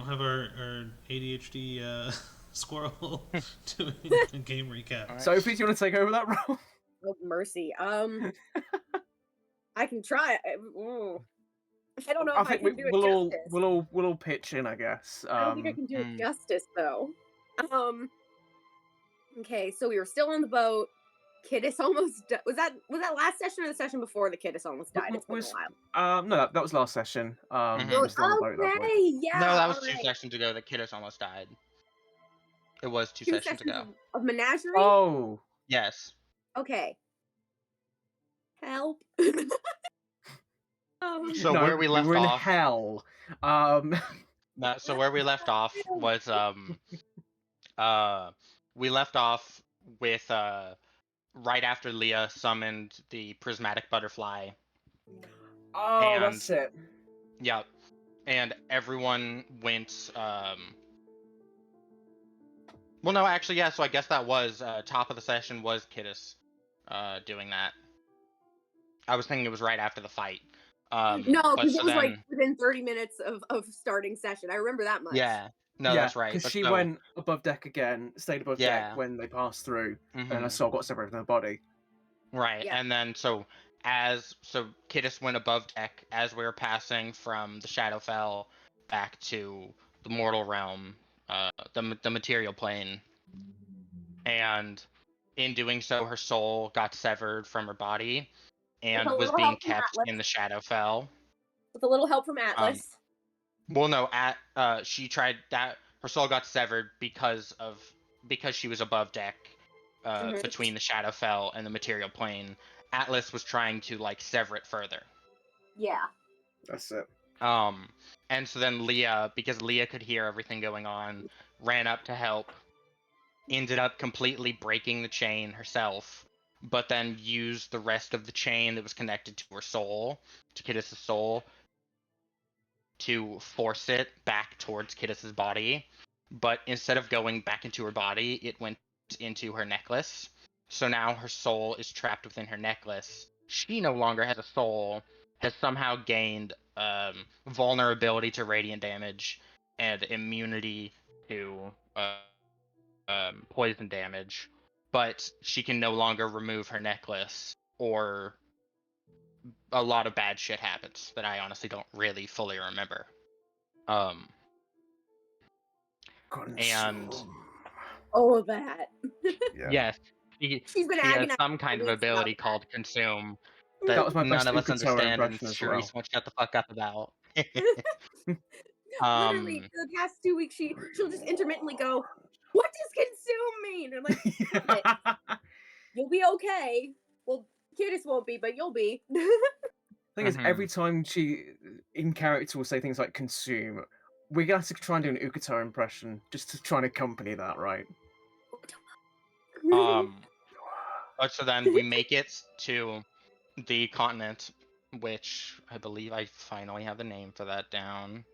have our ADHD squirrel doing a game recap. Right. Sophie, do you want to take over that role? Oh, mercy. I can try. Ooh. I don't know if I can do it justice. we'll all pitch in, I guess. I don't think I can do it justice, though. Okay, so we were still on the boat. Kiddis almost was that last session or the session before the Kiddis almost died? It's been a while. No, that was last session. Mhm. We were still on the boat at that point. Okay, yeah. No, that was 2 sessions ago that Kiddos almost died. It was 2 sessions ago. Of Menagerie? Oh. Yes. Okay. Help. So where we left we're in off. hell. No, so where we left off was we left off with right after Leah summoned the prismatic butterfly. Oh, that's it. Yep. And everyone went well, no, actually, yeah, so I guess that was top of the session was Kiddis doing that. I was thinking it was right after the fight. No, because it was like within 30 minutes of starting session. I remember that much. Yeah. No, that's right. Because she went above deck again, stayed above deck when they passed through, and her soul got separated from her body. Right, and then so Kiddis went above deck as we were passing from the Shadowfell back to the mortal realm, the material plane, and in doing so, her soul got severed from her body and was being kept in the Shadowfell. With a little help from Atlas. Well, no, she tried that. Her soul got severed because she was above deck, between the Shadowfell and the material plane. Atlas was trying to like sever it further. Yeah. That's it. And so then Leah, because Leah could hear everything going on, ran up to help. Ended up completely breaking the chain herself, but then used the rest of the chain that was connected to her soul, to Kiddis' soul, to force it back towards Kiddis' body. But instead of going back into her body, it went into her necklace. So now her soul is trapped within her necklace. She no longer has a soul, has somehow gained vulnerability to radiant damage and immunity to poison damage, but she can no longer remove her necklace, or a lot of bad shit happens that I honestly don't really fully remember. And all of that. Yes, she has some kind of ability called Consume that none of us understand, and Sharice won't shut the fuck up about. Literally, for the past 2 weeks, she'll just intermittently go, "What does consume mean?" And I'm like, "You'll be okay. Well, Kiddis won't be, but you'll be." Thing is, every time she in character will say things like "consume," we're gonna have to try and do an Ukata impression just to try and accompany that, right? But so then we make it to the continent, which I believe I finally have the name for that down.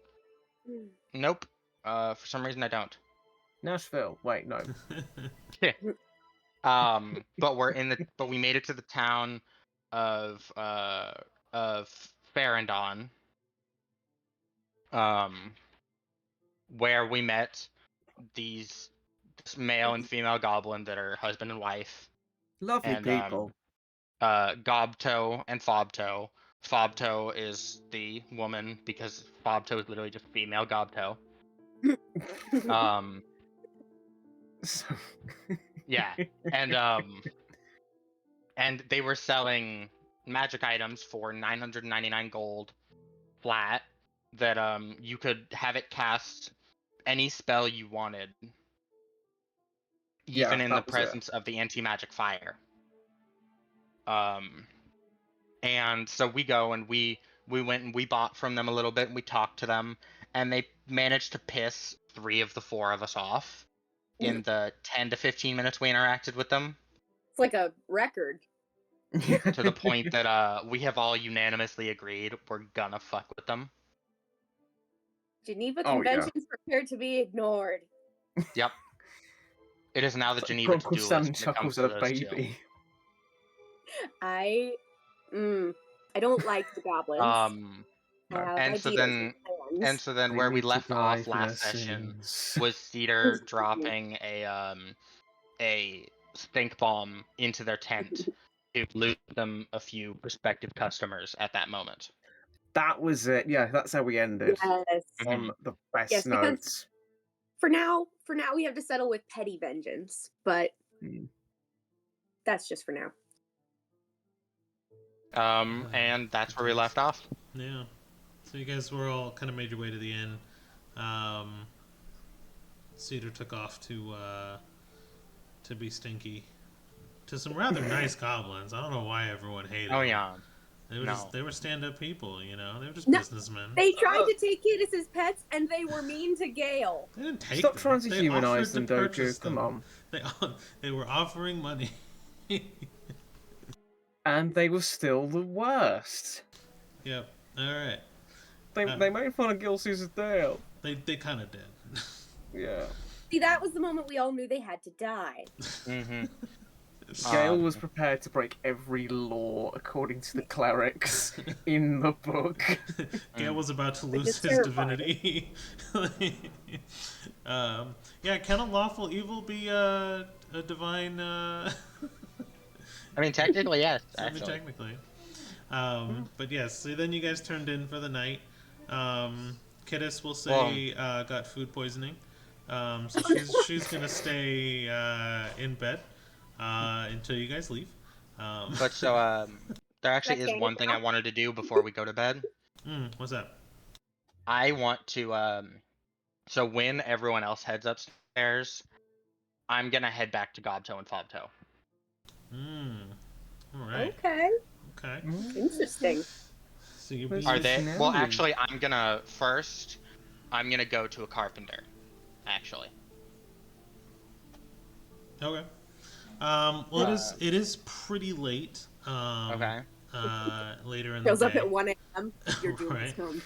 Nope. For some reason I don't. Nashville. Wait, no. But we made it to the town of Farandon. Where we met this male and female goblin that are husband and wife. Lovely people. Gobto and Fobto. Fobto is the woman because Fobto is literally just female Gobto. Yeah, and they were selling magic items for 999 gold flat that you could have it cast any spell you wanted, even in the presence of the anti-magic fire. And so we go and we went and we bought from them a little bit and we talked to them, and they managed to piss 3 of the 4 of us off in the 10 to 15 minutes we interacted with them. It's like a record. To the point that we have all unanimously agreed we're gonna fuck with them. Geneva Convention's prepared to be ignored. Yep. It is now the Geneva to-do list when it comes to those two. I don't like the goblins. have And so ideas then, and plans. and where we need to left die off for last their session sins. was Cedar dropping a stink bomb into their tent to lose them a few prospective customers at that moment. That was it. Yeah, that's how we ended. Yes. On the best Yes, because notes. for now we have to settle with petty vengeance, but Mm. that's just for now. And that's where we left off. Yeah. So you guys were all kind of made your way to the inn. Cedar took off to be stinky to some rather nice goblins. I don't know why everyone hated Oh them. yeah. They were stand-up people, you know. They were just No, businessmen. They tried to take Kiedis as pets, and they were mean to Gale. They didn't take Stop them. trying to They humanize offered them, to purchase Doku. Come them. on. They were offering money. And they were still the worst. Yep. All right. They made fun of Gilsu's Dale. They kind of did. Yeah. See, that was the moment we all knew they had to die. Mm-hmm. Gale was prepared to break every law according to the clerics in the book. Gale was about to lose is his terrifying. divinity. Yeah, can a lawful evil be a divine? I mean, technically, yes. I mean, Actually, technically. But yes, so then you guys turned in for the night. Kiddis will say got food poisoning. So she's gonna stay in bed until you guys leave. but so there actually That's is one thing I wanted to do before we go to bed. What's that? I want to so when everyone else heads upstairs, I'm gonna head back to Gobto and Fobto. All right. Okay, Okay. interesting. So you Where's Are the they? scenario? Well, actually, I'm gonna go to a carpenter. Actually. Okay. Well, it is pretty late. Okay. Later in Goes the up day. at 1 a.m. Your doom has Right. come.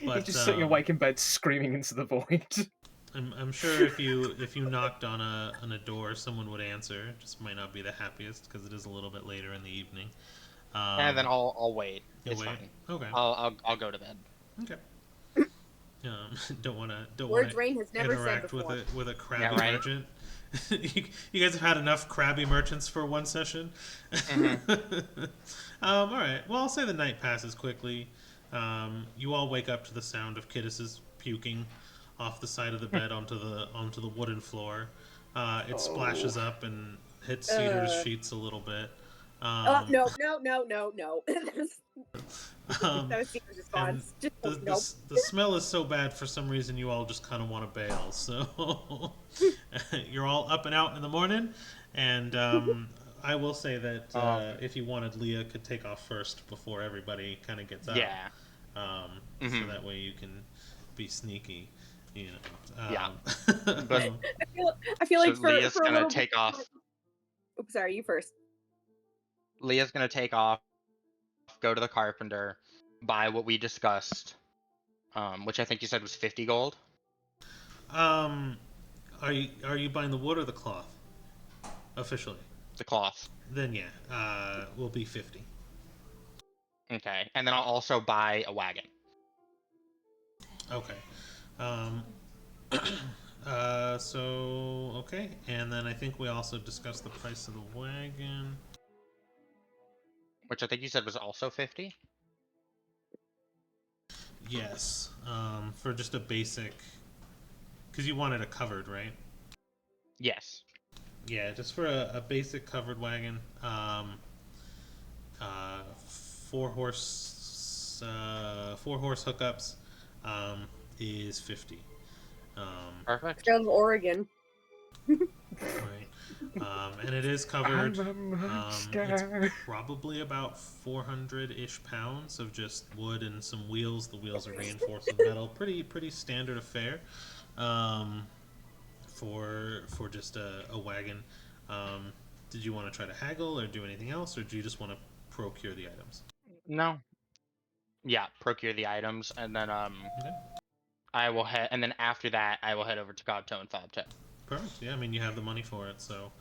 But You're just sitting awake in bed screaming into the void. I'm sure if you knocked on a door, someone would answer. Just might not be the happiest because it is a little bit later in the evening. And then I'll wait. You'll It's wait. fine. Okay. I'll go to bed. Okay. Don't want Words to Rain has never said interact before. with a crabby Yeah, right. merchant. You guys have had enough crabby merchants for one session. All right. Well, I'll say the night passes quickly. You all wake up to the sound of Kiddis's puking off the side of the bed onto the wooden floor. It splashes up and hits Cedar's sheets a little bit. No. That was Cedar's response. The smell is so bad for some reason you all just kind of want to bail. So you're all up and out in the morning, and I will say that if you wanted, Leah could take off first before everybody kind of gets out. Yeah. So that way you can be sneaky. You know. Yeah. But I feel like So for Leah's a gonna little take off. Oops, sorry, you first. Leah's gonna take off, go to the carpenter, buy what we discussed, which I think you said was 50 gold. are you buying the wood or the cloth? Officially. The cloth. Then yeah, will be 50. Okay, and then I'll also buy a wagon. Okay. So okay, and then I think we also discussed the price of the wagon. Which I think you said was also 50? Yes. For just a basic, because you wanted a covered, right? Yes. Yeah, just for a basic covered wagon. Four horse hookups is 50. Perfect. Out of Oregon. Right. And it is covered. It's probably about 400-ish pounds of just wood and some wheels. The wheels are reinforced with metal. Pretty standard affair for just a wagon. Did you want to try to haggle or do anything else, or do you just want to procure the items? No. Yeah, procure the items, and then Okay. I will head, and then after that I will head over to Gobto and Fobto. Perfect. Yeah, I mean you have the money for it, so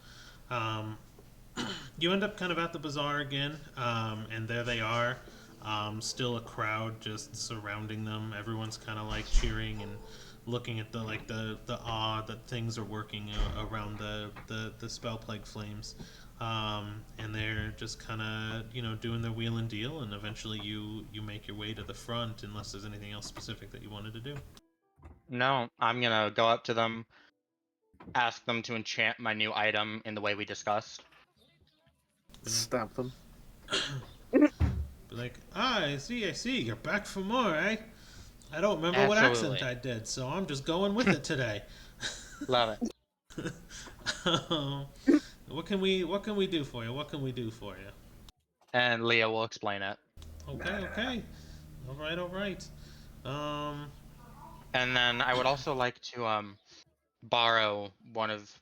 You end up kind of at the bazaar again, and there they are. Still a crowd just surrounding them. Everyone's kind of like cheering and looking at the awe that things are working around the spell plague flames. And they're just kind of doing their wheel and deal, and eventually you make your way to the front, unless there's anything else specific that you wanted to do. No, I'm gonna go up to them, ask them to enchant my new item in the way we discussed. Stab them. Be like, I see, you're back for more, eh? I don't remember what accent Absolutely. I did, so I'm just going with it today. Love it. What can we do for you? What can we do for you? And Leah will explain it. Okay. All right. Um, And then I would also like to borrow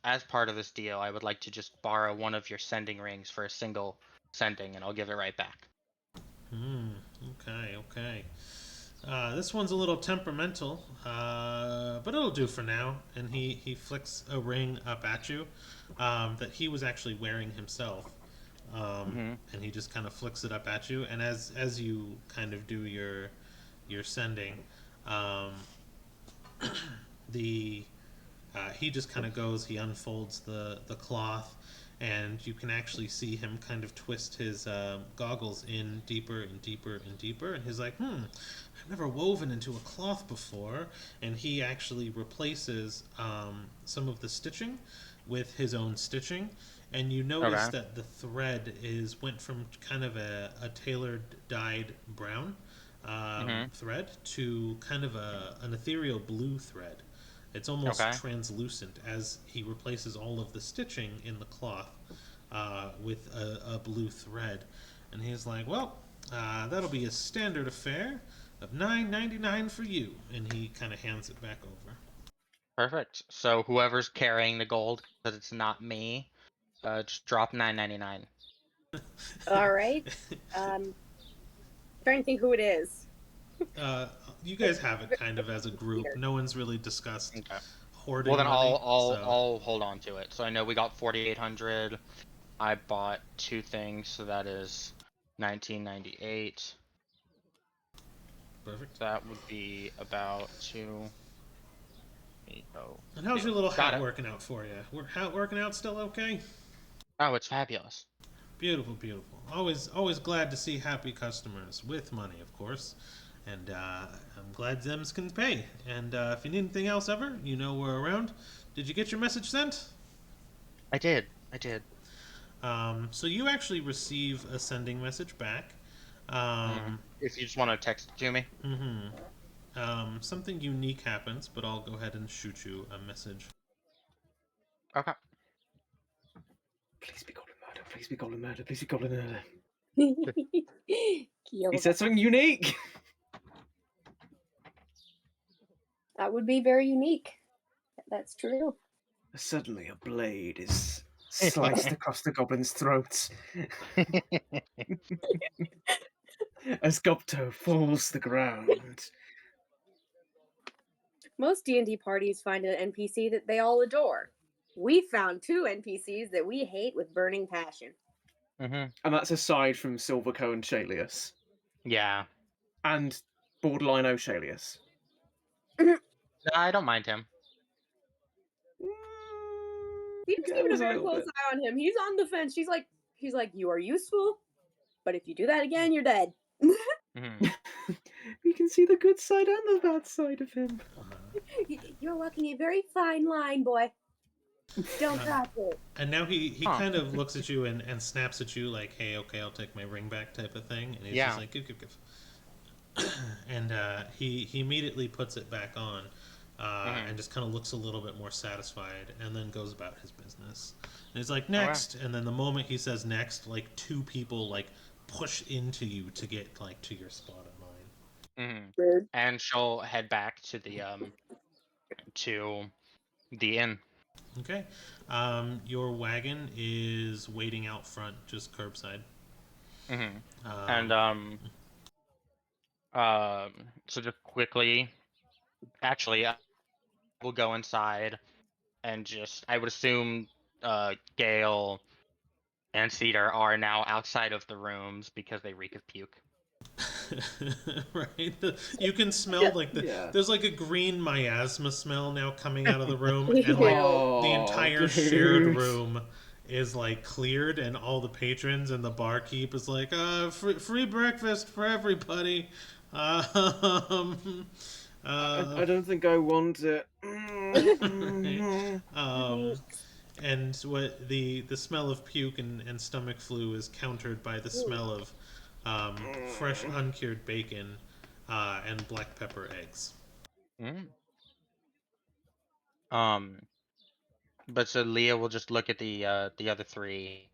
as part of this deal, I would like to just borrow one of your sending rings for a single sending, and I'll give it right back. okay. This one's a little temperamental, but it'll do for now. And he flicks a ring up at you that he was actually wearing himself. And he just kind of flicks it up at you. And as you kind of do your sending, the he just kind of goes. He unfolds the cloth, and you can actually see him kind of twist his goggles in deeper and deeper and deeper. And he's like, I've never woven into a cloth before. And he actually replaces some of the stitching with his own stitching. And you notice Okay. that the thread went from kind of a tailored dyed brown thread to kind of an ethereal blue thread. It's almost Okay. translucent as he replaces all of the stitching in the cloth with a blue thread. And he's like, well, that'll be a standard affair of $9.99 for you. And he kind of hands it back over. Perfect. So whoever's carrying the gold, because it's not me, just drop $9.99. All right. Trying to think who it is. You guys have it kind of as a group. No one's really discussed Okay. hoarding Well, then money. I'll hold on to it. So I know we got 4,800. I bought 2 things, so that is 1998. Perfect. That would be about 2. Oh, And how's your little got hat it. working out for you? Hat working out still okay? Oh, it's fabulous. Beautiful. Always glad to see happy customers with money, of course. And I'm glad Zems can pay. And if you need anything else ever, you know we're around. Did you get your message sent? I did. So you actually receive a sending message back. Um, If you just want to text it to me. Something unique happens, but I'll go ahead and shoot you a message. Okay. Please be golden murder. Please be golden murder. Please be golden murder. Kill He said something unique. That would be very unique. That's true. Suddenly, a blade is sliced across the goblin's throat. As Gopto falls to the ground. Most D&D parties find an NPC that they all adore. We found 2 NPCs that we hate with burning passion. And that's aside from Silverco and Shalius. Yeah. And borderline O'Shalius. No, I don't mind him. Steve's keeping a very close eye on him. He's on the fence. He's like, you are useful, but if you do that again, you're dead. We can see the good side and the bad side of him. You're walking a very fine line, boy. Don't cross it. And now he kind of looks at you and snaps at you like, hey, okay, I'll take my ring back type of thing. And he's just like, give. And he immediately puts it back on and just kind of looks a little bit more satisfied and then goes about his business. And he's like, next. And then the moment he says next, like 2 people like push into you to get like to your spot in line. Rude. And she'll head back to the inn. Okay. Your wagon is waiting out front, just curbside. So just quickly, actually, we'll go inside and I would assume, Gale and Cedar are now outside of the rooms because they reek of puke. Right? You can smell there's like a green miasma smell now coming out of the room, and like the entire shared room is like cleared, and all the patrons and the barkeep is like, free breakfast for everybody. I don't think I want it. And what the smell of puke and stomach flu is countered by the smell of fresh uncured bacon and black pepper eggs. Mm. But so Leah will just look at the other three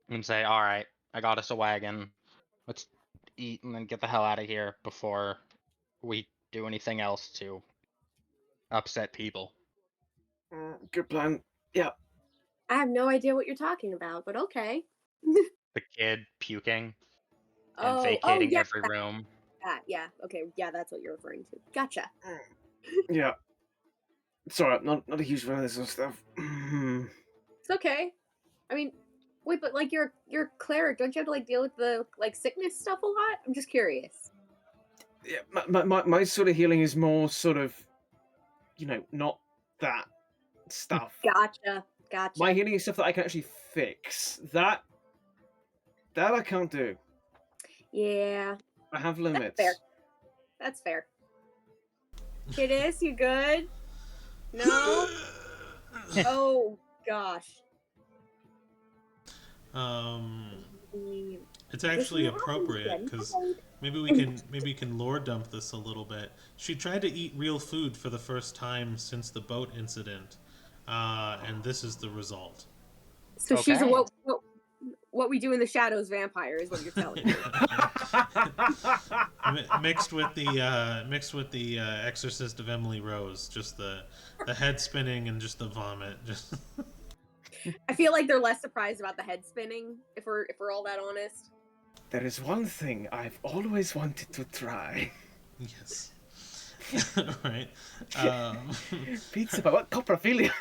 and say, "All right, I got us a wagon. Let's eat and then get the hell out of here before we do anything else to upset people." Good plan. Yeah. I have no idea what you're talking about, but okay. The kid puking and Oh, vacating yeah, every room. yeah. Okay, yeah, that's what you're referring to. Gotcha. Yeah. Sorry, not a huge fan of this sort of stuff. It's okay. I mean, wait, but like you're cleric, don't you have to like deal with the like sickness stuff a lot? I'm just curious. Yeah, my sort of healing is more sort of, not that stuff. Gotcha. My healing is stuff that I can actually fix. That I can't do. Yeah. I have limits. That's fair. Kidis, you good? No? Oh gosh. It's actually appropriate because maybe we can lore dump this a little bit. She tried to eat real food for the first time since the boat incident, and this is the result. So she's a what we do in the shadows vampire is what you're telling me. Mixed with the Exorcist of Emily Rose, just the head spinning and just the vomit. Just I feel like they're less surprised about the head spinning if we're all that honest. There is one thing I've always wanted to try. Yes. Right. Pizza, but what coprophilia?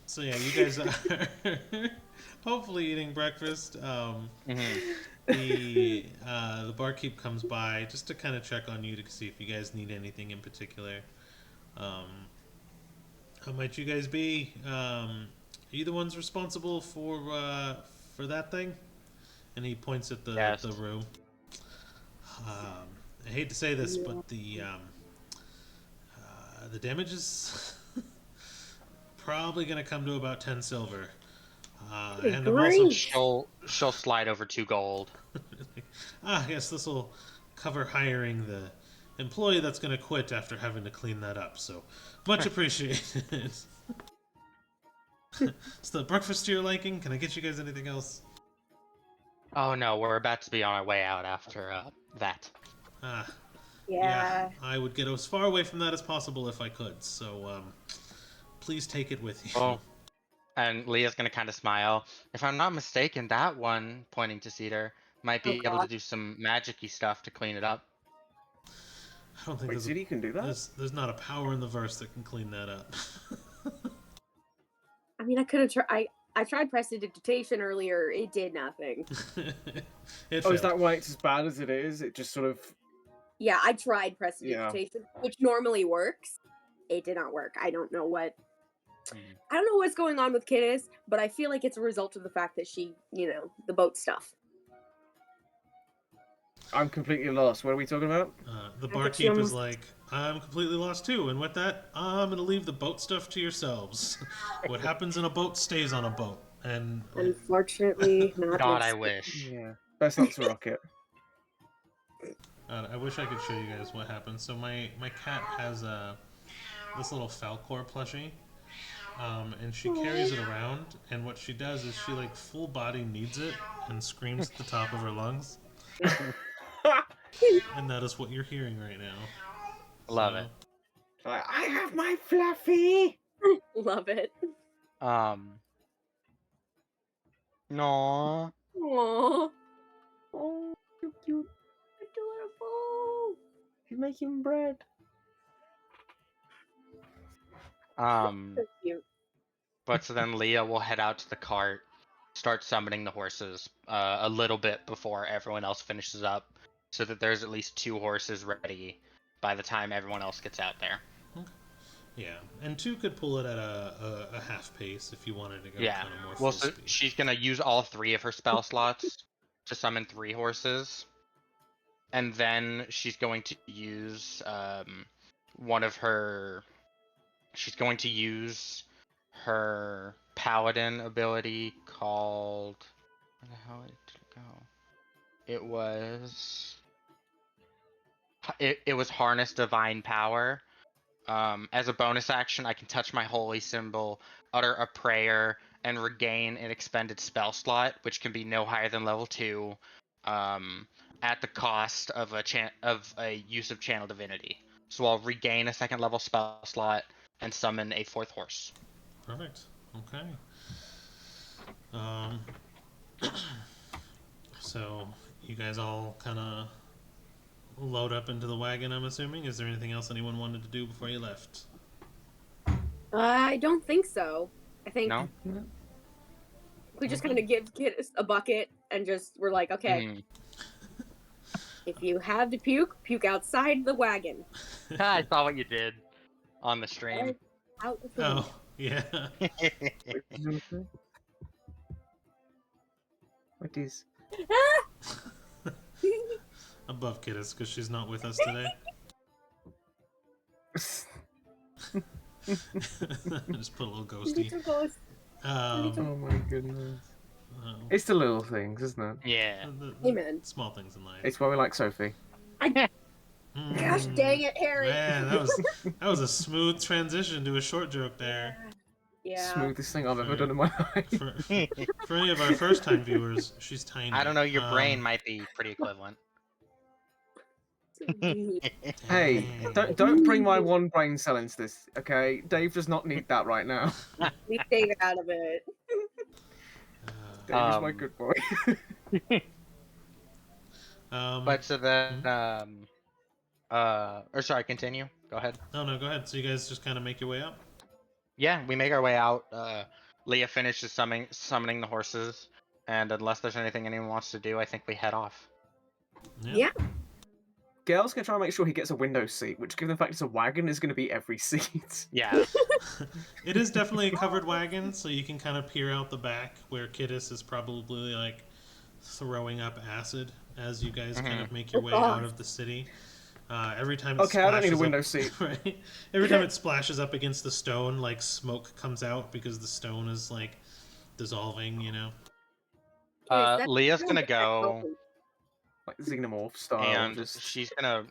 So yeah, you guys are hopefully eating breakfast. The barkeep comes by just to kind of check on you to see if you guys need anything in particular. How might you guys be? Are you the ones responsible for that thing? And he points at the room. I hate to say this, but the damage is probably going to come to about 10 silver. And I'm also she'll slide over 2 gold. Yes, this will cover hiring the employee that's going to quit after having to clean that up. So much appreciated. Is the breakfast to your liking? Can I get you guys anything else? Oh no, we're about to be on our way out after that. Yeah, I would get as far away from that as possible if I could. So please take it with you. Oh. And Leah's gonna kind of smile. If I'm not mistaken, that one, pointing to Cedar, might be able to do some magic-y stuff to clean it up. I don't think Cedar can do that? There's not a power in the verse that can clean that up. I mean, I could have tried. I tried prestidigitation earlier. It did nothing. Is that why it's as bad as it is? It just sort of... Yeah, I tried prestidigitation, which normally works. It did not work. I don't know what's going on with Kidis, but I feel like it's a result of the fact that she, the boat stuff. I'm completely lost. What are we talking about? The barkeep is like, I'm completely lost too, and with that, I'm gonna leave the boat stuff to yourselves. What happens in a boat stays on a boat, and unfortunately, not. God, I wish. Yeah, best not to rock it. I wish I could show you guys what happens. So my cat has this little Falcor plushie, and she carries it around. And what she does is she like full body kneads it and screams at the top of her lungs. And that is what you're hearing right now. Love it. I have my Fluffy. Love it. No. Aww. Oh, so cute. Adorable. He's making bread. So cute. But so then Leah will head out to the cart, start summoning the horses a little bit before everyone else finishes up, so that there's at least 2 horses ready by the time everyone else gets out there. Yeah, and 2 could pull it at a half pace if you wanted to go Yeah. kind of more Well, full so speed. she's gonna use all 3 of her spell slots to summon 3 horses, and then she's going to use one of her. She's going to use her paladin ability called. Where the hell did it go? It was. It was harness divine power. As a bonus action, I can touch my holy symbol, utter a prayer, and regain an expended spell slot, which can be no higher than level 2, at the cost of a use of channel divinity. So I'll regain a 2nd level spell slot and summon a 4th horse. Perfect. Okay. So you guys all kind of load up into the wagon, I'm assuming. Is there anything else anyone wanted to do before you left? I don't think so. I think No? we just kind of give kids a bucket and just we're like, okay, if you have to puke, puke outside the wagon. I saw what you did on the stream. Out the food. Oh, yeah. What is? Above Kittis, because she's not with us today. Just put a little ghosty. Oh my goodness. It's the little things, isn't it? Yeah. The Amen. small things in life. It's why we like Sophie. Gosh dang it, Harry. Man, that was a smooth transition to a short joke there. Yeah. Smoothest thing I've ever done in my life. For any of our first time viewers, she's tiny. I don't know, your brain might be pretty equivalent. Hey, don't bring my one brain cell into this, okay? Dave does not need that right now. We stay out of it. Dave is my good boy. But so then, or sorry, continue. Go ahead. No, go ahead. So you guys just kind of make your way up? Yeah, we make our way out. Leah finishes summoning the horses, and unless there's anything anyone wants to do, I think we head off. Yeah. Gail's gonna try and make sure he gets a window seat, which, given the fact it's a wagon, is gonna be every seat. Yeah. It is definitely a covered wagon, so you can kind of peer out the back where Kittis is probably like throwing up acid as you guys kind of make your way out of the city. Every time it I don't need a window up, seat. Right? Every time it splashes up against the stone, like smoke comes out because the stone is like dissolving, you know. Leah's gonna go, like xenomorph style, and she's gonna.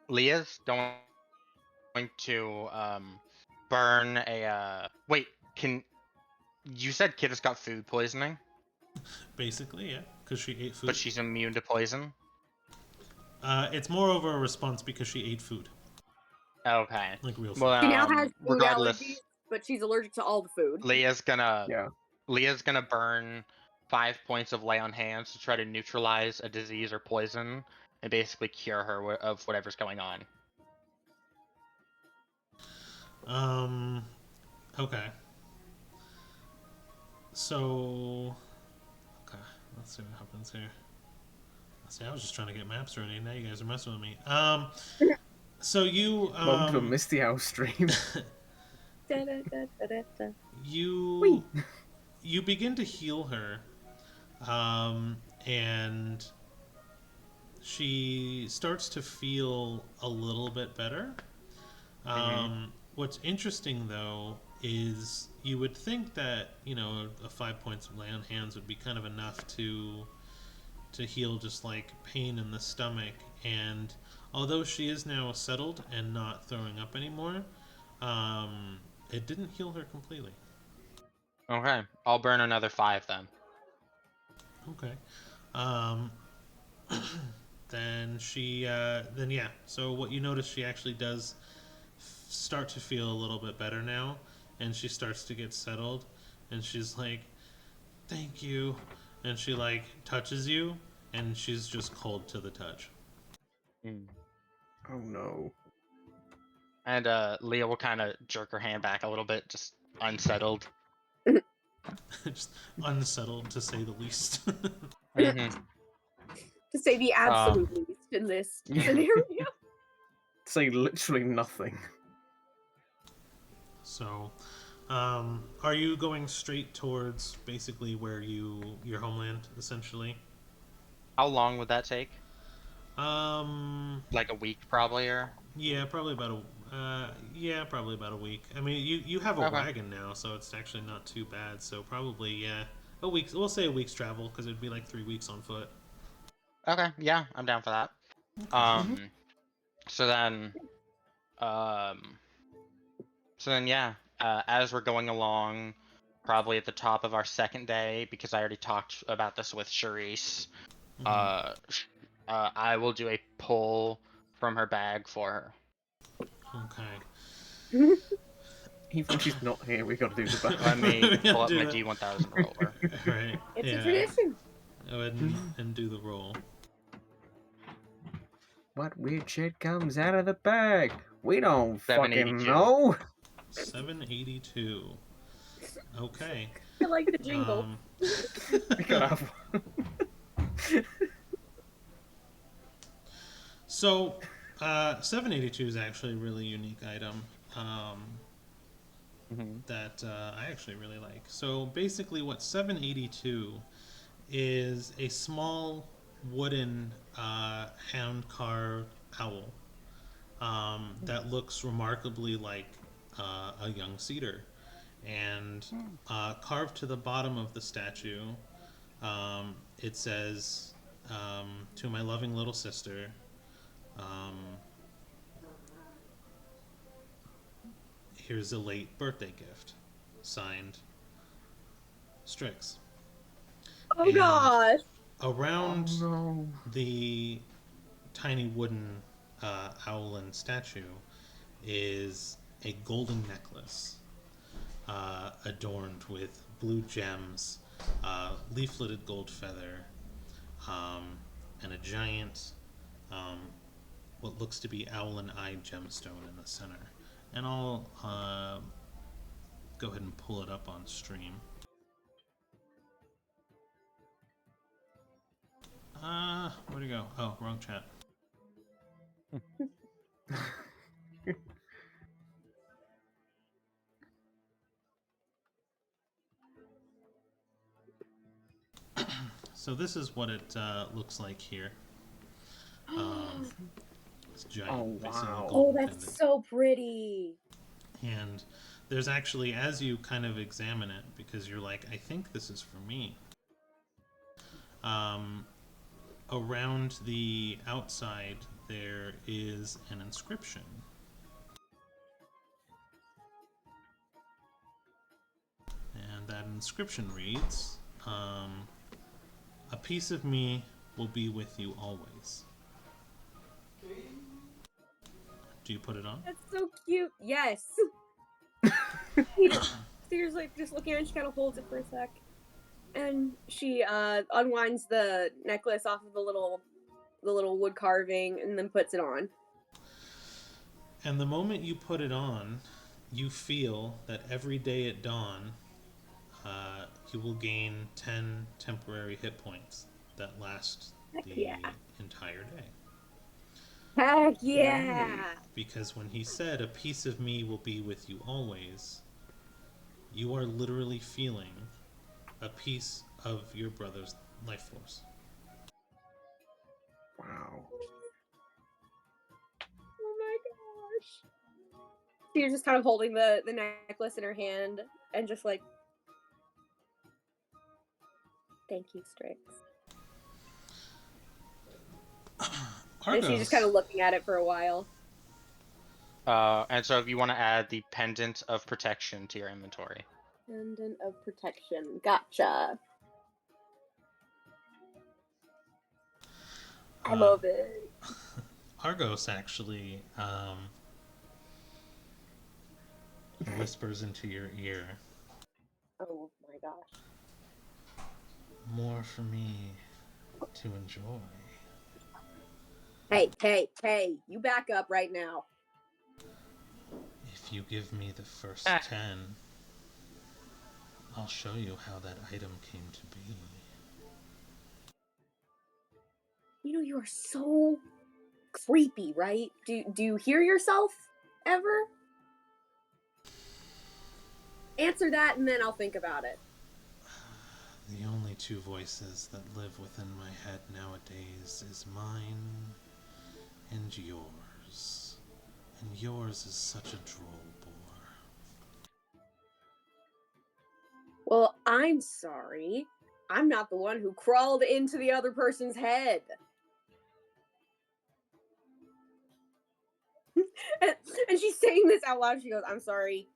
Leah's going to burn a. Wait, you said Kittis got food poisoning? Basically, yeah, because she ate food. But she's immune to poison. It's more over a response because she ate food. Okay. Like real food. Well, She now has food regardless, allergies, but she's allergic to all the food. Leah's gonna burn 5 points of lay on hands to try to neutralize a disease or poison and basically cure her of whatever's going on. Okay. So, let's see what happens here. See, I was just trying to get maps ready. Now you guys are messing with me. So you welcome to a Misty Owl stream. You begin to heal her, and she starts to feel a little bit better. What's interesting though is you would think that a 5 points of lay on hands would be kind of enough to heal just like pain in the stomach, and although she is now settled and not throwing up anymore, it didn't heal her completely. Okay, I'll burn another 5 then. Okay. Then so what you notice, she actually does start to feel a little bit better now, and she starts to get settled, and she's like, thank you, and she like touches you, and she's just cold to the touch. Oh no. And Leah will kind of jerk her hand back a little bit, just unsettled. Just unsettled, to say the least. Mm-hmm. To say the absolute least in this scenario. Say literally nothing. So, are you going straight towards basically where your homeland, essentially? How long would that take? Um, Like a week, probably, or? yeah, probably about probably about a week. I mean, you have a Okay. wagon now, so it's actually not too bad. So probably a week. We'll say a week's travel because it'd be like 3 weeks on foot. Okay, yeah, I'm down for that. So then, yeah, as we're going along, probably at the top of our second day, because I already talked about this with Charisse, I will do a pull from her bag for her. Okay. Even when she's not here, we gotta do the back. Let me pull up my that. D1000 roller. Right. It's yeah. a tradition. Go ahead and do the roll. What weird shit comes out of the bag? We don't fucking 782. know. 782. Okay. I like the jingle. We gotta have one. So, 782 is actually a really unique item that I actually really like. So basically what 782 is a small wooden hand-carved owl that looks remarkably like a young cedar. And carved to the bottom of the statue, it says, to my loving little sister, here's a late birthday gift. Signed, Strix. Oh gosh. Around the tiny wooden owlin statue is a golden necklace adorned with blue gems, leafleted gold feather, and a giant what looks to be owlin-eyed gemstone in the center. And I'll go ahead and pull it up on stream. Where'd it go? Oh, wrong chat. So this is what it looks like here. It's giant. Oh, wow. Oh, that's so pretty. And there's actually, as you kind of examine it, because you're like, I think this is for me. Around the outside, there is an inscription. And that inscription reads, a piece of me will be with you always. Do you put it on? That's so cute. Yes. Cedar's like just looking at it. She kind of holds it for a sec, and she unwinds the necklace off of the little wood carving, and then puts it on. And the moment you put it on, you feel that every day at dawn, you will gain 10 temporary hit points that last the entire day. Heck yeah! Because when he said, a piece of me will be with you always, you are literally feeling a piece of your brother's life force. Wow. Oh my gosh. She's just kind of holding the necklace in her hand and just like, thank you, Strix. And she's just kind of looking at it for a while. And so if you want to add the Pendant of Protection to your inventory. Pendant of Protection. Gotcha. I love it. Argos actually whispers into your ear. Oh my gosh. More for me to enjoy. Hey, you back up right now. If you give me the first 10, I'll show you how that item came to be. You know, you are so creepy, right? Do you hear yourself ever? Answer that and then I'll think about it. The only two voices that live within my head nowadays is mine and yours. And yours is such a droll bore. Well, I'm sorry. I'm not the one who crawled into the other person's head. And she's saying this out loud. She goes, I'm sorry.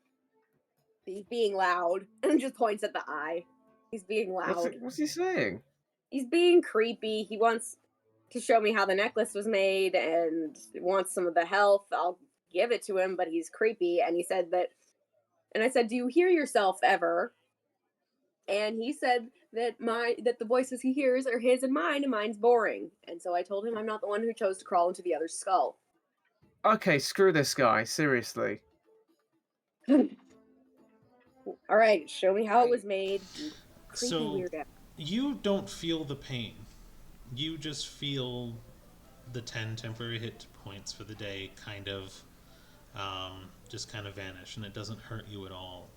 He's being loud. And just points at the eye. He's being loud. What's he saying? He's being creepy. He wants to show me how the necklace was made and wants some of the health. I'll give it to him, but he's creepy. And he said that, and I said, do you hear yourself ever? And he said that the voices he hears are his and mine's boring. And so I told him I'm not the one who chose to crawl into the other's skull. Okay, screw this guy, seriously. All right, show me how it was made. You creepy weirdo. You don't feel the pain. You just feel the 10 temporary hit points for the day just kind of vanish, and it doesn't hurt you at all.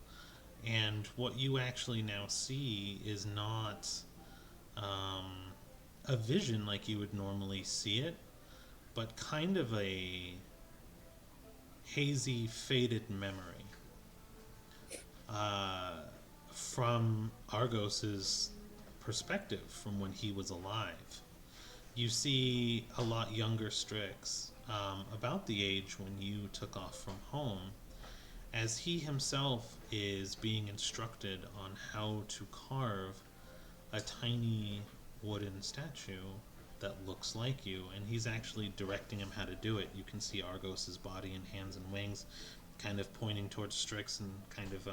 And what you actually now see is not a vision like you would normally see it, but kind of a hazy, faded memory from Argos's perspective from when he was alive. You see a lot younger Strix, about the age when you took off from home, as he himself is being instructed on how to carve a tiny wooden statue that looks like you, and he's actually directing him how to do it. You can see Argos's body and hands and wings kind of pointing towards Strix and kind of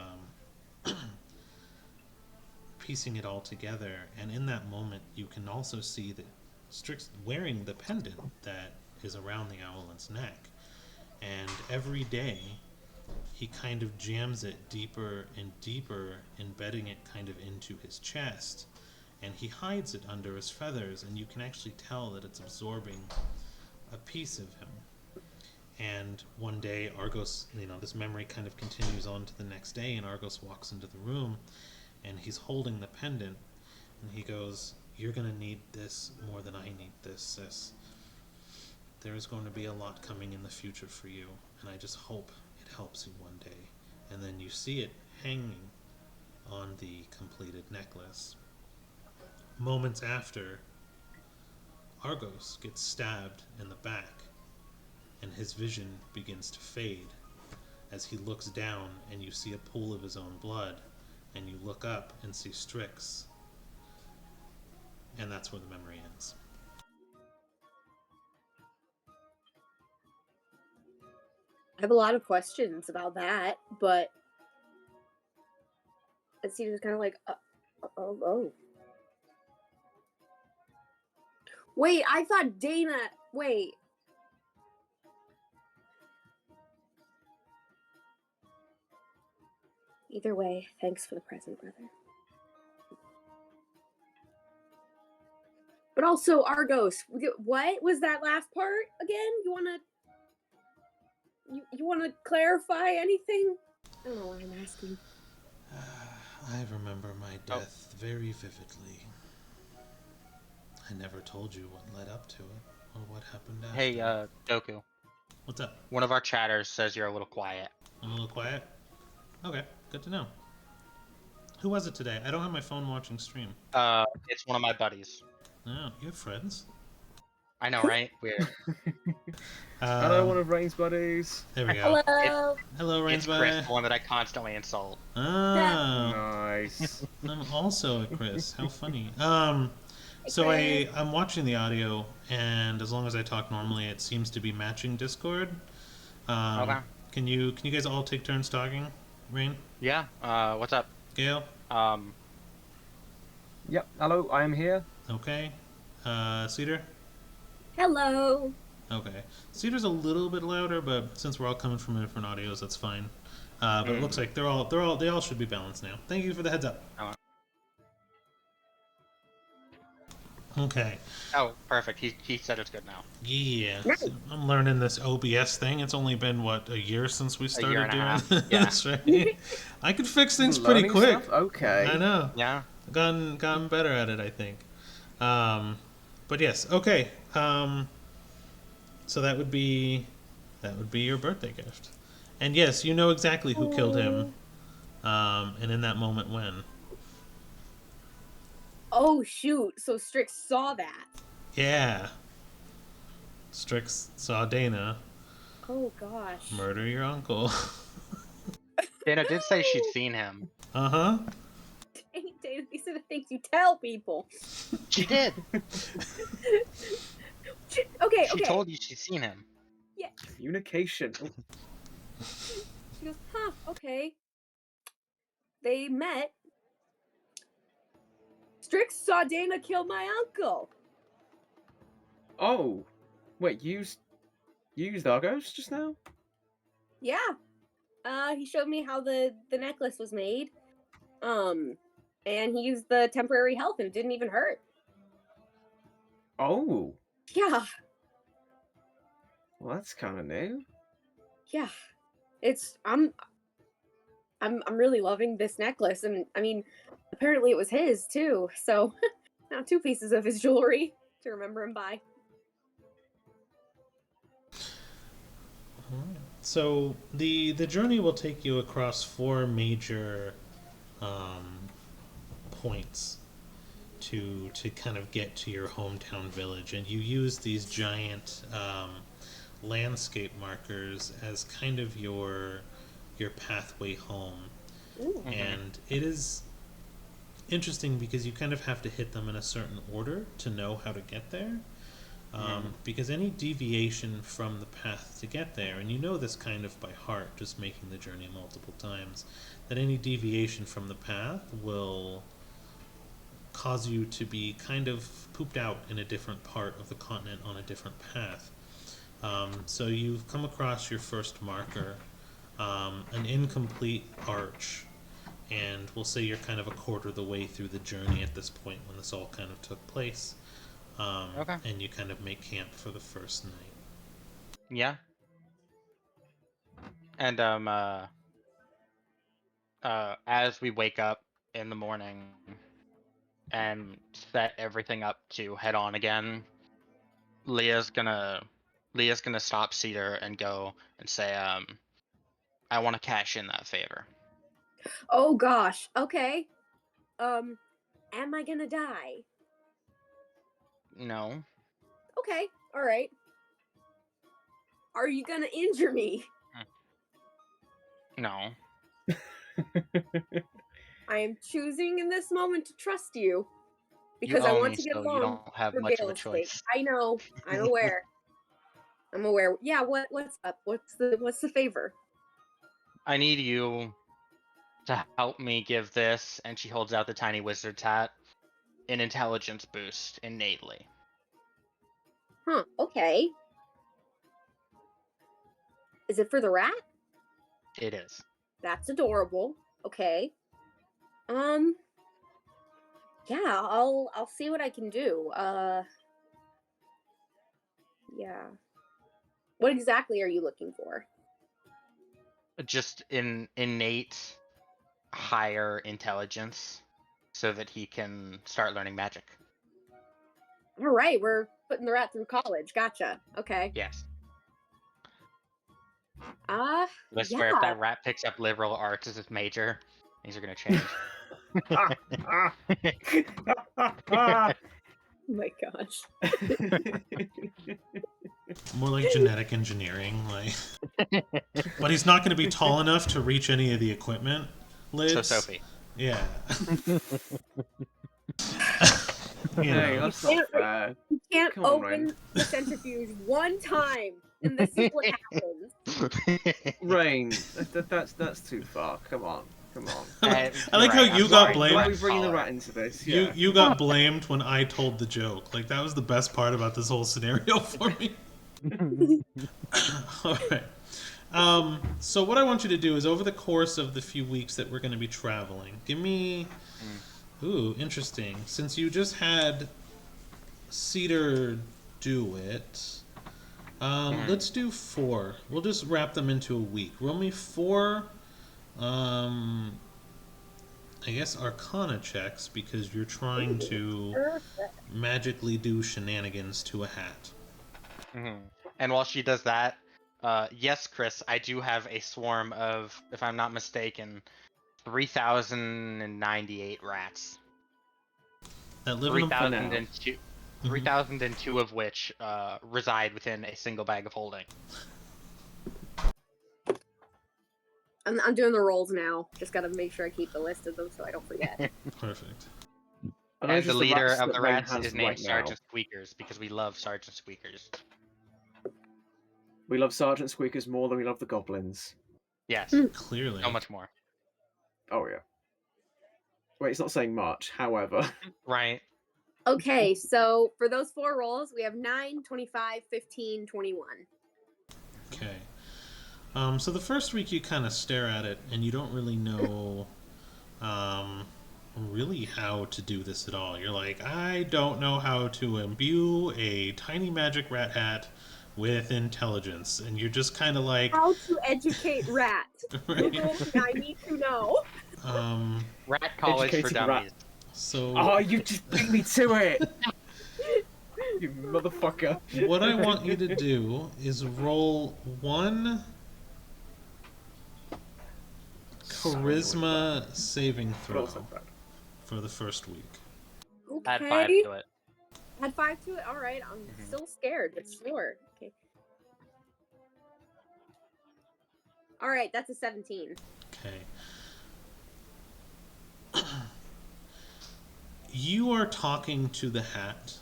piecing it all together. And in that moment you can also see that Strix wearing the pendant that is around the owlet's neck, and every day he kind of jams it deeper and deeper, embedding it kind of into his chest, and he hides it under his feathers, and you can actually tell that it's absorbing a piece of him. And one day Argos, this memory kind of continues on to the next day, and Argos walks into the room and he's holding the pendant, and he goes, "You're gonna need this more than I need this, sis. There is going to be a lot coming in the future for you, and I just hope it helps you one day." And then you see it hanging on the completed necklace. Moments after, Argos gets stabbed in the back, and his vision begins to fade as he looks down, and you see a pool of his own blood, and you look up and see Strix, and that's where the memory ends. I have a lot of questions about that, but it seems kind of like, oh. Wait, I thought Dana. Wait. Either way, thanks for the present, brother. But also, Argos, what was that last part again? You wanna clarify anything? I don't know why I'm asking. I remember my death very vividly. I never told you what led up to it, or what happened after. Hey, Doku. What's up? One of our chatters says you're a little quiet. I'm a little quiet? Okay, good to know. Who was it today? I don't have my phone watching stream. It's one of my buddies. Oh, you have friends? I know, right? Weird. Hello, one of Rain's buddies. There we go. Hello. Hello, Rain's It's buddy. Chris, the one that I constantly insult. Oh, Nice. I'm also a Chris. How funny. So I'm watching the audio, and as long as I talk normally, it seems to be matching Discord. Okay. Can you guys all take turns talking? Rain? Yeah. What's up? Gale? Yep. Hello, I am here. Okay. Cedar? Hello. Okay. Cedar's a little bit louder, but since we're all coming from different audios, that's fine. But it looks like they all should be balanced now. Thank you for the heads up. Okay. Oh, perfect. He said it's good now. Yeah. Nice. So I'm learning this OBS thing. It's only been a year since we started year and a doing half. this, right? I could fix things pretty Learning quick. stuff? Okay. I know. Yeah. Gotten better at it, I think. But yes, okay. So that would be your birthday gift. And yes, you know exactly who killed him. And in that moment when. Oh shoot! So Strix saw that. Yeah. Strix saw Dana Oh gosh. murder your uncle. Dana did say she'd seen him. Uh-huh. Dang, Dana, these are the things you tell people. She did. Okay. She told you she'd seen him. Yeah. Communication. She goes, huh? Okay. They met. Strix saw Dana kill my uncle. Oh, wait, you used Argos just now? Yeah. He showed me how the necklace was made. And he used the temporary health and it didn't even hurt. Oh, Yeah. well, that's kind of new. Yeah. I'm really loving this necklace, and I mean, apparently it was his too. So now 2 pieces of his jewelry to remember him by. So the journey will take you across 4 major points to kind of get to your hometown village, and you use these giant landscape markers as kind of your pathway home. Ooh. And it is interesting because you kind of have to hit them in a certain order to know how to get there. Because any deviation from the path to get there, and you know this kind of by heart, just making the journey multiple times, that any deviation from the path will cause you to be kind of pooped out in a different part of the continent on a different path. So you've come across your first marker, an incomplete arch, and we'll say you're kind of a quarter of the way through the journey at this point when this all kind of took place. Okay. And you kind of make camp for the first night. Yeah. And as we wake up in the morning and set everything up to head on again, Leah's gonna stop Cedar and go and say, I want to cash in that favor. Oh gosh. Okay. Am I gonna die? No. Okay. All right. Are you gonna injure me? No. I am choosing in this moment to trust you because You I own want me, to get so along you don't have for much of a Gale's sake. choice. I know. I'm aware. I'm aware. Yeah. What's up? What's the favor? I need you to help me give this, and she holds out the tiny wizard's hat, an intelligence boost innately. Huh. Okay. Is it for the rat? It is. That's adorable. Okay. Yeah, I'll see what I can do. Yeah. What exactly are you looking for? Just in innate higher intelligence so that he can start learning magic. All right, we're putting the rat through college. Gotcha. Okay. Yes. I swear if Yeah. that rat picks up liberal arts as his major, things are gonna change. Oh my gosh. More like genetic engineering, like. But he's not going to be tall enough to reach any of the equipment lids. So Sophie. Yeah. Hey, that's not fair. You can't Come on, open Rain. the centrifuge one time, and this is what happens. Rain, that's too far. Come on. I like how you got blamed. Why are we bringing the rat into this? Yeah. You got blamed when I told the joke. Like, that was the best part about this whole scenario for me. All right. So what I want you to do is over the course of the few weeks that we're going to be traveling, give me... Ooh, interesting. Since you just had Cedar do it, let's do 4. We'll just wrap them into a week. Roll me 4, I guess Arcana checks, because you're trying to magically do shenanigans to a hat. And while she does that, yes, Chris, I do have a swarm of, if I'm not mistaken, 3,098 rats. That live in 3,002, 3,002 of which reside within a single bag of holding. I'm doing the rolls now. Just gotta make sure I keep the list of them so I don't forget. Perfect. And the leader of the rats is named Sergeant Squeakers, because we love Sergeant Squeakers. We love Sergeant Squeakers more than we love the goblins. Yes. Clearly. So much more. Oh, yeah. Wait, it's not saying much, however. Right. Okay, so for those 4 rolls, we have 9, 25, 15, 21. Okay. So the first week you kind of stare at it, and you don't really know really how to do this at all. You're like, I don't know how to imbue a tiny magic rat hat with intelligence. And you're just kind of like... How to educate rats. Right. I need to know. Rat College for Dummies. So... Oh, you just beat me to it! You motherfucker. What I want you to do is roll 1 charisma saving throw for the first week. Okay. Add 5 to it. Add 5 to it? Alright, I'm still scared, but sure. Okay. Alright, that's a 17. Okay. You are talking to the hat,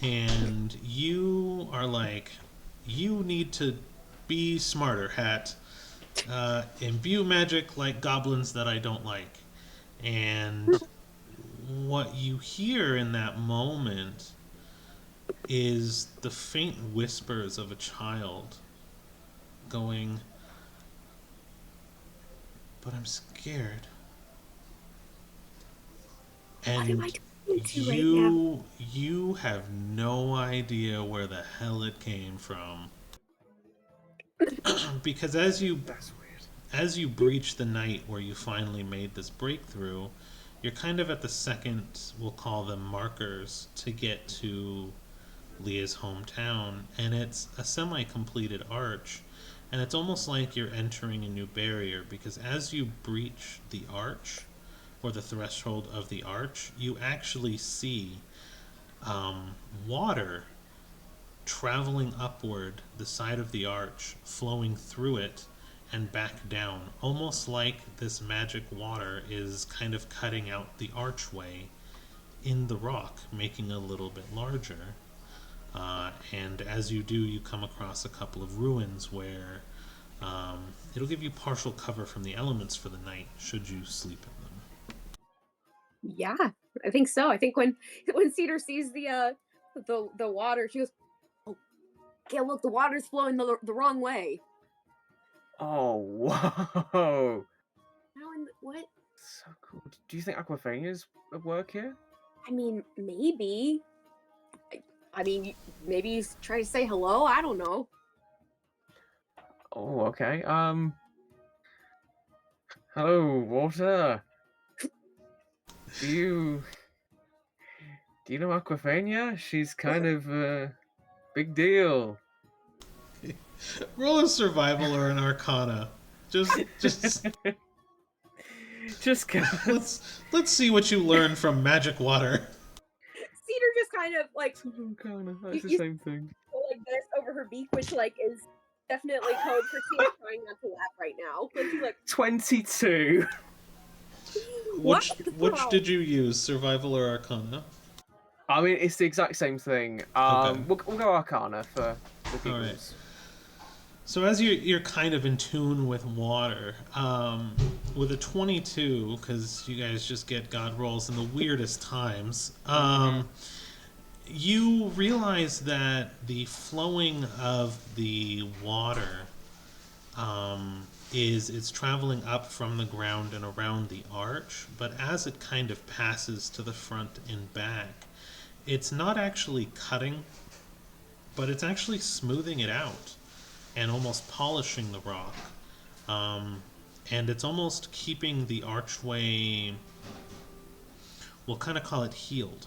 and you are like, you need to be smarter, hat. Imbue magic like goblins that I don't like. And what you hear in that moment is the faint whispers of a child going, but I'm scared. And what am I doing to right now? You have no idea where the hell it came from. Because as you breach the night where you finally made this breakthrough, you're kind of at the second, we'll call them markers, to get to Leah's hometown, and it's a semi-completed arch, and it's almost like you're entering a new barrier, because as you breach the arch, or the threshold of the arch, you actually see water traveling upward the side of the arch, flowing through it and back down, almost like this magic water is kind of cutting out the archway in the rock, making it a little bit larger. And as you do, you come across a couple of ruins where it'll give you partial cover from the elements for the night, should you sleep in them. Yeah, I think so. I think when Cedar sees the water, she goes, "Oh, yeah, look, the water's flowing the wrong way." Oh, whoa! What? So cool. Do you think Aquafania's at work here? I mean, maybe. I mean, maybe he's trying to say hello. I don't know. Oh, okay. Hello, Water. Do you know Aquafania? She's kind of a big deal. Roll a survival or an arcana. Just let's see what you learn from magic water. Cedar just kind of like arcana. That's the same thing. Like this over her beak, which like is definitely code for Cedar trying not to laugh right now. But she's like 22. Which did you use, survival or arcana? I mean, it's the exact same thing. Okay. We'll go arcana for the giggles. All right. So as you're kind of in tune with water, with a 22, because you guys just get god rolls in the weirdest times, You realize that the flowing of the water it's traveling up from the ground and around the arch, but as it kind of passes to the front and back, it's not actually cutting, but it's actually smoothing it out and almost polishing the rock. And it's almost keeping the archway, we'll kind of call it healed.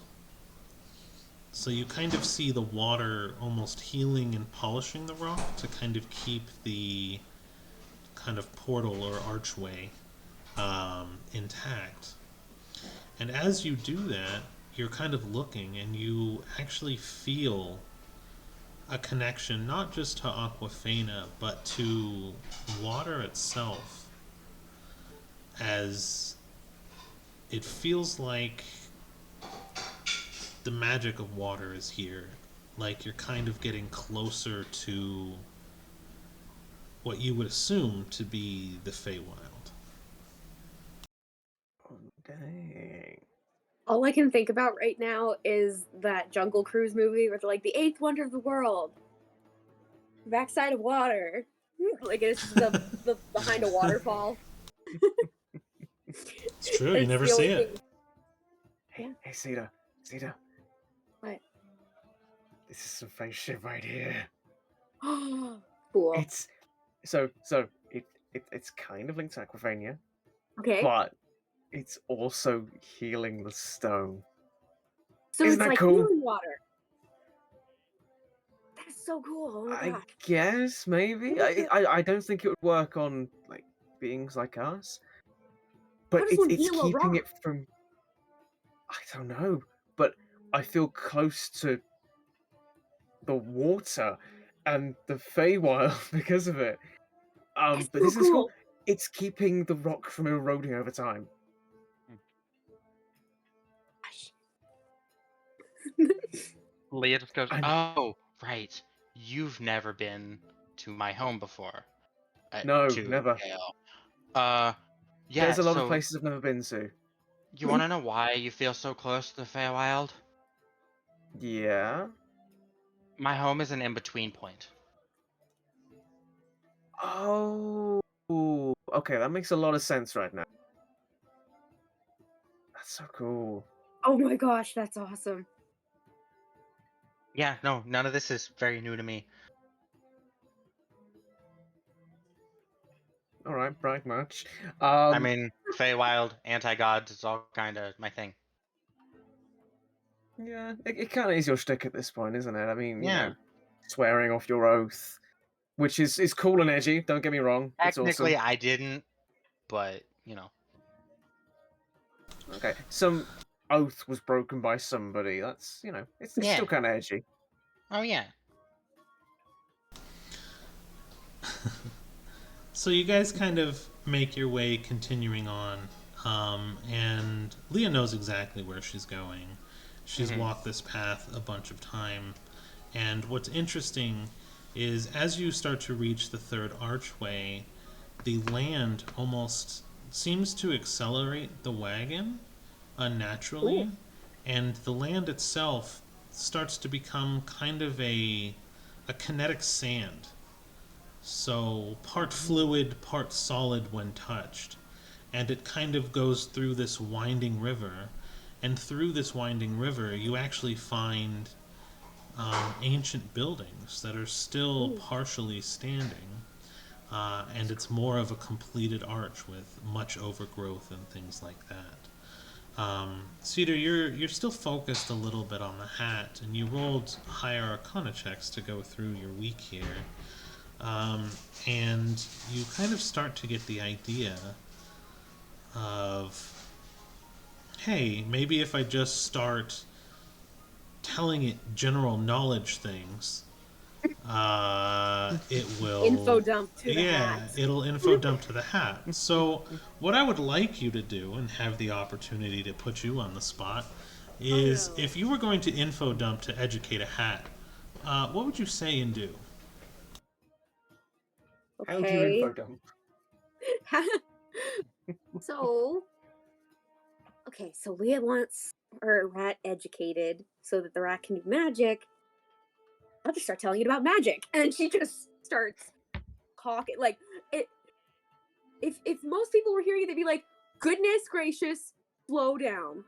So you kind of see the water almost healing and polishing the rock to kind of keep the kind of portal or archway intact. And as you do that, you're kind of looking and you actually feel a connection not just to Aquafina but to water itself, as it feels like the magic of water is here, like you're kind of getting closer to what you would assume to be the Feywild. Oh, dang. All I can think about right now is that Jungle Cruise movie where they're like, the eighth wonder of the world, backside of water. Like it's just the behind a waterfall. It's true, you never the see only it. thing. Hey, Cedar. What? This is some Fey shit right here. Cool. It's it's kind of linked to Aquafania, Okay. but it's also healing the stone. So Isn't it's that like cool? healing water. That's so cool. Oh my I gosh. guess maybe. I don't think it would work on like beings like us, but How does one it's heal a keeping rock? it from. I don't know, but I feel close to the water and the Feywild because of it. That's But so this is cool. cool. It's keeping the rock from eroding over time. Leah just goes, And "Oh, right. You've never been to my home before." no, To never. Gale. Yeah. There's a lot of So places I've never been to. you want to know why you feel so close to the Feywild? Yeah. My home is an in-between point. Oh. Okay, that makes a lot of sense right now. That's so cool. Oh my gosh, that's awesome. Yeah, no, none of this is very new to me. All right, bright much. I mean, Feywild, anti-gods, it's all kind of my thing. Yeah, it kind of is your shtick at this point, isn't it? I mean, you Yeah. know, swearing off your oath, which is cool and edgy. Don't get me wrong, it's Technically, awesome. I didn't, but, you know. Okay, some oath was broken by somebody. That's it's Yeah. still kind of edgy. Oh, yeah. So you guys kind of make your way continuing on, and Leah knows exactly where she's going. She's walked this path a bunch of time, and what's interesting is as you start to reach the third archway, the land almost seems to accelerate the wagon unnaturally, Ooh. and the land itself starts to become kind of a kinetic sand. So part fluid, part solid when touched. And it kind of goes through this winding river. And through this winding river, you actually find ancient buildings that are still partially standing. And it's more of a completed arch with much overgrowth and things like that. Cedar, you're still focused a little bit on the hat, and you rolled higher Arcana checks to go through your week here. And you kind of start to get the idea of, hey, maybe if I just start telling it general knowledge things, it will Info dump to the hat. it'll info dump to the hat. So what I would like you to do, and have the opportunity to put you on the spot, is if you were going to info dump to educate a hat, what would you say and do? How do you Okay. info dump? So, okay, so Leah wants our rat educated so that the rat can do magic, I'll just start telling you about magic. And she just starts talking like it. If most people were hearing it, they'd be like, "Goodness gracious, slow down."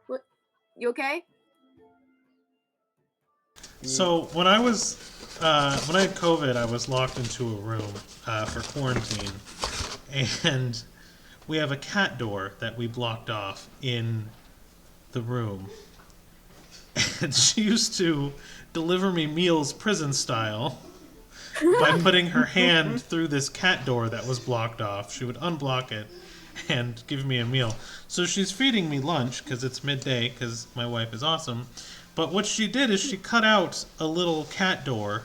What? You okay? So when I had COVID, I was locked into a room for quarantine, and we have a cat door that we blocked off in the room. And she used to deliver me meals prison style by putting her hand through this cat door that was blocked off. She would unblock it and give me a meal. So she's feeding me lunch because it's midday because my wife is awesome. But what she did is she cut out a little cat door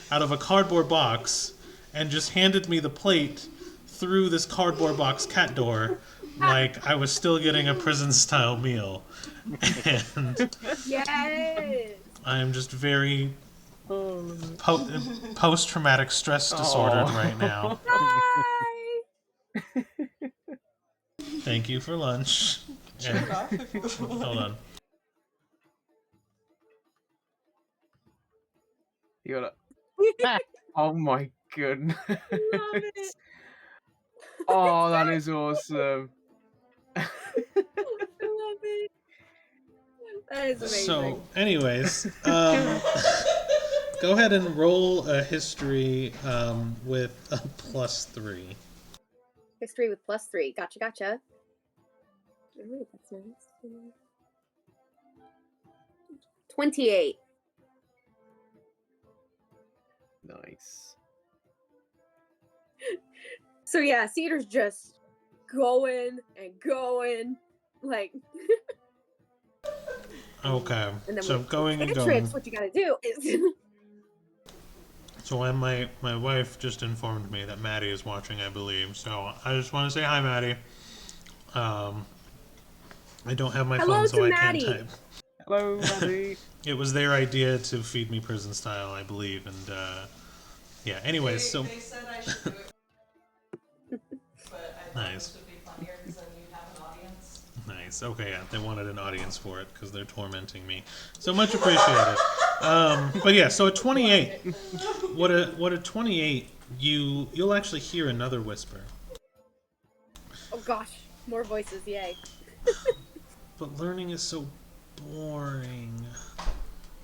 out of a cardboard box and just handed me the plate through this cardboard box cat door like I was still getting a prison style meal. And Yes. I am just very post-traumatic stress disordered right now. Hi. Thank you for lunch. And, hold on. You gotta. Oh my goodness. Love it. Oh, that is awesome. I love it. That is amazing. So, anyways, go ahead and roll a history with a +3. History with +3. Gotcha. Ooh, that's nice. 28. Nice. So yeah, Cedar's just going and going, like. Okay, And then so with going and trips, going. what you gotta do is. So when my wife just informed me that Maddie is watching, I believe. So I just want to say hi, Maddie. I don't have my Hello phone, so to I Maddie. can't type. Hello, Maddie. It was their idea to feed me prison style, I believe, and yeah. Anyways, so They said I should do it, but I thought nice. this would be funnier because then you'd have an audience. Nice. Okay, yeah, they wanted an audience for it because they're tormenting me. So much appreciated. But yeah, so a 28. What a 28. You'll actually hear another whisper. Oh gosh, more voices, yay. But learning is so boring.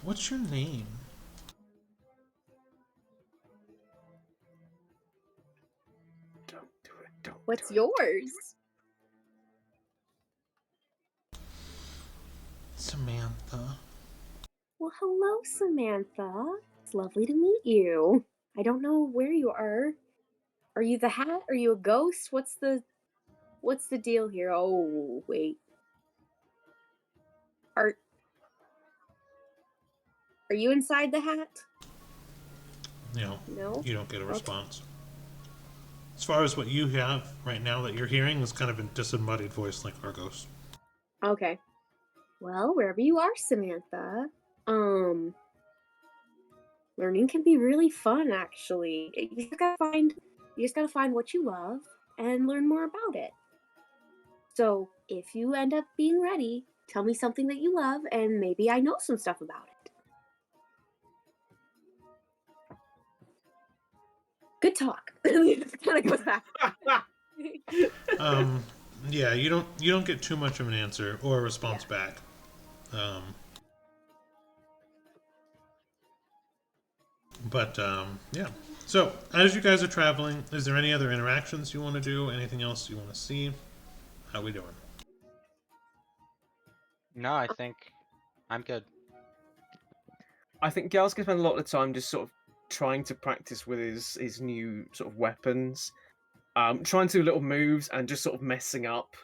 What's your name? Don't do it. Don't. What's do it. yours? Samantha. Well, hello, Samantha. It's lovely to meet you. I don't know where you are. Are you the hat? Are you a ghost? What's the deal here? Oh, wait. Are you inside the hat? No. You don't get a response. As far as what you have right now that you're hearing is kind of a disembodied voice like Argos. Okay. Well, wherever you are, Samantha, learning can be really fun, actually. You just gotta find what you love and learn more about it. So, if you end up being ready, tell me something that you love, and maybe I know some stuff about it. Good talk. It kind of goes back. Yeah, you don't get too much of an answer or a response back. But yeah. So as you guys are traveling, is there any other interactions you want to do? Anything else you want to see? How we doing? No, I think I'm good. I think Gal's gonna spend a lot of time just sort of trying to practice with his new sort of weapons, trying to do little moves and just sort of messing up,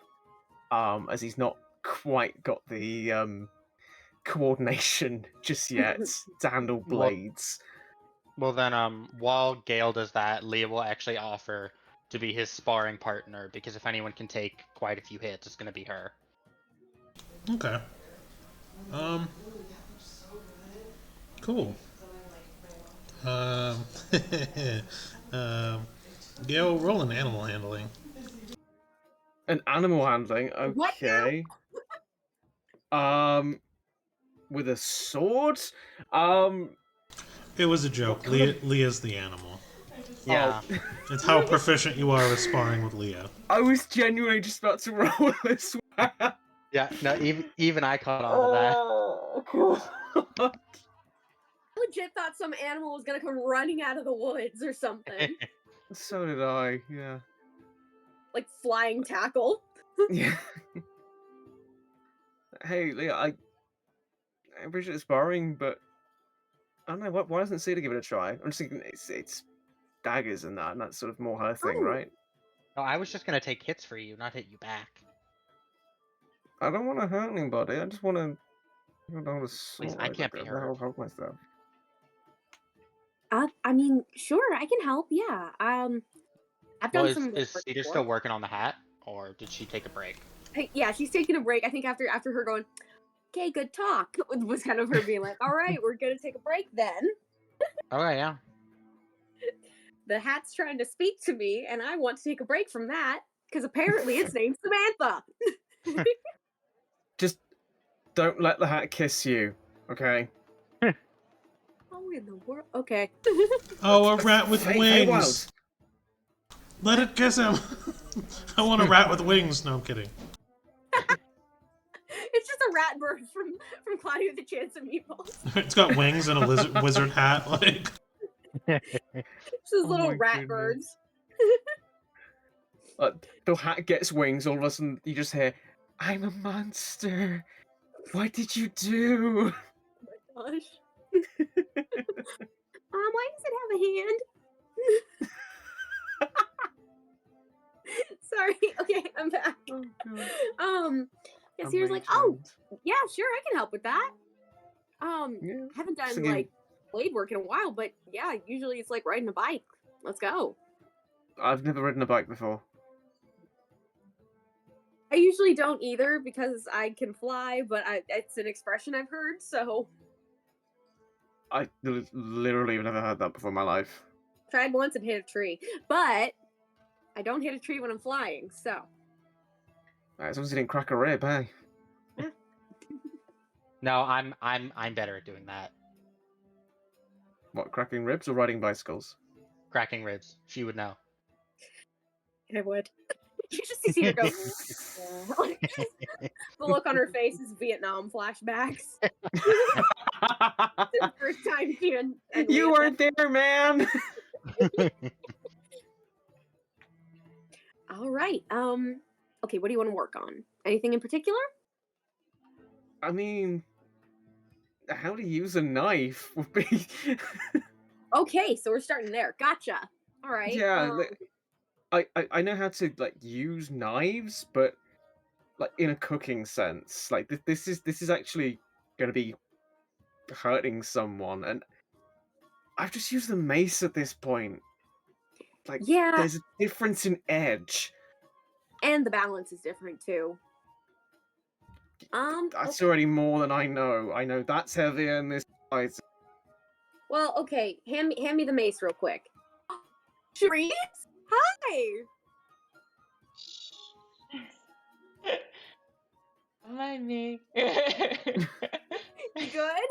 as he's not quite got the coordination just yet to handle blades. Well then, while Gale does that, Leah will actually offer to be his sparring partner, because if anyone can take quite a few hits, it's gonna be her. Okay. Cool. Gail, roll an animal handling. An animal handling, What now? okay. With a sword? It was a joke. What kind of- Leah's the animal. Yeah. Oh. It's how proficient you are with sparring with Leah. I was genuinely just about to roll this one. Yeah. No, even I caught on to that. Oh, cool. I legit thought some animal was gonna come running out of the woods or something. So did I, yeah. Like flying tackle. Yeah. Hey, Leah, I appreciate the sparring, but I don't know, why doesn't Cedar give it a try? I'm just thinking it's daggers and that's sort of more her thing, Oh. right? No, I was just gonna take hits for you, not hit you back. I don't want to hurt anybody. I just want to. I can't be hurt. Help myself. I mean, sure, I can help. Yeah. I've Well, done some. is work Cedar before. still working on the hat, or did she take a break? Yeah, she's taking a break. I think after her going, okay, good talk, was kind of her being like, all right, we're gonna take a break then. Oh yeah. The hat's trying to speak to me, and I want to take a break from that because apparently its name's Samantha. Just don't let the hat kiss you, okay? Oh, in the world. Okay. Oh, a rat with Hey, wings! Let it kiss him! I want a rat with wings. No, I'm kidding. It's just a rat bird from Cloudy with the Chance of Meatballs. It's got wings and a wizard hat. Like, Just those Oh little my rat goodness. birds. The hat gets wings. All of a sudden, you just hear, "I'm a monster. What did you do?" Oh my gosh. Why does it have a hand? Sorry. Okay, I'm back. Oh, God. Yeah, Sierra's like, oh, yeah, sure, I can help with that. Yeah. Haven't done Singing- like blade work in a while, but yeah, usually it's like riding a bike. Let's go. I've never ridden a bike before. I usually don't either because I can fly, but it's an expression I've heard, so I literally have never heard that before in my life. tried once and hit a tree. But I don't hit a tree when I'm flying, so As long as you didn't crack a rib, hey? No, I'm better at doing that. What, cracking ribs or riding bicycles? Cracking ribs. She would know. I would. You just see her go. Yeah. The look on her face is Vietnam flashbacks. The first time she and You Leah weren't there, man! All right. Okay, what do you want to work on? Anything in particular? I mean, how to use a knife would be... Okay, so we're starting there. Gotcha. All right. Yeah, I know how to like use knives, but like in a cooking sense, like this is actually going to be hurting someone, and I've just used the mace at this point. Like, yeah, there's a difference in edge. and the balance is different too. That's Okay. already more than I know. I know that's heavier and this lighter. Well, okay. Hand me the mace real quick. Sharice? Hi. Mind me. You good?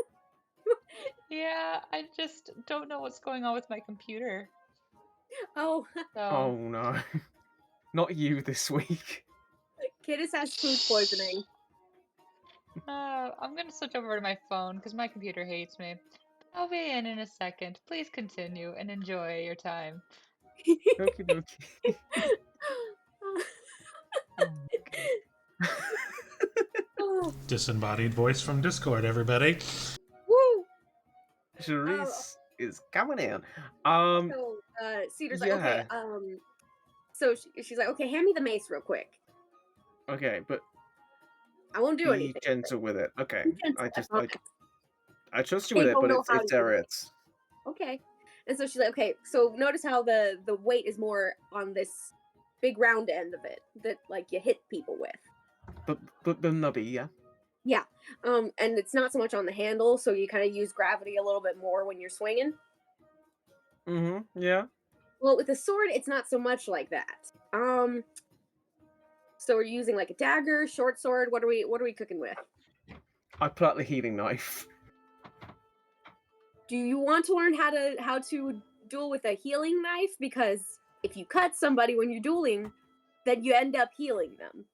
Yeah, I just don't know what's going on with my computer. Oh, So Oh no, not you this week. Kittis has food poisoning. I'm gonna switch over to my phone because my computer hates me. I'll be in a second. Please continue and enjoy your time. Okie dokie. Oh, Oh, disembodied voice from Discord, everybody. woo. Charisse is coming in. So Cedar's like, okay. yeah. So she's like, okay, hand me the mace real quick. Okay, but I won't do be anything. gentle with it. Okay, Be gentle, I just promise. I trust you They with it, don't but know it's how to do it. it's Okay. And so she's like, okay, so notice how the weight is more on this big round end of it that like you hit people with. but the nubby, yeah. Yeah. And it's not so much on the handle, so you kind of use gravity a little bit more when you're swinging. Yeah. Well, with the sword, it's not so much like that. So we're using like a dagger, short sword. What are we cooking with? I pull out the healing knife. Do you want to learn how to duel with a healing knife? Because if you cut somebody when you're dueling, then you end up healing them.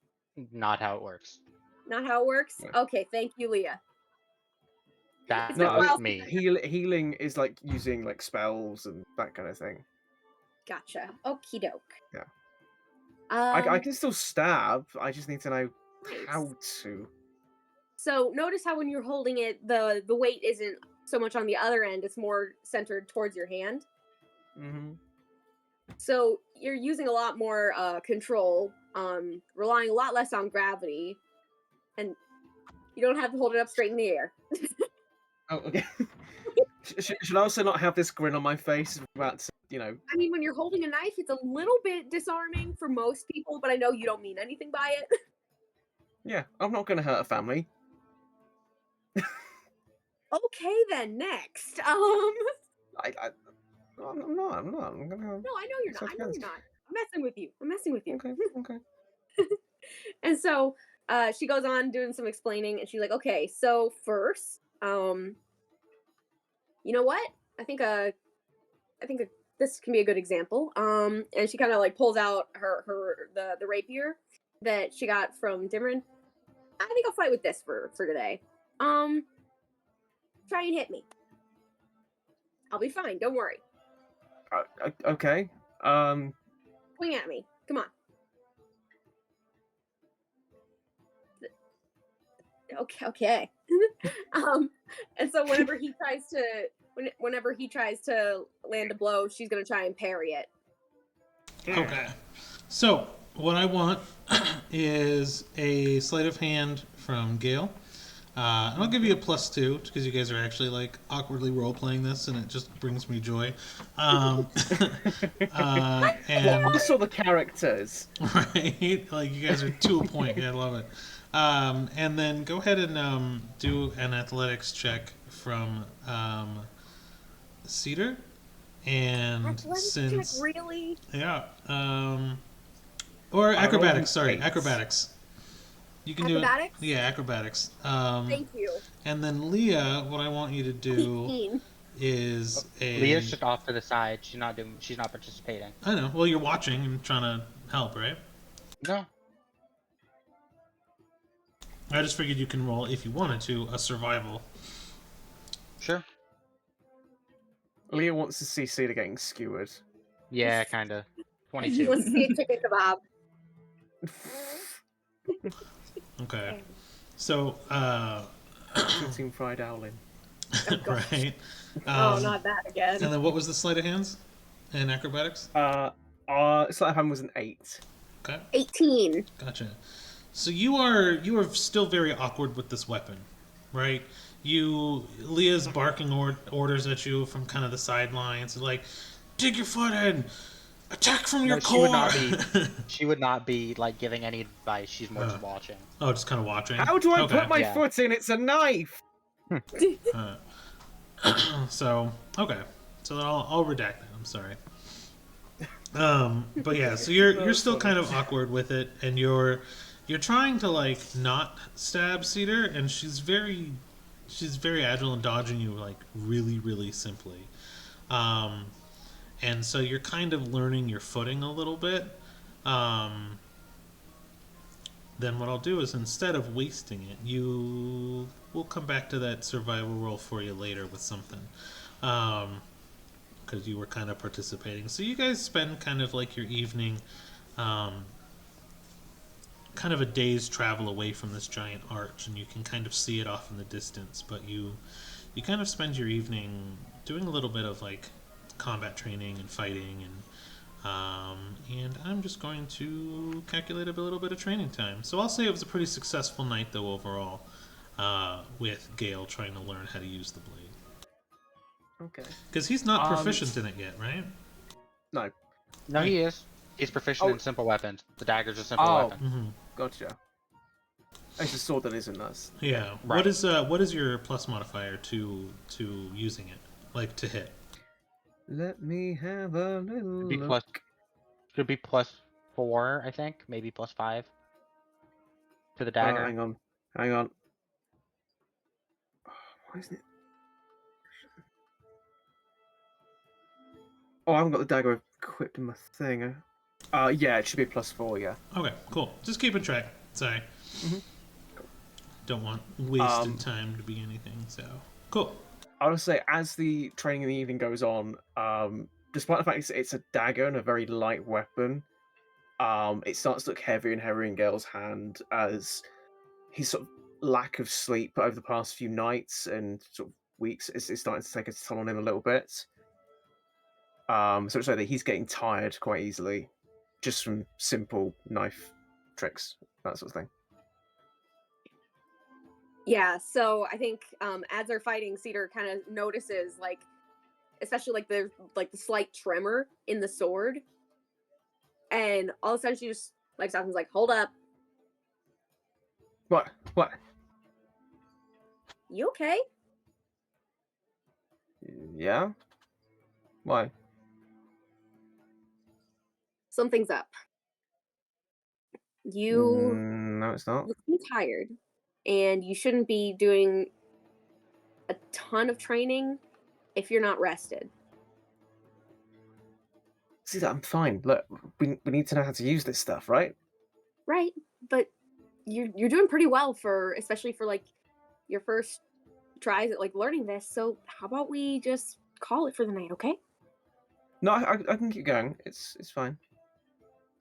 Not how it works. Not how it works? Yeah. Okay, thank you, Leah. That It's been a was while me. Healing is like using like spells and that kind of thing. Gotcha. Okie doke. Yeah. Um, I can still stab. I just need to know Nice. how to. So notice how when you're holding it, the weight isn't so much on the other end; it's more centered towards your hand. Mm-hmm. So you're using a lot more control, relying a lot less on gravity, and you don't have to hold it up straight in the air. Oh, okay. Should I also not have this grin on my face about to, I mean, when you're holding a knife, it's a little bit disarming for most people, but I know you don't mean anything by it. Yeah, I'm not going to hurt a family. Okay, then next. I'm not. I'm gonna. No, I know you're not. I know okay. you're not. I'm messing with you. I'm messing with you. Okay. And so she goes on doing some explaining, and she's like, "Okay, so first, you know what? I think this can be a good example." And she kind of like pulls out the rapier that she got from Dimron. I think I'll fight with this for today. Try and hit me. I'll be fine. Don't worry. Okay. Swing at me. Come on. Okay. And so whenever he tries to land a blow, she's gonna try and parry it. Okay. So what I want is a sleight of hand from Gale. And I'll give you a +2 because you guys are actually like awkwardly role playing this, and it just brings me joy. And Also the characters, right, like you guys are to a point. Yeah, I love it. And then go ahead and do an athletics check from Cedar. And Athletics since check, really? yeah, or acrobatics. Sorry, 8. acrobatics. You can Acrobatics? do it. Yeah, acrobatics. Thank you. And then Leah, what I want you to do 18. is a. Leah's just off to the side. She's not participating. I know. Well, you're watching and trying to help, right? No. I just figured you can roll if you wanted to a survival. Sure. Leah wants to see Cedar getting skewered. Yeah, kinda. He 22. wants to see a chicken kebab. Okay. So, Eating fried owling. right. Oh, not that again. And then what was the sleight of hands in acrobatics? Sleight of hand was an 8. Okay. 18. Gotcha. So you are still very awkward with this weapon, right? Leah's barking orders at you from kind of the sidelines, like, dig your foot in, attack from your core. She would not be like giving any advice. She's more just watching. Oh, just kind of watching. How do I Okay. put my foot in? It's a knife. So okay, so then I'll redact that. I'm sorry. But yeah, so you're still kind of awkward with it, and you're trying to like not stab Cedar, and she's very agile and dodging you like really, really simply. And so you're kind of learning your footing a little bit. Then what I'll do is instead of wasting it, we'll come back to that survival roll for you later with something. Because you were kind of participating. So you guys spend kind of like your evening, kind of a day's travel away from this giant arch, and you can kind of see it off in the distance, but you kind of spend your evening doing a little bit of like combat training and fighting, and I'm just going to calculate a little bit of training time. So I'll say it was a pretty successful night though overall, with Gale trying to learn how to use the blade. Okay. Because he's not proficient in it yet, right? No. No, he is. He's proficient in simple weapons. The dagger's a simple weapon. Mm-hmm. Gotcha. It's a sword that isn't us. Yeah. Right. What is your plus modifier to using it, like to hit? Let me have a little Could be +4, I think. Maybe +5 to the dagger. Hang on. Why isn't it? Oh, I haven't got the dagger equipped in my thing. Yeah, it should be +4. Yeah. Okay, cool. Just keeping track. Sorry. Mm-hmm. Don't want wasted time to be anything. So cool. I would say as the training in the evening goes on, despite the fact it's a dagger and a very light weapon, it starts to look heavier and heavier in Gale's hand as his sort of lack of sleep over the past few nights and sort of weeks is starting to take a toll on him a little bit. So it's like that he's getting tired quite easily, just from simple knife tricks, that sort of thing. Yeah, so I think as they're fighting, Cedar kind of notices, like, especially like the slight tremor in the sword, and all of a sudden she just like stops and is like, "Hold up, What? you okay?" Yeah. Why? Something's up. You No, it's not. look tired, and you shouldn't be doing a ton of training if you're not rested. See that I'm fine. Look, we need to know how to use this stuff, right? Right, but you're doing pretty well especially for like your first tries at like learning this. So how about we just call it for the night, okay? No, I can keep going. It's fine.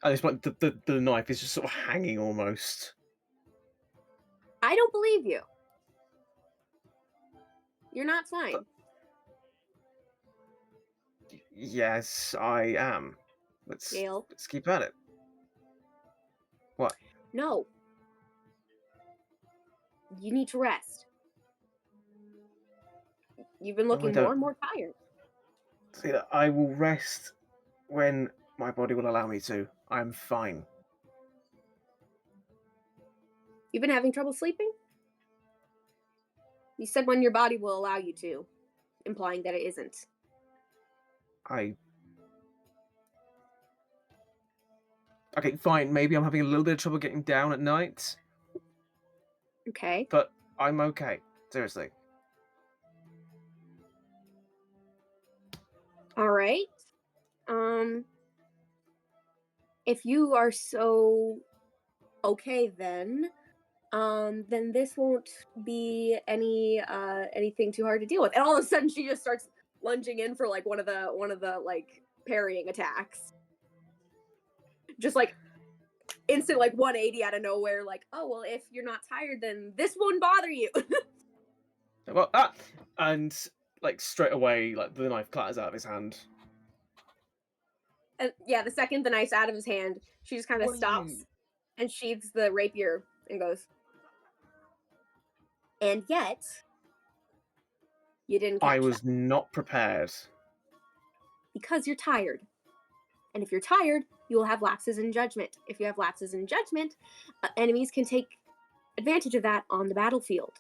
At this point, the knife is just sort of hanging almost. I don't believe you. You're not fine. Yes, I am. Let's keep at it. What? No. You need to rest. You've been looking more and more tired. See, I will rest when my body will allow me to. I'm fine. You've been having trouble sleeping? You said when your body will allow you to, implying that it isn't. Okay, fine. Maybe I'm having a little bit of trouble getting down at night. Okay. But I'm okay. Seriously. All right. If you are so okay, then this won't be anything too hard to deal with. And all of a sudden, she just starts lunging in for like one of the like parrying attacks. Just like instant like 180 out of nowhere. Like, oh well, if you're not tired, then this won't bother you. Well, and like straight away, like the knife clatters out of his hand. And yeah, the second the knife's out of his hand, she just kind of stops and sheathes the rapier and goes, "And yet, you didn't catch I was that. not prepared. Because you're tired. And if you're tired, you will have lapses in judgment. If you have lapses in judgment, enemies can take advantage of that on the battlefield.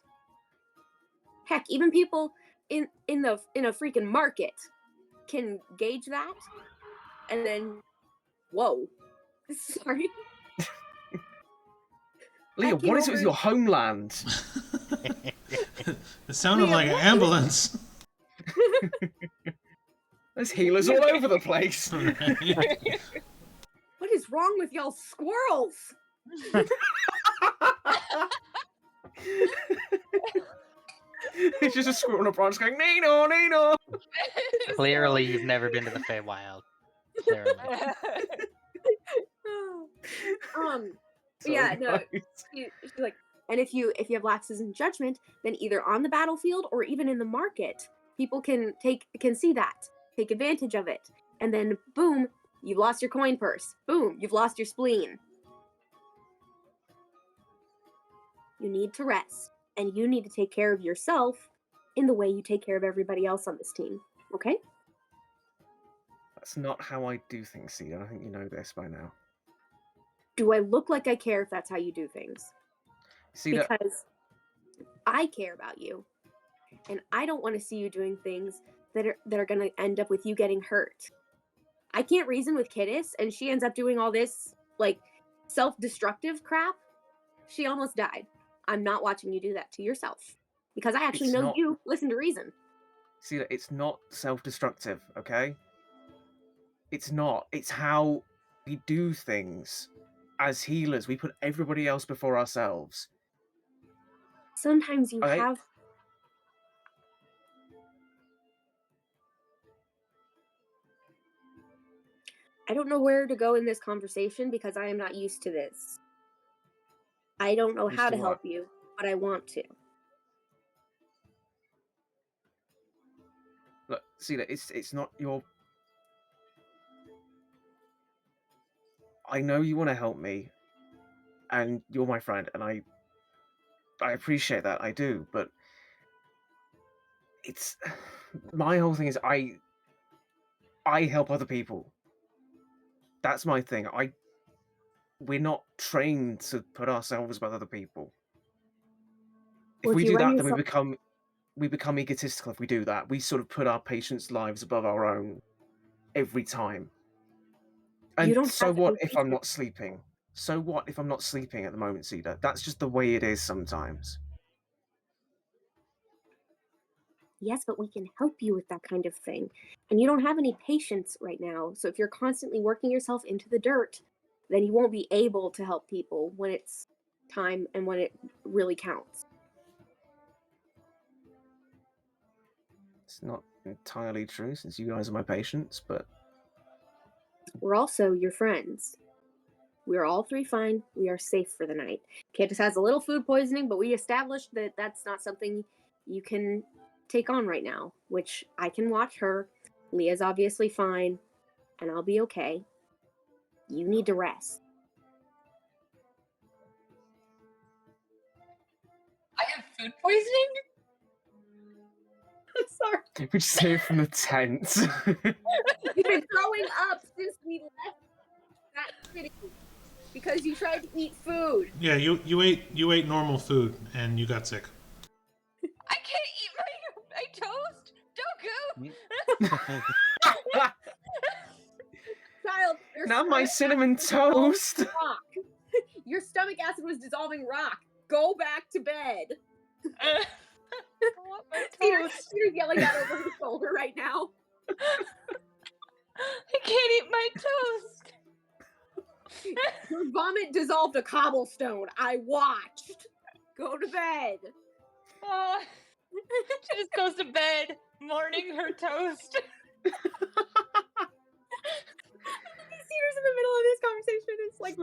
Heck, even people in a freaking market can gauge that, and then, whoa, sorry." Leah, what is it with your homeland? It sounded like an ambulance. There's healers all over the place. What is wrong with y'all squirrels? It's just a squirrel on a branch going, Nino, Nino. Clearly, you've never been to the Feywild. Clearly. Yeah, no. She's like, and if you have lapses in judgment, then either on the battlefield or even in the market, people can see that, take advantage of it, and then boom, you've lost your coin purse. Boom, you've lost your spleen. You need to rest, and you need to take care of yourself in the way you take care of everybody else on this team. Okay? That's not how I do things, Sia. I think you know this by now. Do I look like I care if that's how you do things? See, because I care about you, and I don't want to see you doing things that are going to end up with you getting hurt. I can't reason with Kiddis, and she ends up doing all this like self-destructive crap. She almost died. I'm not watching you do that to yourself. Because I actually know you listen to reason. See, it's not self-destructive, okay? It's not. It's how we do things. As healers, we put everybody else before ourselves. Sometimes you have... I don't know where to go in this conversation because I am not used to this. I don't know how to help you, but I want to. Look, see that it's not your... I know you want to help me, and you're my friend, and I appreciate that, I do, but it's... My whole thing is I help other people. That's my thing. We're not trained to put ourselves above other people. If we do that, then we become egotistical if we do that. We sort of put our patients' lives above our own every time. And so what if I'm not sleeping? So what if I'm not sleeping at the moment, Cedar? That's just the way it is sometimes. Yes, but we can help you with that kind of thing. And you don't have any patience right now. So if you're constantly working yourself into the dirt, then you won't be able to help people when it's time and when it really counts. It's not entirely true since you guys are my patients, but... We're also your friends. We're all three fine. We are safe for the night. Candace has a little food poisoning, but we established that that's not something you can take on right now, which I can watch her. Leah's obviously fine, and I'll be okay. You need to rest. I have food poisoning? I'm sorry. We just hear from the tent. You've been throwing up since we left that city because you tried to eat food. Yeah, you ate normal food and you got sick. I can't eat my toast. Don't go. Child, now my cinnamon toast. Rock. Your stomach acid was dissolving rock. Go back to bed. I want my toast. Peter's yelling that over his shoulder right now. I can't eat my toast. Your vomit dissolved a cobblestone. I watched. Go to bed. She just goes to bed, mourning her toast. Cedar's in the middle of this conversation. It's like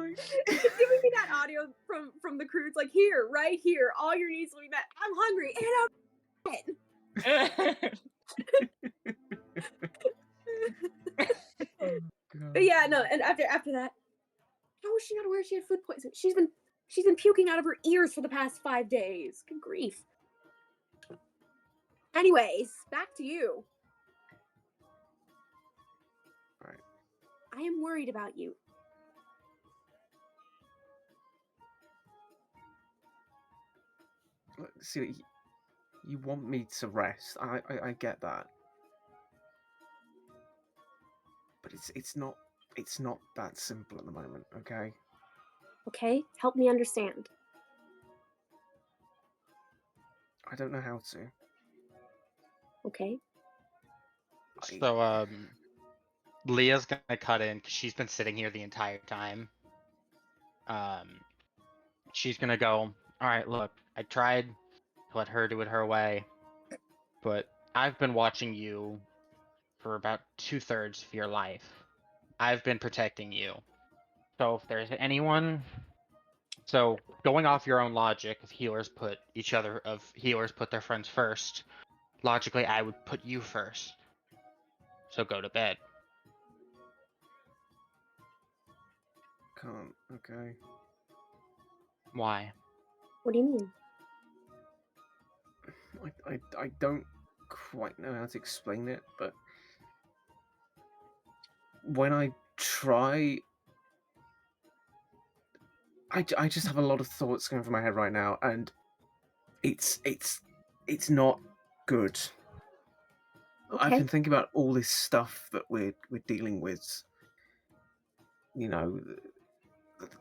it's giving me that audio from the crew. It's like, here, right here, all your needs will be met. I'm hungry and I'm But yeah, no, and after that, how was she not aware she had food poisoning? She's been puking out of her ears for the past 5 days. Good grief. Anyways, back to you. All right. I am worried about you. See, you want me to rest. I get that, but it's not that simple at the moment. Okay. Okay, help me understand. I don't know how to. Okay. So, Leah's gonna cut in because she's been sitting here the entire time. She's gonna go, all right, look, I tried to let her do it her way, but I've been watching you for about 2/3 of your life. I've been protecting you. So if there's anyone... So, going off your own logic, if healers put their friends first, logically I would put you first. So go to bed. Can't. Okay. Why? What do you mean? I don't quite know how to explain it, but when I try, I just have a lot of thoughts going through my head right now, and it's not good. Okay. I've been thinking about all this stuff that we're dealing with. You know,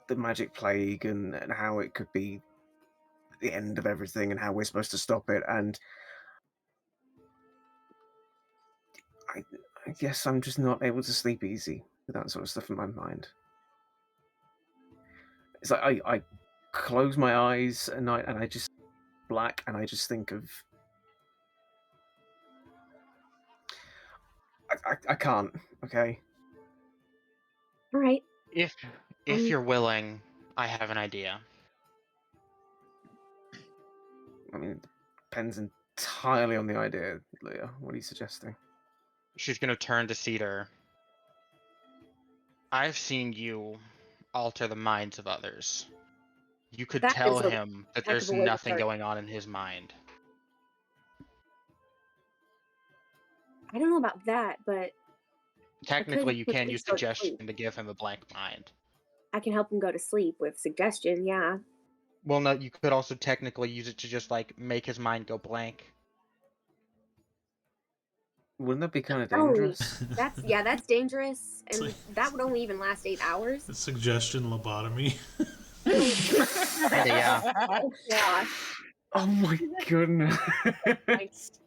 the magic plague and how it could be the end of everything and how we're supposed to stop it. And I guess I'm just not able to sleep easy with that sort of stuff in my mind. It's like I close my eyes at night and I just black and I just think of I can't, okay? All right. If you're willing, I have an idea. I mean, it depends entirely on the idea, Leah. What are you suggesting? She's gonna turn to Cedar. I've seen you alter the minds of others. You could That tell is a him that heck of there's a way to nothing start. going on in his mind. I don't know about that, but Technically, you can quickly use start to sleep. suggestion to give him a blank mind. I can help him go to sleep with suggestion. Yeah. Well, no, you could also technically use it to just like make his mind go blank. Wouldn't that be kind of Oh, dangerous? that's dangerous, and like- that would only even last 8 hours. Suggestion lobotomy. Yeah. Oh gosh. Oh my goodness.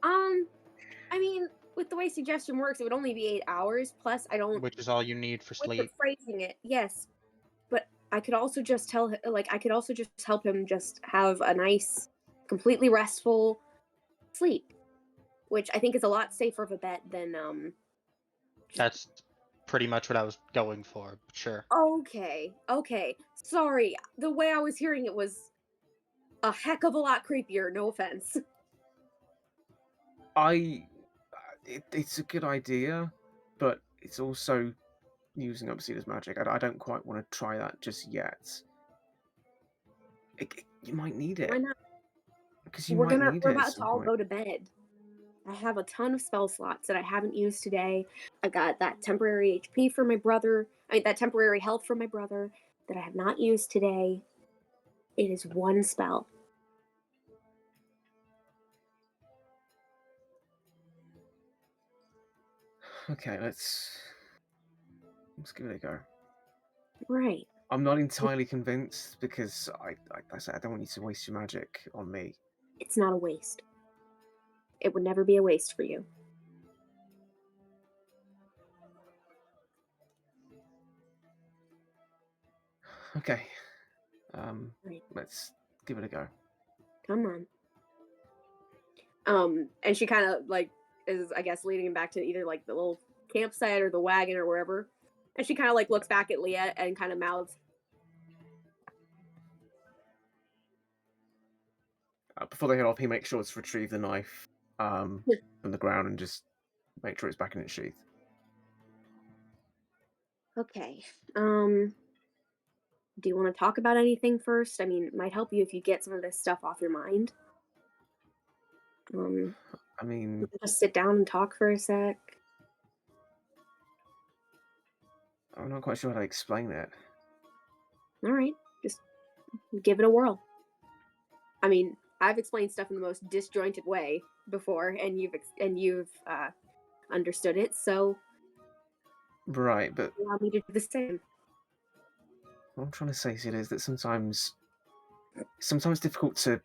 I mean, with the way suggestion works, it would only be 8 hours. Plus, I don't. Which is all you need for With the sleep. phrasing it, yes, but I could also just tell him, I could also just help him just have a nice, completely restful sleep, which I think is a lot safer of a bet than That's pretty much what I was going for. Sure. Okay. Sorry, the way I was hearing it was a heck of a lot creepier. No offense. It's a good idea, but it's also using up Cedar's magic. I don't quite want to try that just yet. You might need it. Why not? Because you We're might need we're it at about to some all point. go to bed. I have a ton of spell slots that I haven't used today. I got that temporary HP for my brother. That temporary health for my brother that I have not used today. It is one spell. Okay, let's give it a go. Right. I'm not entirely convinced because I said I don't want you to waste your magic on me. It's not a waste. It would never be a waste for you. Okay. Right. Let's give it a go. Come on. And she kind of is, I guess, leading him back to either the little campsite or the wagon or wherever. And she kind of looks back at Leah and kind of mouths, Before they head off, he makes sure to retrieve the knife from the ground and just make sure it's back in its sheath. okay. Do you want to talk about anything first? I mean, it might help you if you get some of this stuff off your mind. I mean, just sit down and talk for a sec. I'm not quite sure how to explain it. All right, just give it a whirl. I mean, I've explained stuff in the most disjointed way before, and you've understood it. So, right, but allow me to do the same. What I'm trying to say is that sometimes it's difficult to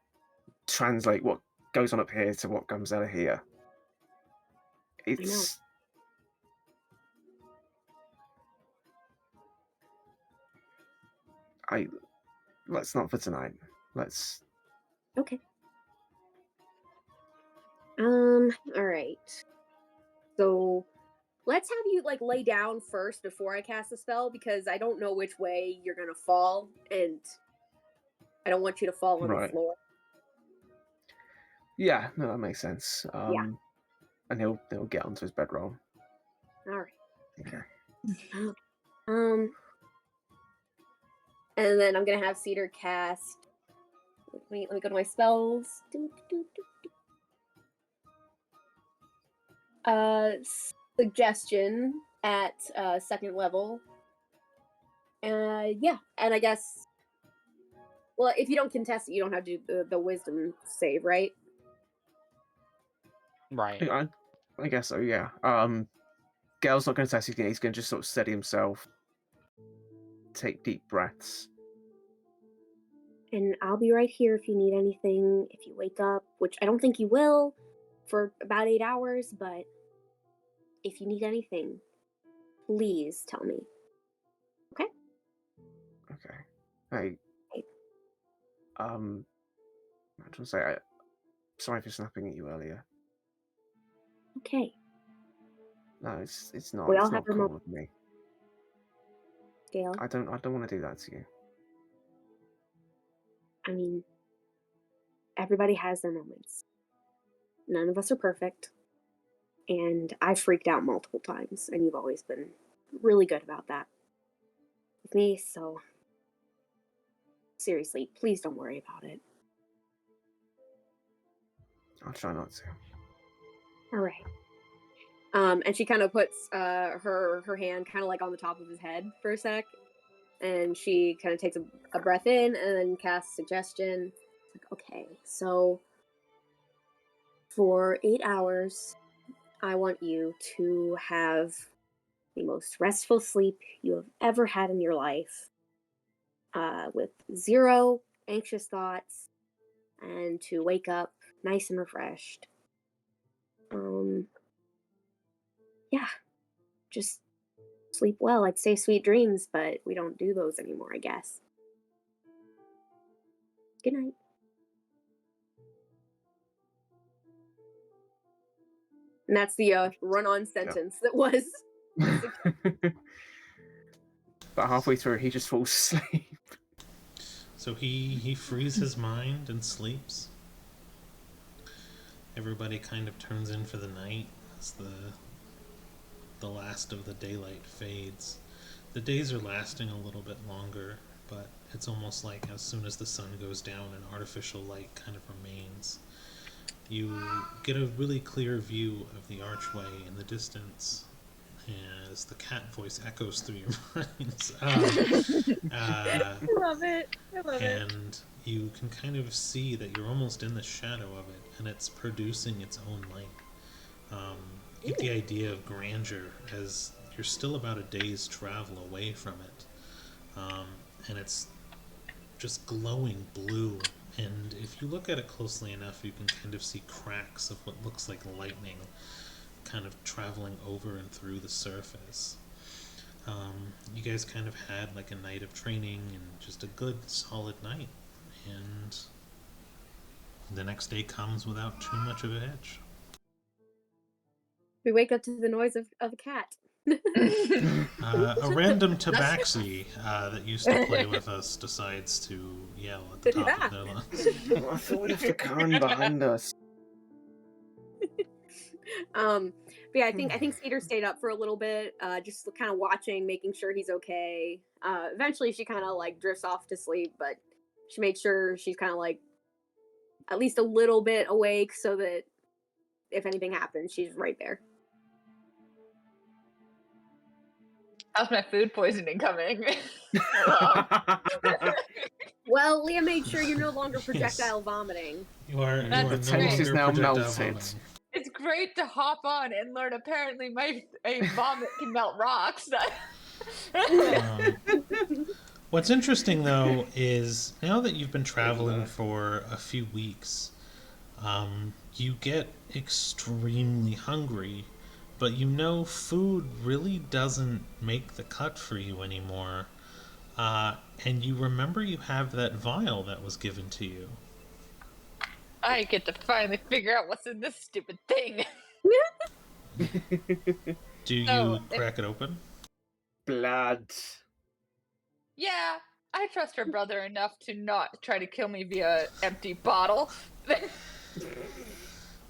translate what goes on up here to what comes out of here. It's let's not for tonight. Let's. Okay. All right. So let's have you lay down first before I cast the spell, because I don't know which way you're gonna fall, and I don't want you to fall on the floor. Yeah, no, that makes sense. Yeah. And he'll get onto his bedroll. All right. Okay. And then I'm gonna have Cedar cast. Let me go to my spells. Suggestion at second level. Yeah, and I guess. Well, if you don't contest it, you don't have to do the wisdom save, right? Right. I guess so. Yeah. Gail's not going to test it. He's going to just sort of steady himself, take deep breaths, And I'll be right here if you need anything, if you wake up, which I don't think you will for about 8 hours, but if you need anything, please tell me. Okay? Okay. Hey. Hey. I just want to say, sorry for snapping at you earlier. Okay. No, it's not. We all It's have not our cool moments. with me. Gale. I don't want to do that to you. I mean, everybody has their moments. None of us are perfect. And I freaked out multiple times, and you've always been really good about that with me, so seriously, please don't worry about it. I'll try not to. All right. And she kind of puts her hand kind of like on the top of his head for a sec, and she kind of takes a breath in and then casts suggestion. It's like, okay, so for 8 hours, I want you to have the most restful sleep you have ever had in your life, with 0 anxious thoughts, and to wake up nice and refreshed. Yeah, just sleep well. I'd say sweet dreams, but we don't do those anymore, I guess. Good night. And that's the run-on sentence that was. But halfway through, he just falls asleep. So he frees his mind and sleeps. Everybody kind of turns in for the night as the last of the daylight fades. The days are lasting a little bit longer, but it's almost like as soon as the sun goes down, an artificial light kind of remains. You get a really clear view of the archway in the distance as the cat voice echoes through your minds. I love it. I love it. And you can kind of see that you're almost in the shadow of it, and it's producing its own light. You get the idea of grandeur as you're still about a day's travel away from it. And it's just glowing blue. And if you look at it closely enough, you can kind of see cracks of what looks like lightning kind of traveling over and through the surface. You guys kind of had like a night of training and just a good solid night, and the next day comes without too much of a hitch. We wake up to the noise of a cat. A random tabaxi that used to play with us decides to yell at the top of their lungs. I thought we'd have the Khan behind us. But yeah, I think Cedar stayed up for a little bit, just kind of watching, making sure he's okay. Eventually, she kind of like drifts off to sleep, but she made sure she's kind of like at least a little bit awake, so that if anything happens, she's right there. How's my food poisoning coming? Well, Leah made sure you're no longer projectile vomiting. You are no That's longer The taste is now projectile melted. vomiting. It's great to hop on and learn apparently a vomit can melt rocks. What's interesting though is now that you've been traveling for a few weeks, you get extremely hungry, but you know food really doesn't make the cut for you anymore. And you remember you have that vial that was given to you. I get to finally figure out what's in this stupid thing. Do you So, crack it open? Blood. Yeah, I trust her brother enough to not try to kill me via empty bottle.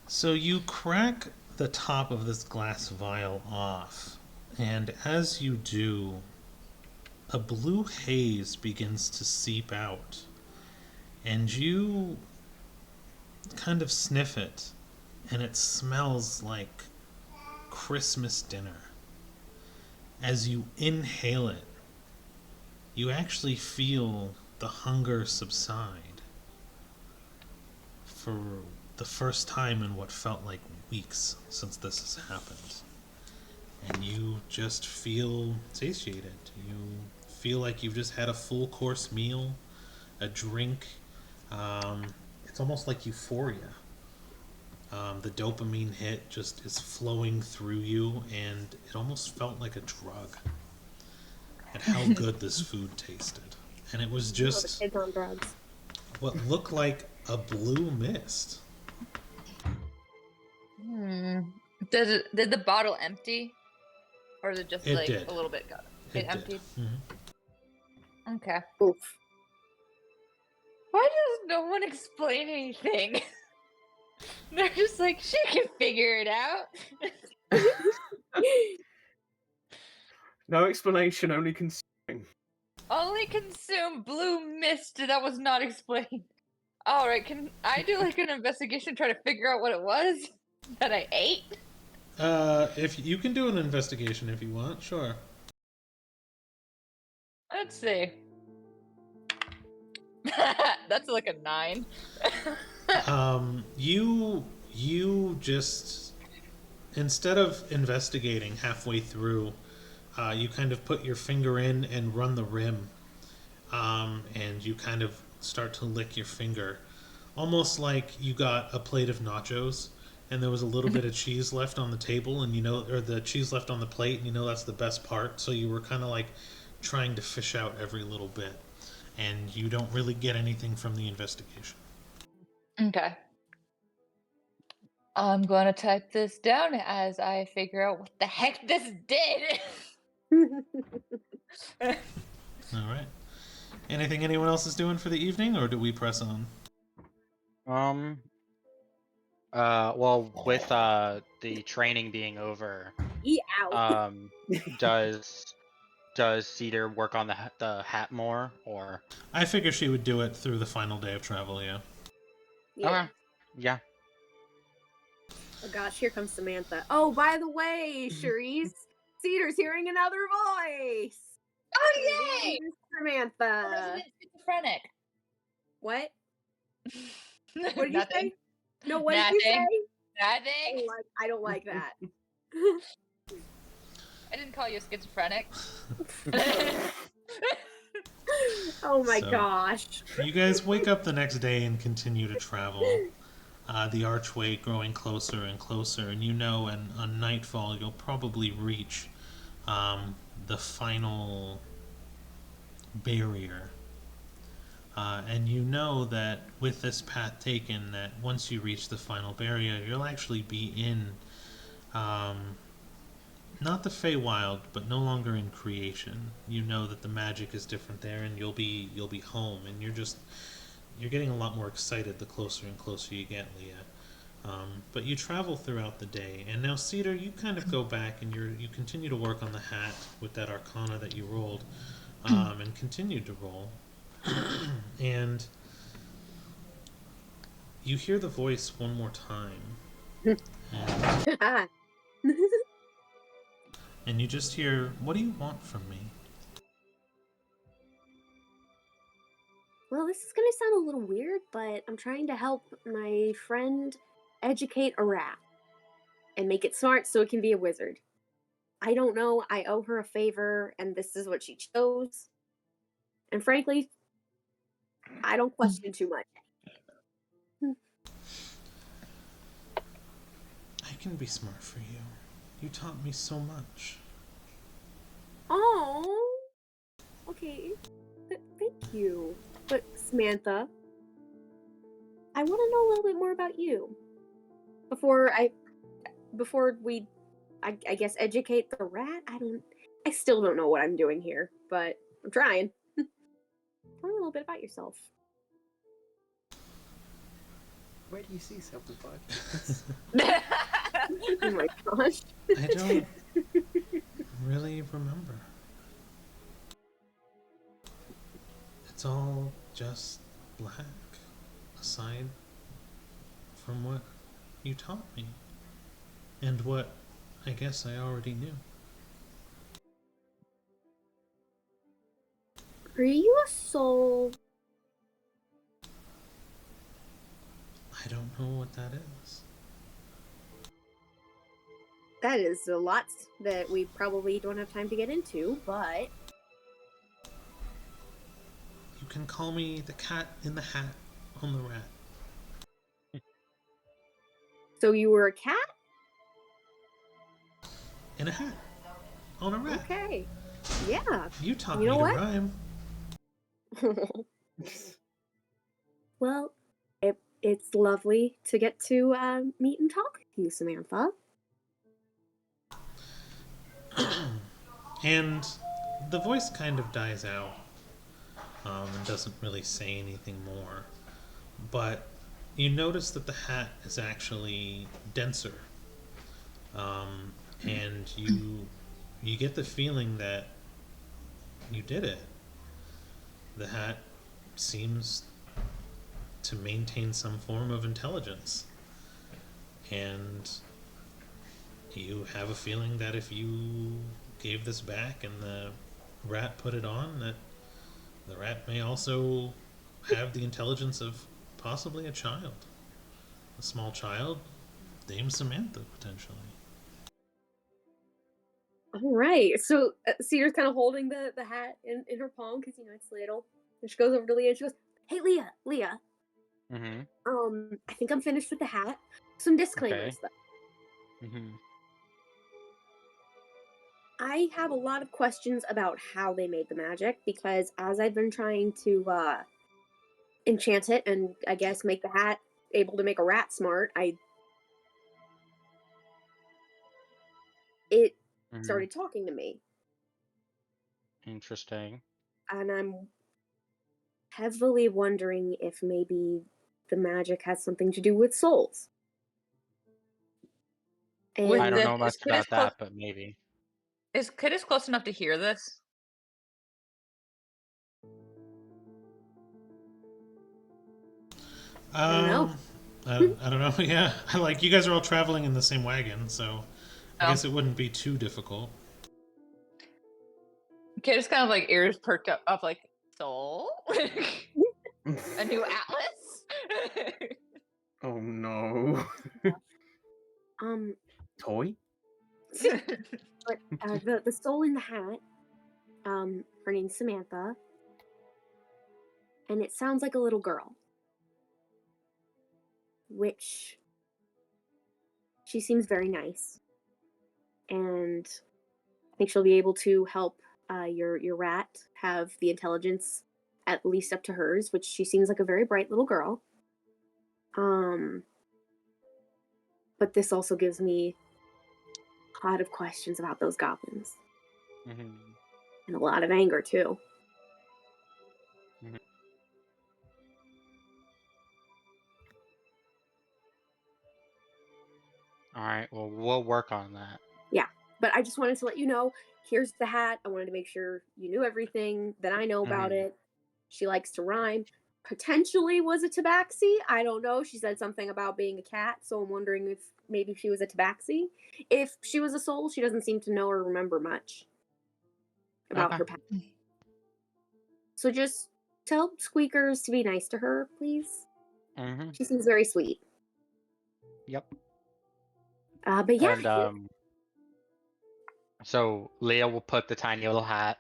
So you crack the top of this glass vial off, and as you do, a blue haze begins to seep out, and you kind of sniff it, and it smells like Christmas dinner. As you inhale it, you actually feel the hunger subside for the first time in what felt like weeks since this has happened. And you just feel satiated. You feel like you've just had a full course meal, a drink. It's almost like euphoria. The dopamine hit just is flowing through you, and it almost felt like a drug at how good this food tasted. And it was The just kids on drugs. what looked like a blue mist. Did the bottle empty? Or is it just It like did. a little bit got It did. emptied? Mhm. Okay. Oof. Why does no one explain anything? They're just like, she can figure it out. No explanation, only consuming. Only consume blue mist that was not explained. Alright, can I do like an investigation to try to figure out what it was that I ate? If you can do an investigation if you want, sure. Let's see. That's like a 9. You just, instead of investigating halfway through, you kind of put your finger in and run the rim, and you kind of start to lick your finger, almost like you got a plate of nachos and there was a little bit of cheese left on the table, and or the cheese left on the plate, and that's the best part. So you were kind of like trying to fish out every little bit, and you don't really get anything from the investigation. Okay. I'm going to type this down as I figure out what the heck this did. All right. Anything anyone else is doing for the evening, or do we press on? Well, with the training being over, Eat out. does Cedar work on the hat more, or? I figure she would do it through the final day of travel, yeah. Yeah. Yeah. Oh gosh, here comes Samantha. Oh, by the way, Charisse, Cedar's hearing another voice. Oh, yay! Samantha. Resident schizophrenic. What? What did you Nothing. say? No, what did you say? Nothing. I don't like that. I didn't call you schizophrenic. Oh my So, gosh. You guys wake up the next day and continue to travel. The archway growing closer and closer, and on nightfall you'll probably reach the final barrier. And you know that with this path taken, that once you reach the final barrier, you'll actually be in not the Feywild, but no longer in creation. You know that the magic is different there, and you'll be home, and you're getting a lot more excited the closer and closer you get, Leah. But you travel throughout the day, and now Cedar, you kind of go back and you continue to work on the hat with that Arcana that you rolled, and continued to roll, and you hear the voice one more time, and you just hear, "What do you want from me?" Well, this is gonna sound a little weird, but I'm trying to help my friend educate a rat and make it smart so it can be a wizard. I don't know, I owe her a favor, and this is what she chose. And frankly, I don't question too much. I can be smart for you. You taught me so much. Oh, okay. Thank you. But Samantha, I want to know a little bit more about you before we, I guess, educate the rat. I still don't know what I'm doing here, but I'm trying. Tell me a little bit about yourself. Where do you see yourself in 5 years? Oh my gosh. I don't really remember. It's all just black, aside from what you taught me, and what I guess I already knew. Are you a soul? I don't know what that is. That is a lot that we probably don't have time to get into, but You can call me the cat in the hat on the rat. So you were a cat? In a hat on a rat. Okay. Yeah. You taught You me know to what? rhyme. Well, it's lovely to get to meet and talk with you, Samantha. And the voice kind of dies out and doesn't really say anything more. But you notice that the hat is actually denser. And you get the feeling that you did it. The hat seems to maintain some form of intelligence. And you have a feeling that if you gave this back and the rat put it on, that the rat may also have the intelligence of possibly a child. A small child named Samantha, potentially. All right. So Cedar's kind of holding the hat in her palm because it's little. And she goes over to Leah and she goes, "Hey, Leah. Mm-hmm. I think I'm finished with the hat. Some disclaimers Okay. though. Mm-hmm. I have a lot of questions about how they made the magic because as I've been trying to enchant it and I guess make the hat able to make a rat smart, it Mm-hmm. started talking to me, Interesting. and I'm heavily wondering if maybe the magic has something to do with souls. With I don't And know much about that, but maybe. Is Kidis close enough to hear this? I don't know. I don't know. Yeah, like you guys are all traveling in the same wagon, so I Oh. guess it wouldn't be too difficult. Kidis kind of like ears perked up like, soul? A new atlas? Oh no. Toy? But the soul in the hat, her name's Samantha, and it sounds like a little girl, which she seems very nice, and I think she'll be able to help your rat have the intelligence at least up to hers, which she seems like a very bright little girl. But this also gives me a lot of questions about those goblins. Mm-hmm. And a lot of anger, too. Mm-hmm. All right. Well, we'll work on that. Yeah, but I just wanted to let you know, here's the hat. I wanted to make sure you knew everything that I know about Mm-hmm. it. She likes to rhyme. Potentially was a tabaxi. I don't know. She said something about being a cat, so I'm wondering if maybe she was a tabaxi. If she was a soul, she doesn't seem to know or remember much about Okay. her past. So just tell Squeakers to be nice to her, please. Mm-hmm. She seems very sweet. Yep. But yeah, And so Leah will put the tiny little hat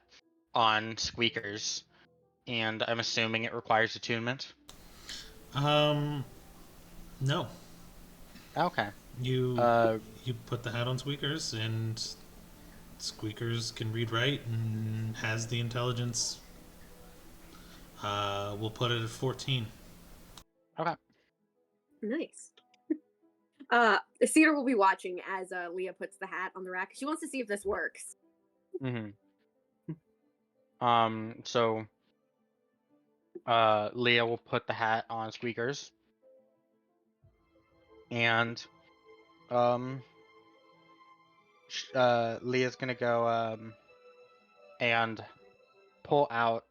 on Squeakers, and I'm assuming it requires attunement. No. Okay. You put the hat on Squeakers, and Squeakers can read write and has the intelligence. We'll put it at 14. Okay. nice. Cedar will be watching as Leah puts the hat on the rack. She wants to see if this works. Mm-hmm. So Leah will put the hat on Squeakers, and Leah's gonna go and pull out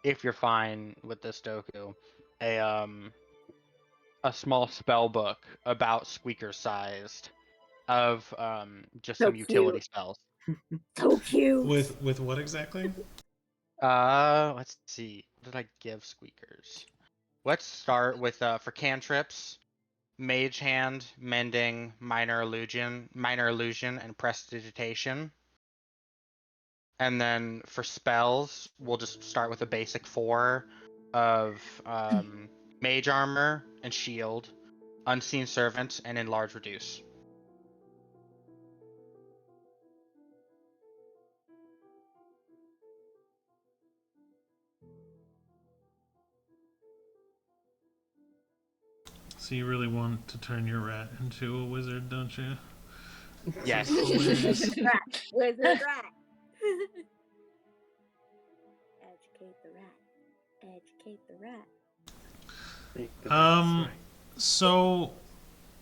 if you're fine with this, Doku, a small spell book about Squeakers sized of just So some utility cute. spells. So cute. With what exactly? Let's see. What did I give Squeakers? Let's start with for cantrips, Mage Hand, Mending, Minor Illusion, and Prestidigitation. And then for spells, we'll just start with a basic 4 of Mage Armor and Shield, Unseen Servant, and Enlarge Reduce. So you really want to turn your rat into a wizard, don't you? Yes. Rat. Wizard rat. Educate the rat. Educate the rat. So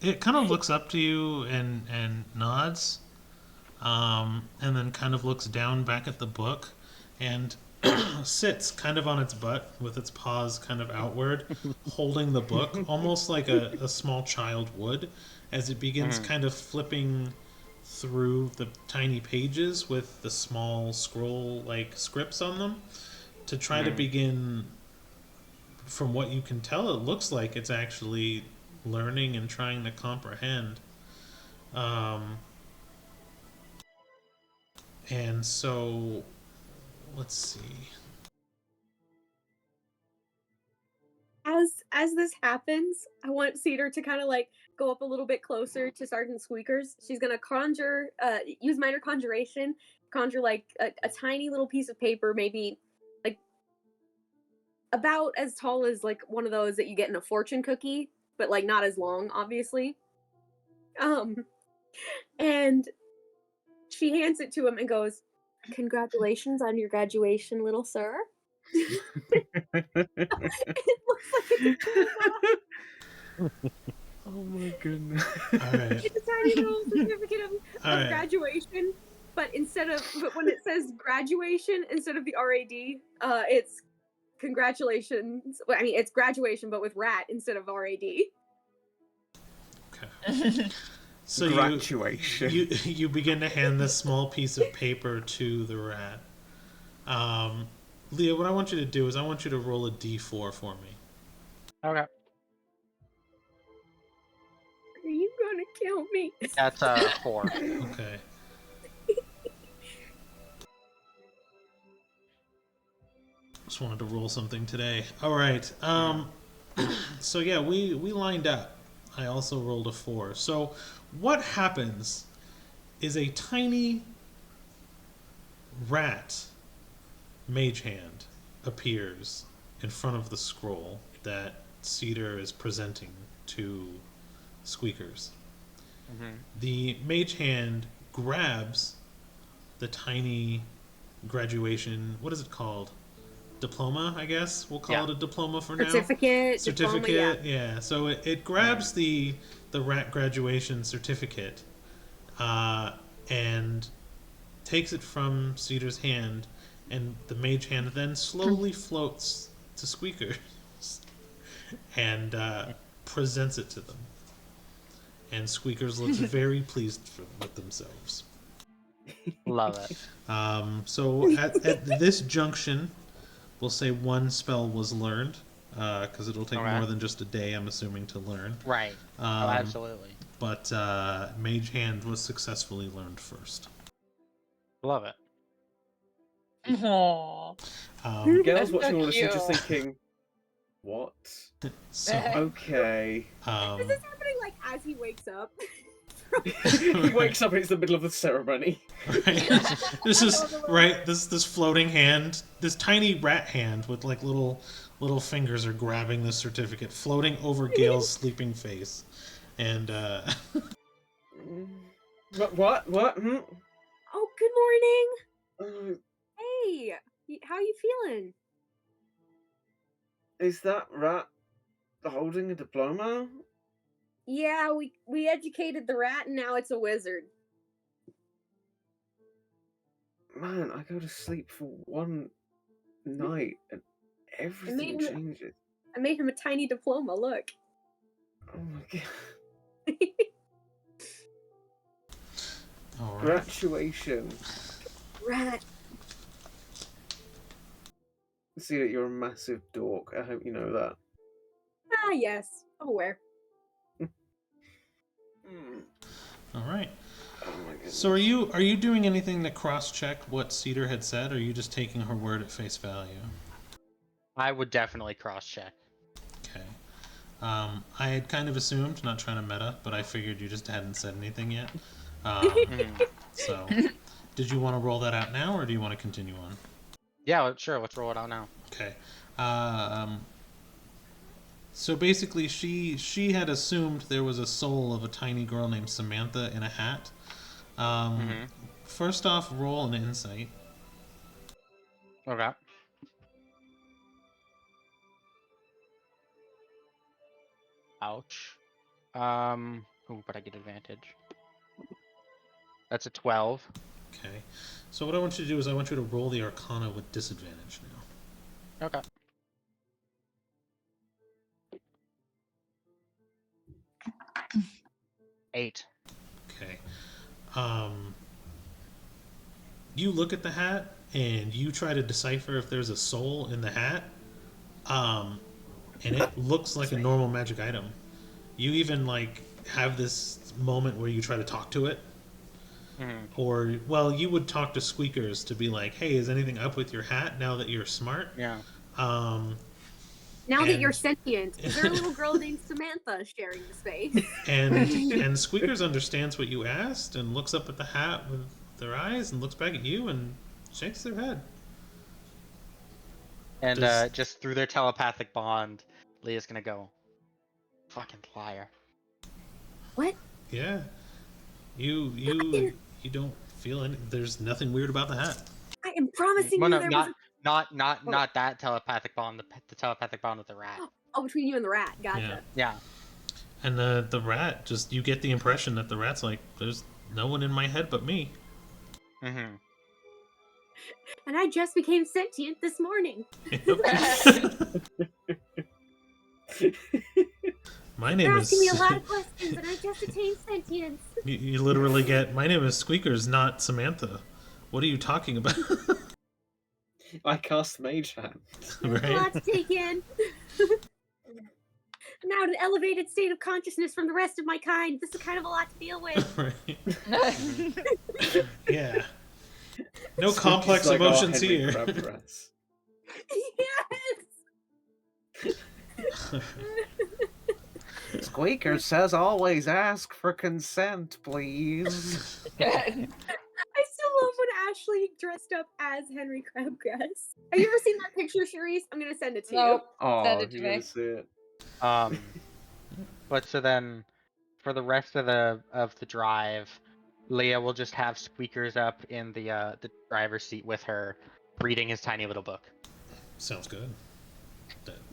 it kind of looks up to you and nods, and then kind of looks down back at the book, and sits kind of on its butt with its paws kind of outward, holding the book almost like a small child would, as it begins kind of flipping through the tiny pages with the small scroll-like scripts on them to try to begin. From what you can tell, it looks like it's actually learning and trying to comprehend. And so, let's see. As this happens, I want Cedar to kind of like go up a little bit closer to Sergeant Squeakers. She's gonna conjure, use minor conjuration, conjure like a tiny little piece of paper, maybe like about as tall as like one of those that you get in a fortune cookie, but like not as long, obviously. And she hands it to him and goes, "Congratulations on your graduation, little sir." It looks like it's a Oh my goodness. All right. It's a tiny little certificate of All right. graduation, but when it says graduation instead of the RAD, it's congratulations. Well, I mean, it's graduation, but with rat instead of RAD. Okay. So Graduation. you begin to hand this small piece of paper to the rat. Leah, what I want you to do is I want you to roll a d4 for me. Okay. Are you gonna kill me? That's 4. Okay. Just wanted to roll something today. All right. So yeah, we lined up. I also rolled a 4. So what happens is a tiny rat mage hand appears in front of the scroll that Cedar is presenting to Squeakers. The mage hand grabs the tiny graduation, what is it called? Diploma, I guess we'll call it a diploma for now. Certificate. Diploma, yeah. So it grabs the rat graduation certificate, and takes it from Cedar's hand, and the mage hand then slowly floats to Squeakers and presents it to them. And Squeakers looks very pleased with themselves. Love it. So at this junction, we'll say one spell was learned, because it'll take more than just a day, I'm assuming, to learn. Right. Absolutely. But Mage Hand was successfully learned first. Love it. Aww. Gail's That's watching so all this and just cute. thinking, what? So, Okay. Is this happening like as he wakes up? He wakes up and it's the middle of the ceremony. right? This is right. This floating hand, this tiny rat hand with like little fingers are grabbing the certificate, floating over Gail's sleeping face, and What? Hmm? Oh, good morning. Hey, how you feeling? Is that rat holding a diploma? Yeah, we educated the rat and now it's a wizard. Man, I go to sleep for one night and everything changes. I made him a tiny diploma, look. Oh my god. all right. Graduation. Rat. See that you're a massive dork. I hope you know that. Ah, yes. I'm aware. All right. Oh my goodness. So are you doing anything to cross-check what Cedar had said, or are you just taking her word at face value? I would definitely cross-check. Okay. I had kind of assumed, not trying to meta, but I figured you just hadn't said anything yet. So, did you want to roll that out now, or do you want to continue on? Yeah, sure. Let's roll it out now. Okay. So basically, she had assumed there was a soul of a tiny girl named Samantha in a hat. First off, roll an insight. Okay. Ouch. Ooh, but I get advantage. That's a 12. Okay. So what I want you to do is I want you to roll the Arcana with disadvantage now. Okay. Eight. Okay. You look at the hat and you try to decipher if there's a soul in the hat. And it looks like a normal magic item. You even like have this moment where you try to talk to it. Or, well, you would talk to Squeakers to be like, hey, is anything up with your hat now that you're smart? Yeah. Now that you're sentient, is there a little girl named Samantha sharing the space? And Squeakers understands what you asked and looks up at the hat with their eyes and looks back at you and shakes their head. And just through their telepathic bond, Leah's gonna go, fucking liar. What? Yeah. You don't feel any. There's nothing weird about the hat. I am promising Well, you no, there not, was not that telepathic bond. The telepathic bond with the rat. Oh, between you and the rat. Gotcha. Yeah. And the rat, just you get the impression that the rat's like, there's no one in my head but me. Mm-hmm. And I just became sentient this morning. My name You're is. asking me a lot of questions, and I just attained sentience. You literally get. My name is Squeakers, not Samantha. What are you talking about? I cast Mage Hand. There's a lot to take in. I'm now in an elevated state of consciousness from the rest of my kind. This is kind of a lot to deal with. Right. Yeah. No So complex like, emotions Henry here. Crabgrass. Yes. Squeaker says always ask for consent, please. I still love when Ashley dressed up as Henry Crabgrass. Have you ever seen that picture, Charisse? I'm gonna send it to you. Nope. Oh, Send it to you me. gotta see it. But so then, for the rest of the drive, Leah will just have Squeakers up in the driver's seat with her, reading his tiny little book. Sounds good.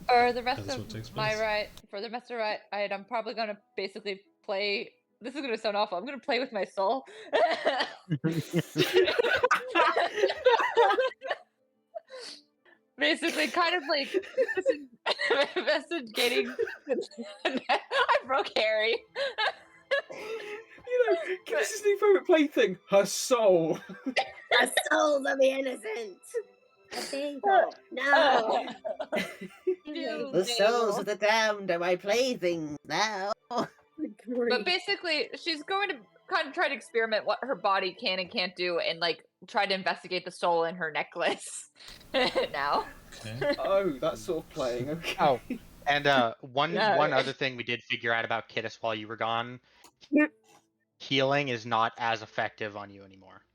For the rest That's of what takes my place. ride, for the rest of the ride, I'm probably gonna basically play. This is gonna sound awful. I'm gonna play with my soul. Basically, kind of like investigating. I broke Harry. You know, guess his new favourite plaything? Her soul. The souls of the innocent. A bagel. No. The souls of the damned are my playthings now. But basically, she's going to kind of try to experiment what her body can and can't do, and like try to investigate the soul in her necklace. Now. Okay. Oh, that's sort of playing. Okay. Oh, and one Yeah. other thing we did figure out about Kittis while you were gone, Yeah. healing is not as effective on you anymore.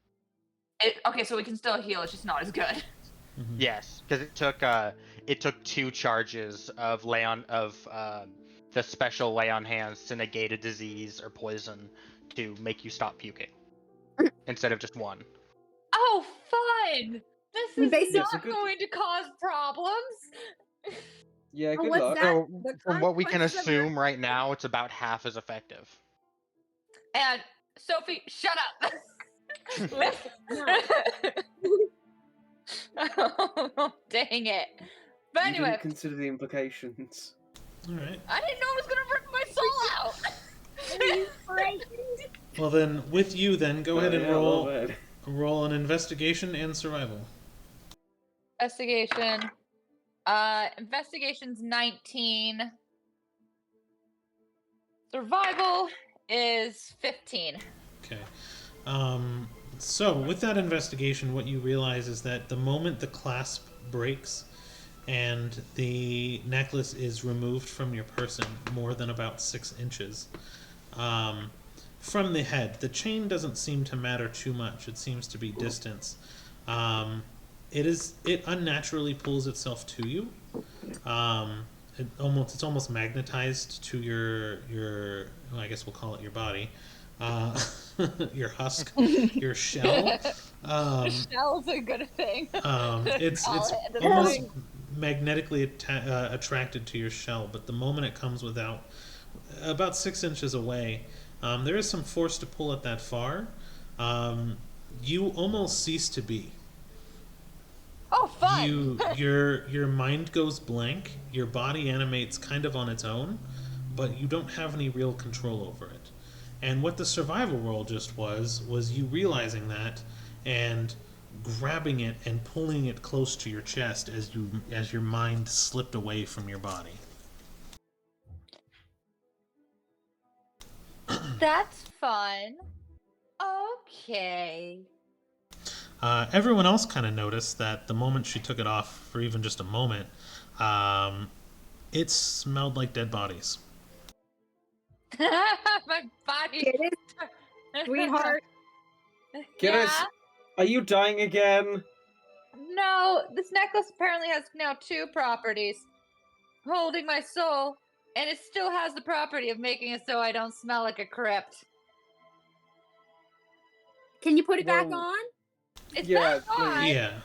Okay, so we can still heal. It's just not as good. Mhm. Yes, because it took 2 charges of the special lay on hands to negate a disease or poison to make you stop puking, instead of just 1. Oh, fun! This is Basically- not going to cause problems. Yeah, Oh, good what's luck. that? So The from what we can consequences of your- assume right now, it's about half as effective. And Sophie, shut up. Oh, dang it. But You anyway, didn't consider the implications. All right. I didn't know I was gonna rip my soul out. Are you frightened? Well then, with you, then go ahead and Yeah, roll well, then. roll an investigation and survival. Investigation. Investigation's 19. Survival is 15. Okay. So with that investigation, what you realize is that the moment the clasp breaks and the necklace is removed from your person more than about 6 inches from the head, the chain doesn't seem to matter too much. It seems to be distance. It unnaturally pulls itself to you. It's almost magnetized to your well, I guess we'll call it your body, your husk, your shell. Shell's a good thing. It's almost magnetically attracted to your shell, but the moment it comes about 6 inches away, there is some force to pull it that far. You almost cease to be. Oh, fun! Your mind goes blank. Your body animates kind of on its own, but you don't have any real control over it. And what the survival roll just was you realizing that and grabbing it and pulling it close to your chest as your mind slipped away from your body. That's fun. Okay. Everyone else kind of noticed that the moment she took it off for even just a moment, it smelled like dead bodies. My body. Get it, sweetheart? Guinness, Yeah. are you dying again? No, this necklace apparently has now 2 properties. Holding my soul, and it still has the property of making it so I don't smell like a crypt. Can you put it back Well, on? It's Yeah, back on. Yeah,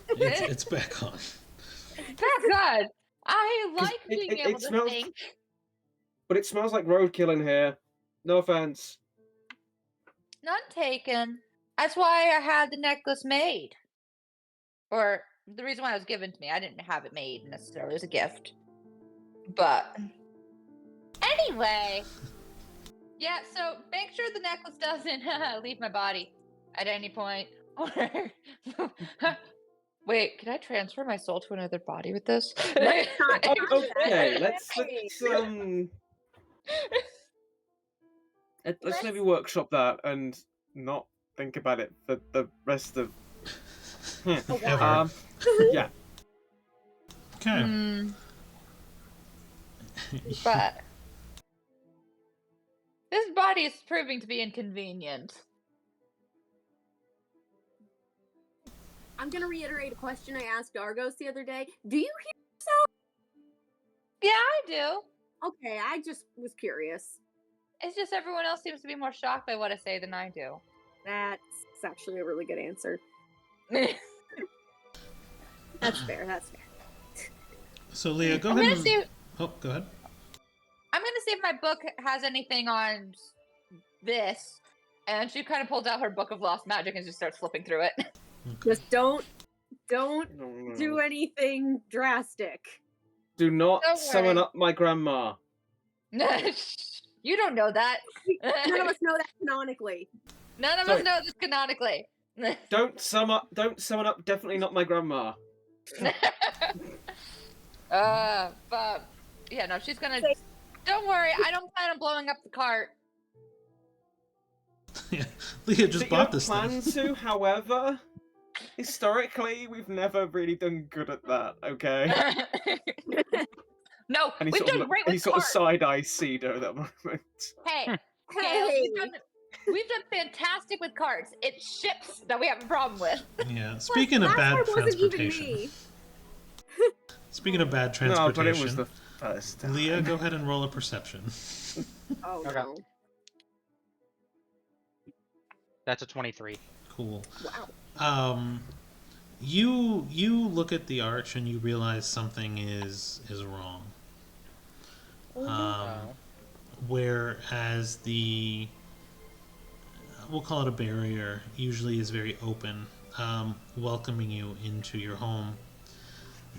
it's back on. It's back on. I 'Cause like it- being it- able it to smells- think. But it smells like roadkill in here. No offense. None taken. That's why I had the necklace made. Or the reason why it was given to me. I didn't have it made necessarily as a gift. But anyway. Yeah, so make sure the necklace doesn't leave my body at any point. Wait, can I transfer my soul to another body with this? Let's not Okay, do that. let's maybe workshop that and not think about it for the rest of. Ever. Yeah. Okay. But this body is proving to be inconvenient. I'm gonna reiterate a question I asked Argos the other day. Do you hear Yeah, I do. Okay, I just was curious. It's just everyone else seems to be more shocked by what I say than I do. That's actually a really good answer. That's fair. That's fair. So Leah, go I'm ahead. gonna see. Oh, go ahead. I'm gonna see if my book has anything on this. And she kind of pulls out her book of lost magic and just starts flipping through it. Just don't No. do anything drastic. Do not Don't summon worry. up my grandma. You don't know that. None of us know that canonically. None of Sorry. us know this canonically. Don't summon up. Definitely not my grandma. But yeah, no, she's gonna. Don't worry, I don't plan on blowing up the cart. Yeah, Leah just You bought don't this plan thing. to, however, historically, we've never really done good at that. Okay. No, And we've done great with carts. side-eye Cedar at that moment. Hey, Gail, Hey, we've done fantastic with carts. It's ships that we have a problem with. Yeah. Speaking of last bad time wasn't even transportation. me. Speaking of bad No, transportation. but it was the first time. Leah, go ahead and roll a perception. Oh Okay. no! That's a 23. Cool. Wow. You look at the arch and you realize something is wrong. Whereas we'll call it a barrier, usually is very open, welcoming you into your home.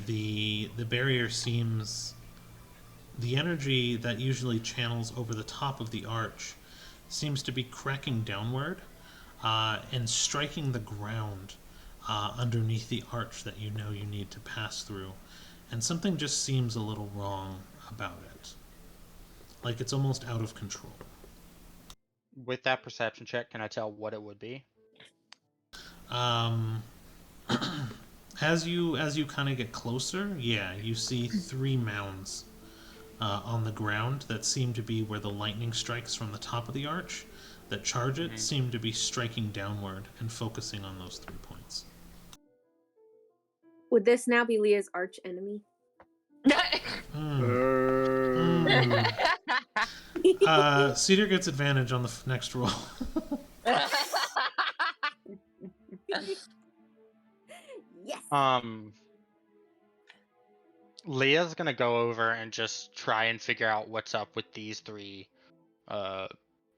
The barrier seems, the energy that usually channels over the top of the arch seems to be cracking downward and striking the ground underneath the arch that you know you need to pass through. And something just seems a little wrong about it. Like it's almost out of control. With that perception check, can I tell what it would be? As you kind of get closer, yeah, you see 3 mounds on the ground that seem to be where the lightning strikes from the top of the arch that charge it seem to be striking downward and focusing on those 3 points. Would this now be Leah's arch enemy? Cedar gets advantage on the next roll. Yes. Leah's gonna go over and just try and figure out what's up with these 3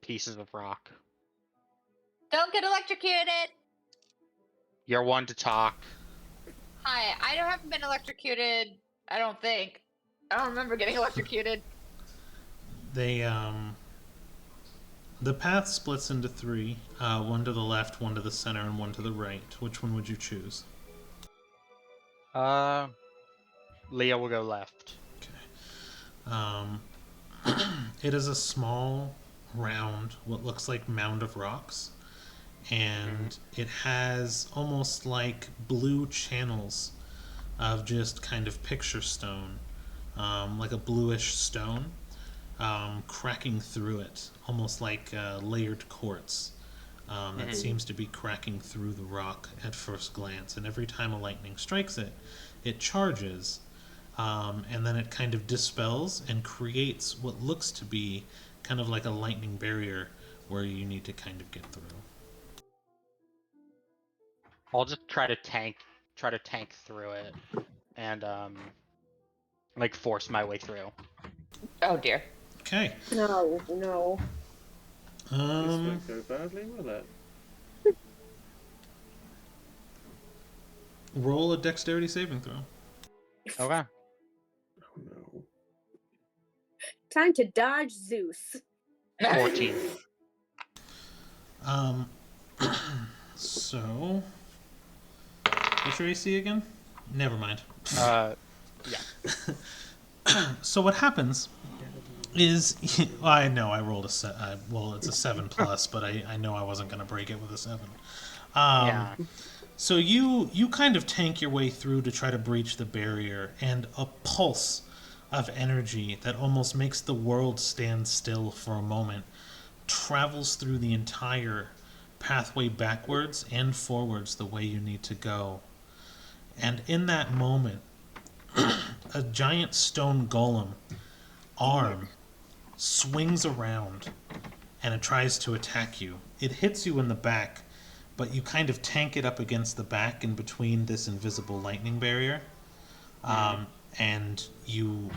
pieces of rock. Don't get electrocuted. You're one to talk. Hi, I haven't been electrocuted. I don't think. I don't remember getting electrocuted. The path splits into 3, one to the left, one to the center, and one to the right. Which one would you choose? Leah will go left. Okay. It is a small, round, what looks like mound of rocks, and it has almost like blue channels of just kind of picture stone, like a bluish stone, cracking through it, almost like layered quartz that seems to be cracking through the rock at first glance. And every time a lightning strikes it, it charges, and then it kind of dispels and creates what looks to be kind of like a lightning barrier where you need to kind of get through. I'll just try to tank through it, and like force my way through. Oh dear. Okay. No. This won't go badly, will it? Roll a dexterity saving throw. Okay. Oh no. Time to dodge Zeus. 14. So what's your AC again? Never mind. Yeah. So what happens is, I know I rolled well, it's a 7 plus, but I know I wasn't going to break it with a 7. Yeah. So you kind of tank your way through to try to breach the barrier, and a pulse of energy that almost makes the world stand still for a moment travels through the entire pathway backwards and forwards the way you need to go. And in that moment, a giant stone golem arm swings around and it tries to attack you. It hits you in the back, but you kind of tank it up against the back in between this invisible lightning barrier. And you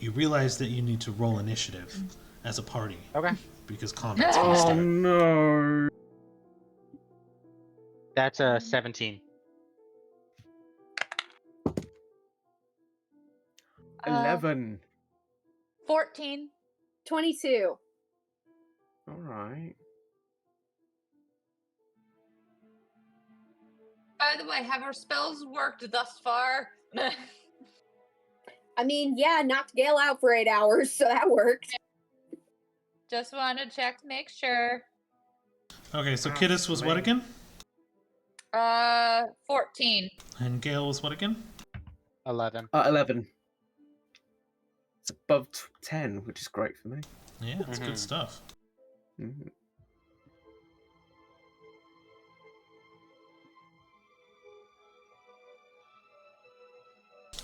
realize that you need to roll initiative as a party. Okay. Because combat's going to start. Oh no. That's a 17. 11. 14. 22. Alright. By the way, have our spells worked thus far? I mean, yeah, knocked Gale out for 8 hours, so that worked. Just want to check to make sure. Okay, so Kiddis was what again? 14. And Gale was what again? 11. 11. It's above 10, which is great for me. Yeah, that's good stuff. Mhm.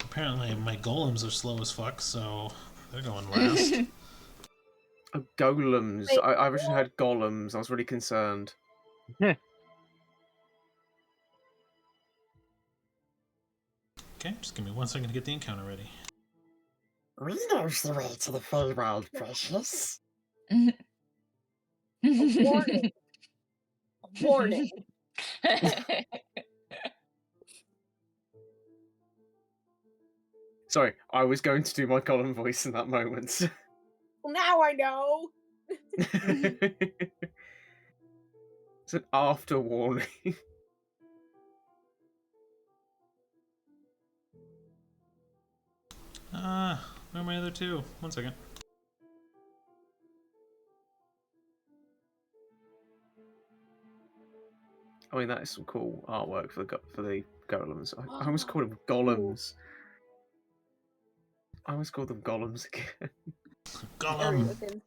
Apparently my golems are slow as fuck, so they're going last. Oh, golems. Wait, I originally heard golems. I was really concerned. Okay, just give me 1 second to get the encounter ready. We knows the way to the Feywild, precious. Warning. Warning. Sorry, I was going to do my golem voice in that moment. Well, now I know. It's an after warning. Where are my other 2? 1 second. I mean, that is some cool artwork for the golems. I almost called them golems. I almost called them golems again. Gollum.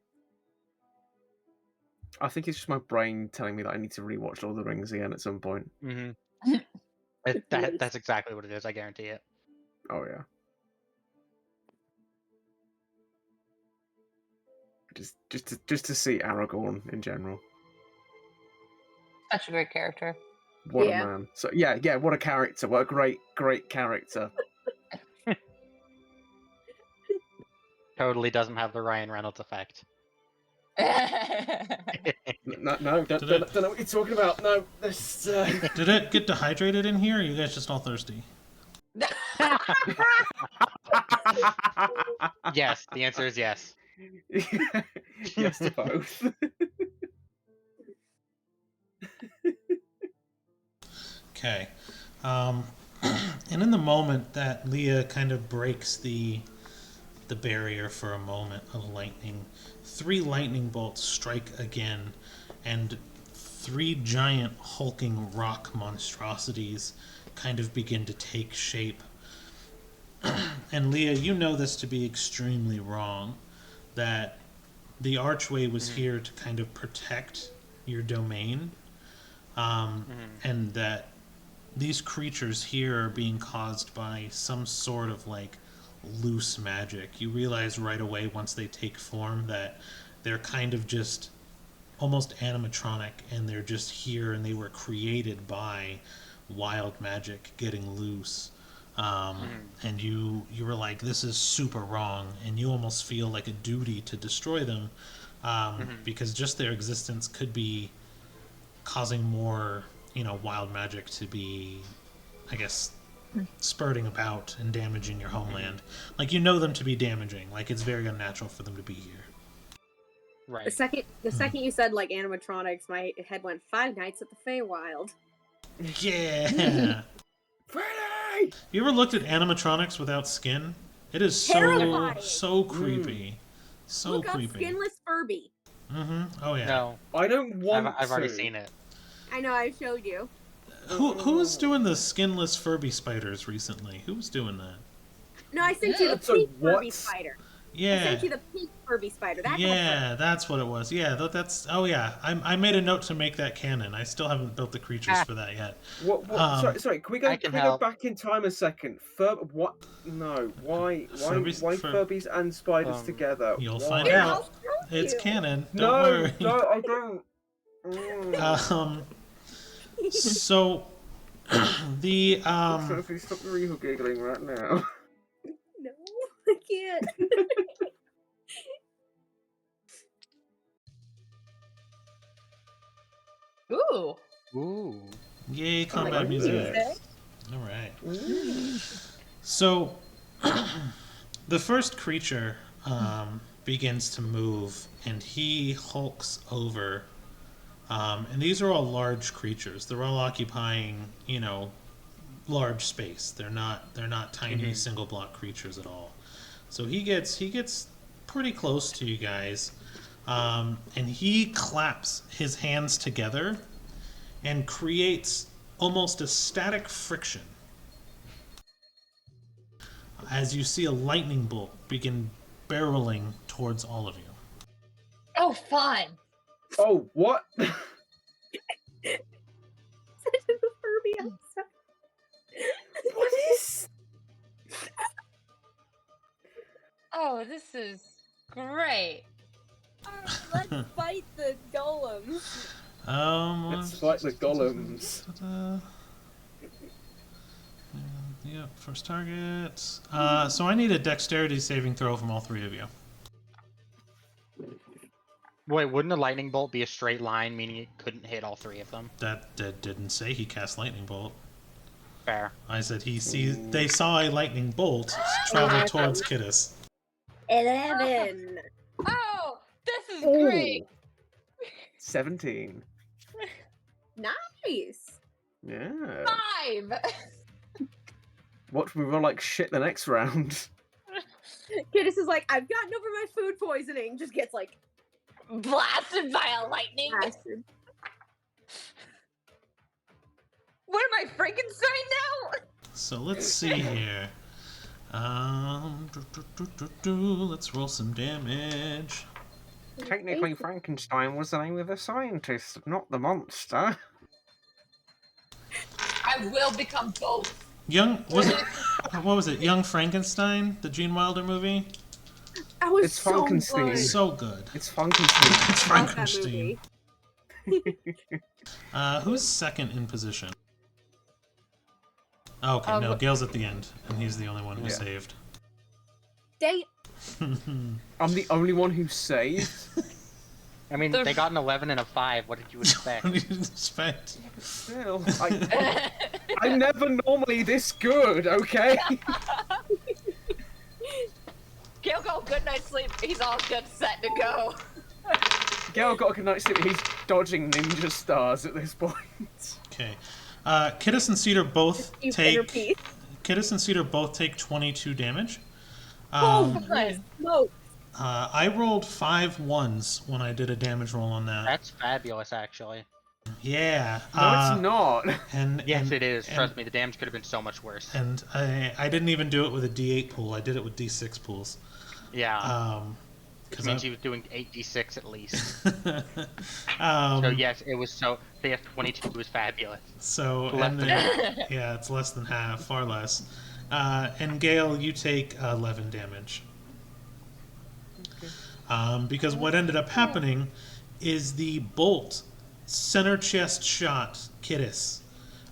I think it's just my brain telling me that I need to rewatch Lord of the Rings again at some point. Mm-hmm. That's exactly what it is. I guarantee it. Oh yeah. Just to see Aragorn in general. Such a great character. What a man. So yeah, what a character. What a great character. Totally doesn't have the Ryan Reynolds effect. No, don't know what you're talking about. No, this. Did it get dehydrated in here? Or are you guys just all thirsty? Yes, the answer is yes. Yes to both. Okay. And in the moment that Leah kind of breaks the barrier for a moment of lightning, 3 lightning bolts strike again, and 3 giant hulking rock monstrosities kind of begin to take shape. And Leah, you know this to be extremely wrong, that the archway was here to kind of protect your domain, and that these creatures here are being caused by some sort of like loose magic. You realize right away once they take form that they're kind of just almost animatronic, and they're just here, and they were created by wild magic getting loose. And you were like, this is super wrong, and you almost feel like a duty to destroy them, because just their existence could be causing more, wild magic to be, I guess, spurting about and damaging your homeland. Like, you know them to be damaging. Like, it's very unnatural for them to be here. Right. The second you said like animatronics, my head went 5 Nights at the Feywild. Yeah. Freddy! You ever looked at animatronics without skin? It is Terrifying. so creepy. So Look creepy. up Skinless Furby. Oh yeah. No, I don't want I've already seen it. I know, I showed you. Who was doing the skinless Furby spiders recently? Who was doing that? No, I sent you the So pink what? Furby spider. I Yeah. sent you the pink Furby spider. That's Yeah, that's what it was. Yeah, that's. Oh yeah, I made a note to make that canon. I still haven't built the creatures for that yet. What? Sorry. Can we go? Can we go help. back in time a second? What? No. Why Furbies- Furbies and spiders together? You'll Why? find Here, out. I'll show It's you. canon. Don't No, worry. I don't. So the Sophie, stop the real giggling right now. No, I can't. Ooh. Ooh. yay combat like music. this. All right. So the first creature begins to move, and he hulks over. And these are all large creatures. They're all occupying, large space. They're not tiny single block creatures at all. So he gets pretty close to you guys, and he claps his hands together and creates almost a static friction as you see a lightning bolt begin barreling towards all of you. Oh, fun. Oh, what? Sent you the Furby outside. What is? Oh, this is great. Let's fight the golems. Let's fight the golems. Yep, first target. So I need a dexterity saving throw from all 3 of you. Wait, wouldn't a lightning bolt be a straight line, meaning it couldn't hit all 3 of them? That didn't say he cast lightning bolt. Fair. I said they saw a lightning bolt travel towards Kittis. 11. Oh, this is great. 17. Nice. Yeah. 5. Watch me roll like shit the next round. Kittis is like, I've gotten over my food poisoning. Just gets like Blasted by a lightning. blasted. What am I, Frankenstein now? So let's see here. Let's roll some damage. Technically, Frankenstein was the name of the scientist, not the monster. I will become both. What was it? Young Frankenstein, the Gene Wilder movie. That was It's so Frankenstein. good. So good. It's Frankenstein. It's Love that Frankenstein. movie. Who's second in position? Oh, okay, no, Gale's at the end, and he's the only one who saved. Dang. I'm the only one who saved. I mean, they got an 11 and a 5. What did you expect? What did you expect? Still, I'm never normally this good, okay? Gale got a good night's sleep. He's all good, set to go. Gale got a good night's sleep. He's dodging ninja stars at this point. Okay. Kittis and Cedar both You take. centerpiece. Kittis and Cedar both take 22 damage. Oh, nice. Smoke. I rolled 5 1s when I did a damage roll on that. That's fabulous, actually. Yeah. No, it's not. Yes, it is. Trust me, the damage could have been so much worse. And I didn't even do it with a D8 pool. I did it with D6 pools. Yeah. Which means he was doing 8d6 at least. So yes, it was so. The F22 was fabulous. So Less and than then, yeah, it's less than half, far less. And Gale, you take 11 damage. Because what ended up happening is the bolt center chest shot Kittis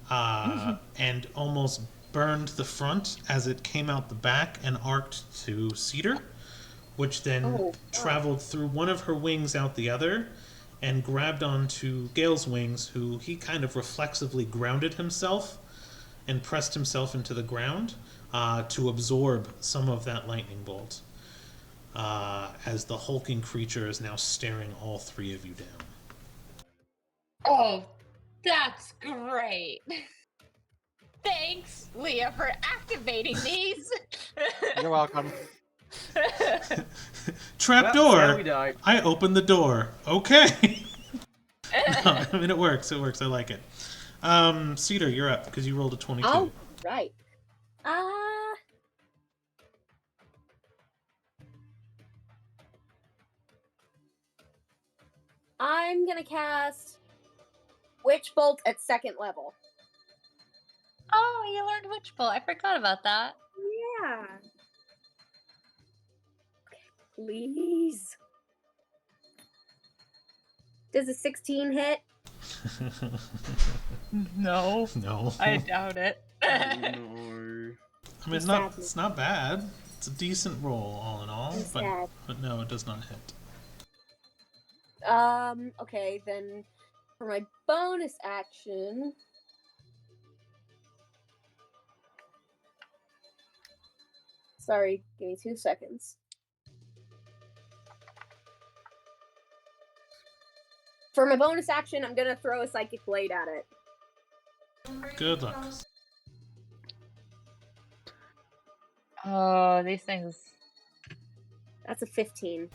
and almost burned the front as it came out the back and arced to Cedar, which then traveled through one of her wings out the other and grabbed onto Gale's wings, who he kind of reflexively grounded himself and pressed himself into the ground to absorb some of that lightning bolt. As the hulking creature is now staring all three of you down. Oh, that's great. Thanks, Leah, for activating these. You're welcome. Trapdoor! I opened the door. Okay! No, I mean, it works. It works. I like it. Cedar, you're up, because you rolled a 22. Oh, right. I'm gonna cast Witch Bolt at 2nd level. Oh, you learned Witch Bolt. I forgot about that. Yeah. Please. Does a 16 hit? No. No. I doubt it. No. I mean, it's not bad. It's a decent roll, all in all, but no, it does not hit. Okay, then for my bonus action... Sorry, give me 2 seconds. For my bonus action, I'm gonna throw a Psychic Blade at it. Good luck. Oh, these things. That's a 15.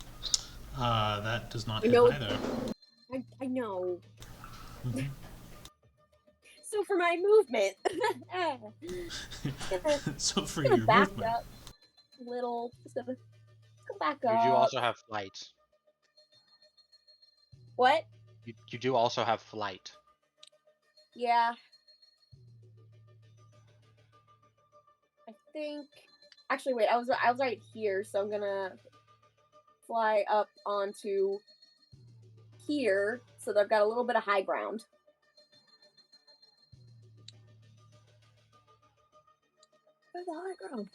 That does not hit know- either. I know. Mhm. So for my movement, So for I'm gonna your back movement. up a little. Just gonna go back You up. do also have flight. What? You do also have flight. Yeah. I think. Actually, wait. I was right here, so I'm gonna fly up onto here, so that I've got a little bit of high ground. Where's the high ground?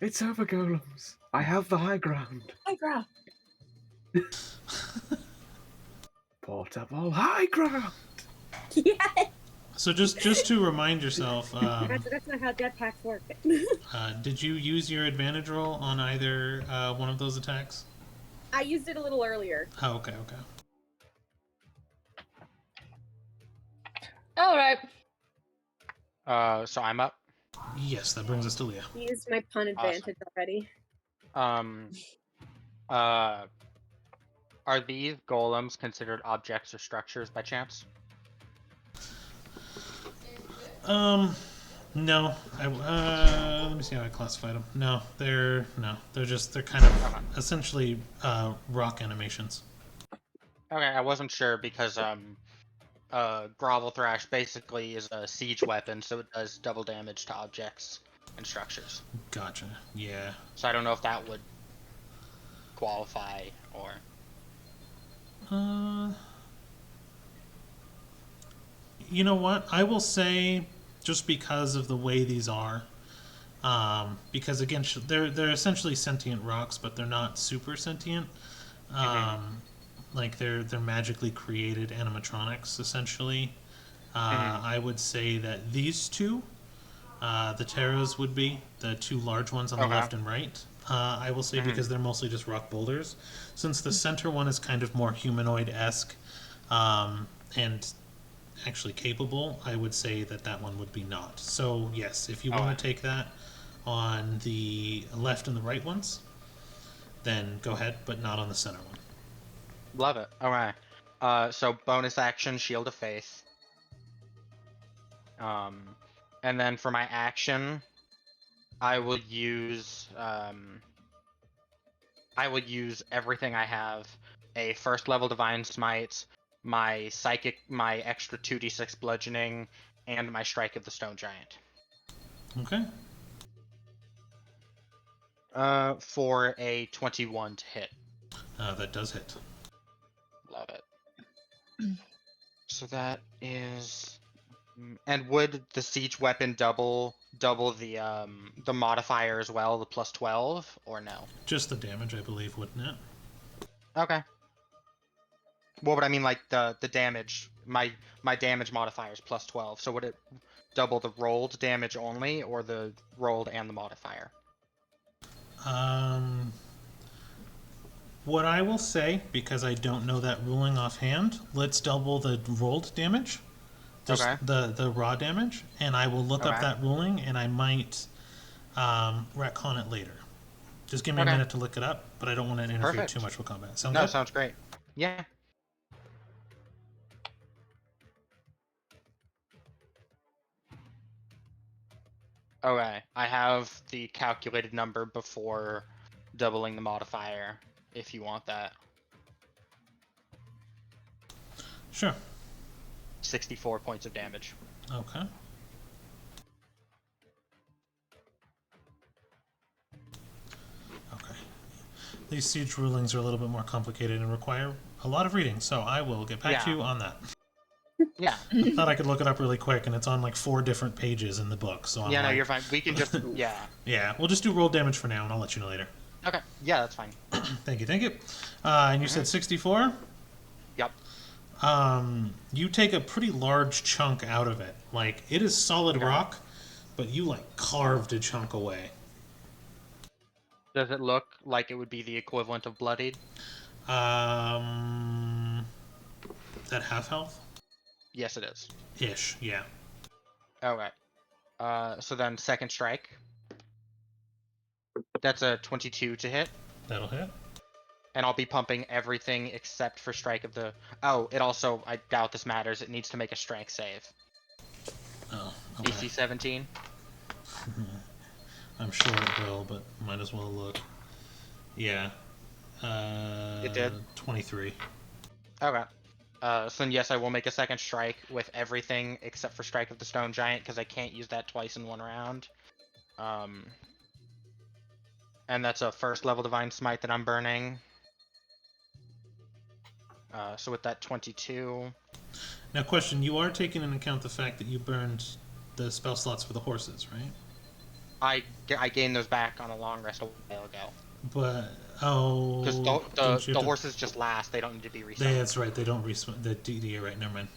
It's over, golems. I have the high ground. High ground. Portable high ground. Yeah. So just to remind yourself, That's not how jetpacks work. did you use your advantage roll on either one of those attacks? I used it a little earlier. Oh, okay, okay. All right. So I'm up. Yes, that brings us to Leah. I used my pun advantage already. Are these golems considered objects or structures by chance? No. Let me see how I classified them. No, they're kind of essentially rock animations. Okay, I wasn't sure because Grovel Thrash basically is a siege weapon, so it does double damage to objects and structures. Gotcha. Yeah. So I don't know if that would qualify or. You know what? I will say, just because of the way these are, because again, they're essentially sentient rocks, but they're not super sentient. Like they're magically created animatronics, essentially. I would say that these two, the Terras would be the two large ones on the left and right. I will say because they're mostly just rock boulders. Since the center one is kind of more humanoid-esque, and actually capable, I would say that that one would be not. So yes, if you want to take that on the left and the right ones, then go ahead, but not on the center one. Love it. Alright. So bonus action, Shield of Faith. And then for my action, I will use everything I have. A first level Divine Smite, my extra 2d6 bludgeoning, and my Strike of the Stone Giant. Okay. For a 21 to hit. That does hit. Love it. So that is. And would the siege weapon double the modifier as well, the plus 12, or no? Just the damage, I believe, wouldn't it? Okay. Well, but I mean, like the damage. My damage modifier is plus 12. So would it double the rolled damage only, or the rolled and the modifier? What I will say, because I don't know that ruling offhand, let's double the rolled damage. Just the raw damage, and I will look up that ruling, and I might retcon it later. Just give me a minute to look it up, but I don't want to interfere too much with combat. Sound good? Sounds great. Yeah. Okay, I have the calculated number before doubling the modifier, if you want that. Sure. 64 points of damage. Okay. Okay. These siege rulings are a little bit more complicated and require a lot of reading, so I will get back to you on that. Yeah. I thought I could look it up really quick, and it's on like 4 different pages in the book, so I'm no, you're fine. We can just, Yeah, we'll just do roll damage for now, and I'll let you know later. Okay, yeah, that's fine. Thank you. And you said 64? Yep. You take a pretty large chunk out of it. Like, it is solid rock, but you, like, carved a chunk away. Does it look like it would be the equivalent of bloodied? That half health? Yes, it is. Ish, yeah. Okay. So then second strike. That's a 22 to hit. That'll hit. And I'll be pumping everything except for strike of the... Oh, it also, I doubt this matters, it needs to make a strength save. Oh, okay. AC 17. I'm sure it will, but might as well look. Yeah. It did? 23. Okay. So then yes, I will make a second strike with everything except for Strike of the Stone Giant, because I can't use that twice in one round. And that's a first level Divine Smite that I'm burning. So with that 22... Now question, you are taking into account the fact that you burned the spell slots for the horses, right? I gained those back on a long rest a while ago. But, because the horses just last, they don't need to be reset. That's right, they don't respawn. The DD, right, never mind.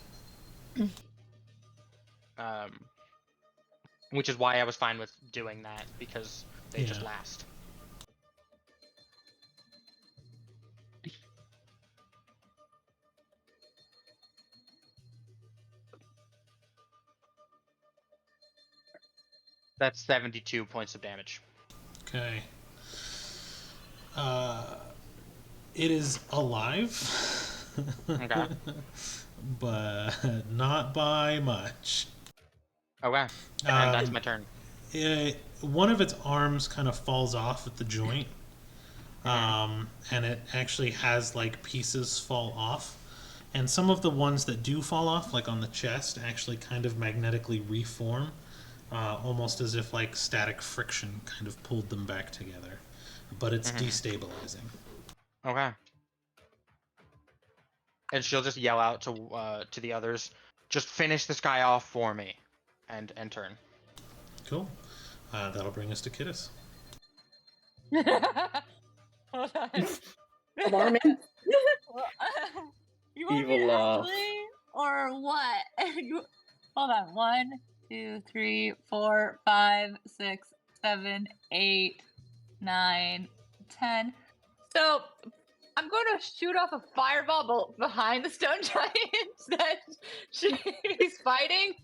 Which is why I was fine with doing that, because they just last. That's 72 points of damage. Okay. It is alive. Okay. But not by much. Okay. And that's my turn. One of its arms kind of falls off at the joint, and it actually has like pieces fall off. And some of the ones that do fall off, like on the chest, actually kind of magnetically reform, almost as if like static friction kind of pulled them back together. But it's destabilizing. Okay. And she'll just yell out to the others, "Just finish this guy off for me," and turn. Cool. That'll bring us to Kittis. Hold on. Alarming. You want me Evil to laugh. actually, or what? Hold on. 1, 2, 3, 4, 5, 6, 7, 8, 9, 10. So I'm going to shoot off a fireball behind the stone giant that she's fighting,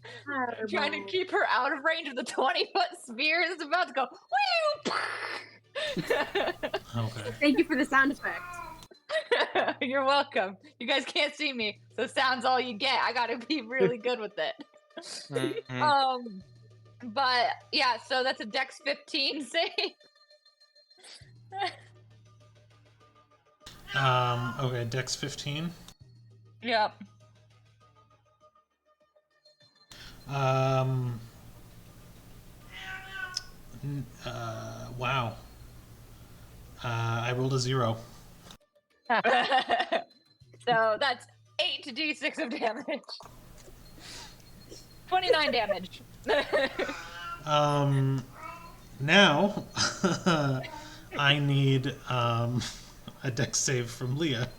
trying to keep her out of range of the 20-foot sphere that's about to go. Okay. Thank you for the sound effect. You're welcome. You guys can't see me, so sound's all you get. I gotta be really good with it. But yeah, so that's a Dex 15 save. Okay, Dex 15. Yep. Wow. I rolled a 0. So that's 8d6 of damage. 29 damage. Now I need a Dex save from Leah.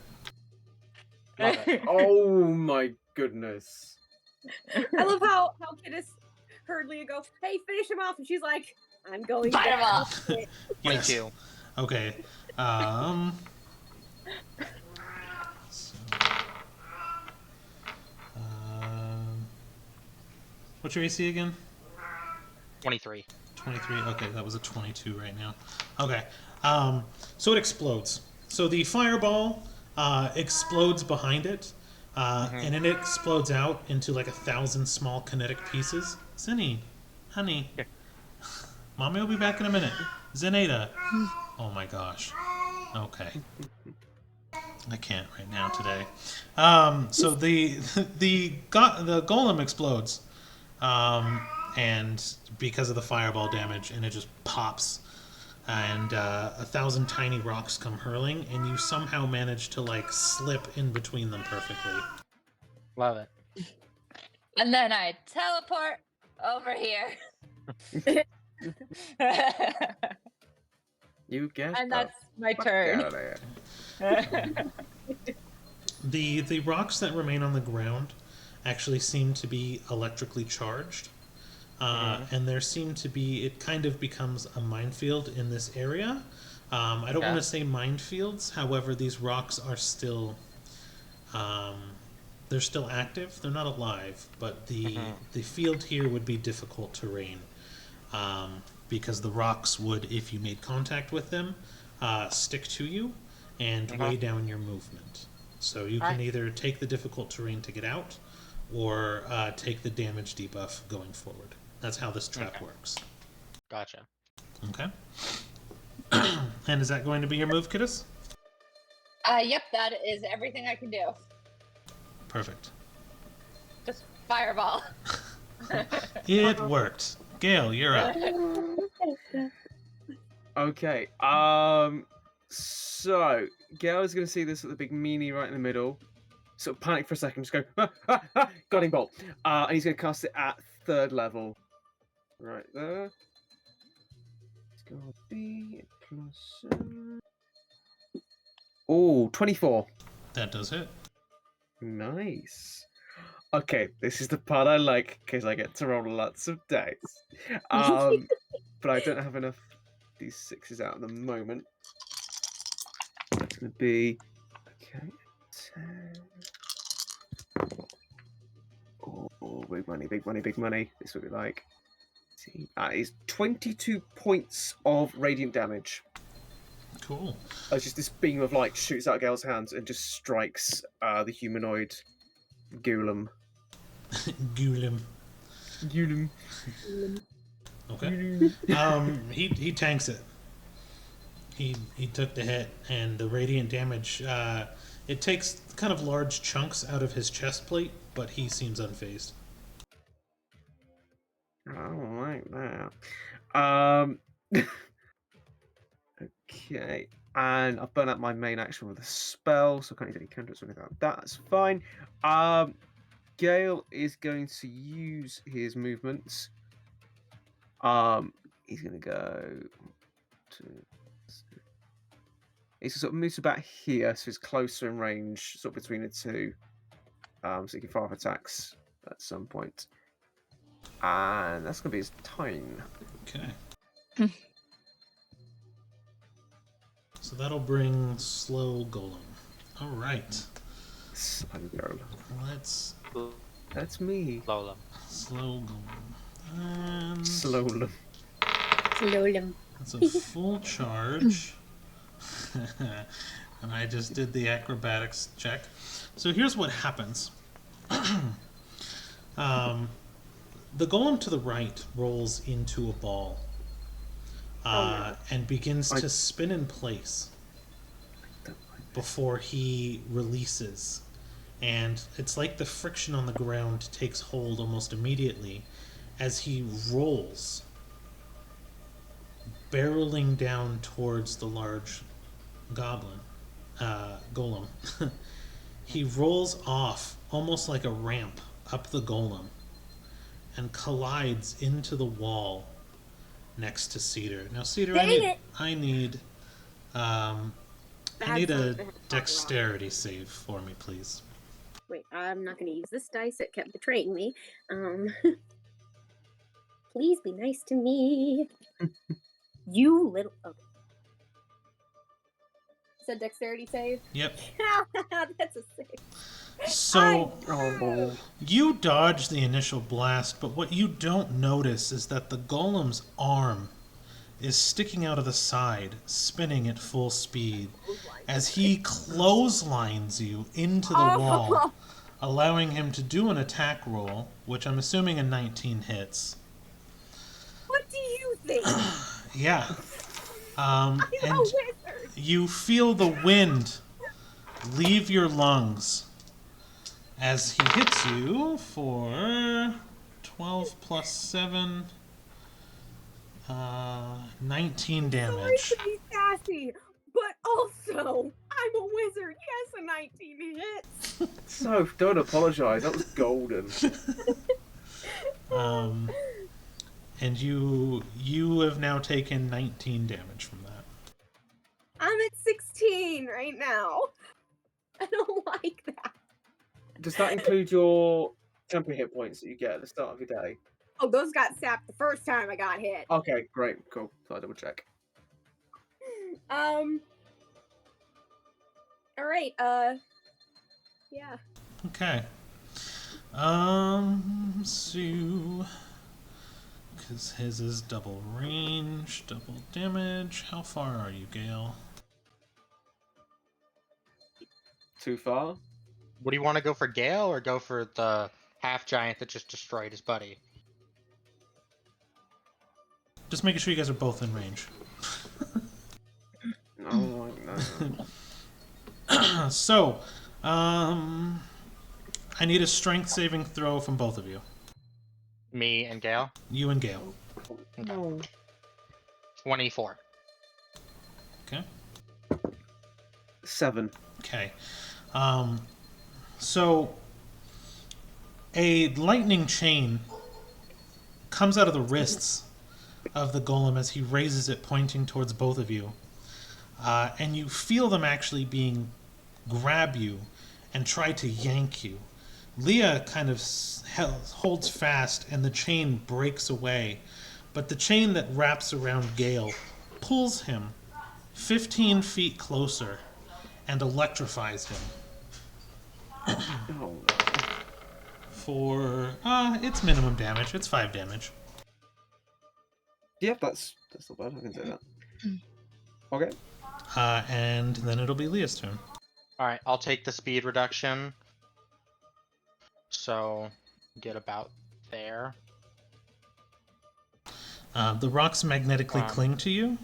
Oh my goodness. I love how Kittis heard Leah go, "Hey, finish him off," and she's like, "I'm going Fight him down." off. 22. Okay. What's your AC again? 23. 23. Okay, that was a 22 right now. Okay. So it explodes. So the fireball explodes behind it, and then it explodes out into like 1,000 small kinetic pieces. Zinni, honey, Mommy will be back in a minute. Zenata. Oh my gosh. Okay. I can't right now today. So the golem explodes, and because of the fireball damage, and it just pops, and 1,000 tiny rocks come hurling, and you somehow manage to like slip in between them perfectly. Love it. And then I teleport over here. You get And that's my turn. out of there. The rocks that remain on the ground actually seem to be electrically charged. And there seem to be, it kind of becomes a minefield in this area. I don't want to say minefields, however, these rocks are still, they're still active. They're not alive, but the field here would be difficult terrain, because the rocks would, if you made contact with them, stick to you and weigh down your movement. So you can either take the difficult terrain to get out, or take the damage debuff going forward. That's how this trap works. Gotcha. Okay. And is that going to be your move, Kittis? Yep, that is everything I can do. Perfect. Just fireball. It worked. Gale, you're up. Okay. So Gail's gonna see this at the big meanie right in the middle. Sort of panic for a second, just go guiding bolt. And he's gonna cast it at 3rd level. Right there. It's gonna be plus 24. That does hit. Nice. Okay, this is the part I like because I get to roll lots of dice. But I don't have enough d6s out at the moment. It's gonna be 10. Oh, big money, big money, big money. This would be like. That is 22 points of radiant damage. Cool. As just this beam of light shoots out of Gale's hands and just strikes the humanoid Ghoulam. Gulim. Unum. Okay. He tanks it. He took the hit, and the radiant damage. It takes kind of large chunks out of his chest plate, but he seems unfazed. I don't like that. Okay, and I've burned out my main action with a spell, so I can't use any cantrips or anything like that. That's fine. Gale is going to use his movements. He's going to go to. He's sort of moves about here, so he's closer in range, sort of between the two. So he can fire off attacks at some point. And that's going to be his turn. Okay. So that'll bring Slow Golem. All right. Slow Golem. Let's. That's me. Lola. Slow Golem. And Slowly. Slowly. that's a full charge. And I just did the acrobatics check. So here's what happens. The golem to the right rolls into a ball and begins to spin in place before he releases. And it's like the friction on the ground takes hold almost immediately as he rolls, barreling down towards the large golem. He rolls off almost like a ramp up the golem and collides into the wall next to Cedar. Now, Cedar, I need a dexterity save for me, please. Wait, I'm not going to use this dice. It kept betraying me. Please be nice to me. You little... Okay. Said dexterity save? Yep. That's a 6. So, you dodge the initial blast, but what you don't notice is that the golem's arm is sticking out of the side, spinning at full speed, as he clotheslines you into the wall, allowing him to do an attack roll, which I'm assuming a 19 hits. What do you think? Yeah. I'm and a wizard. You feel the wind leave your lungs as he hits you for 12 plus 7, 19 damage. Sorry to be sassy, but also, I'm a wizard. Yes, a 19 hits. So, don't apologise. That was golden. And you have now taken 19 damage from that. I'm at 16 right now. I don't like that. Does that include your temporary hit points that you get at the start of your day? Oh, those got sapped the first time I got hit. Okay, great, cool. So I double check. All right. Yeah. Okay. So, because his is double range, double damage. How far are you, Gale? Too far? What do you want to go for, Gale, or go for the half giant that just destroyed his buddy? Just making sure you guys are both in range. No. So, I need a strength saving throw from both of you. Me and Gale? You and Gale. Okay. 24. Okay. 7. Okay. So, a lightning chain comes out of the wrists of the golem as he raises it, pointing towards both of you. And you feel them actually grab you and try to yank you. Leah kind of holds fast and the chain breaks away. But the chain that wraps around Gale pulls him 15 feet closer and electrifies him. For it's minimum damage. It's 5 damage. Yeah, that's not bad. I can do that. Okay. And then it'll be Leah's turn. Alright, I'll take the speed reduction. So, get about there. The rocks magnetically cling to you.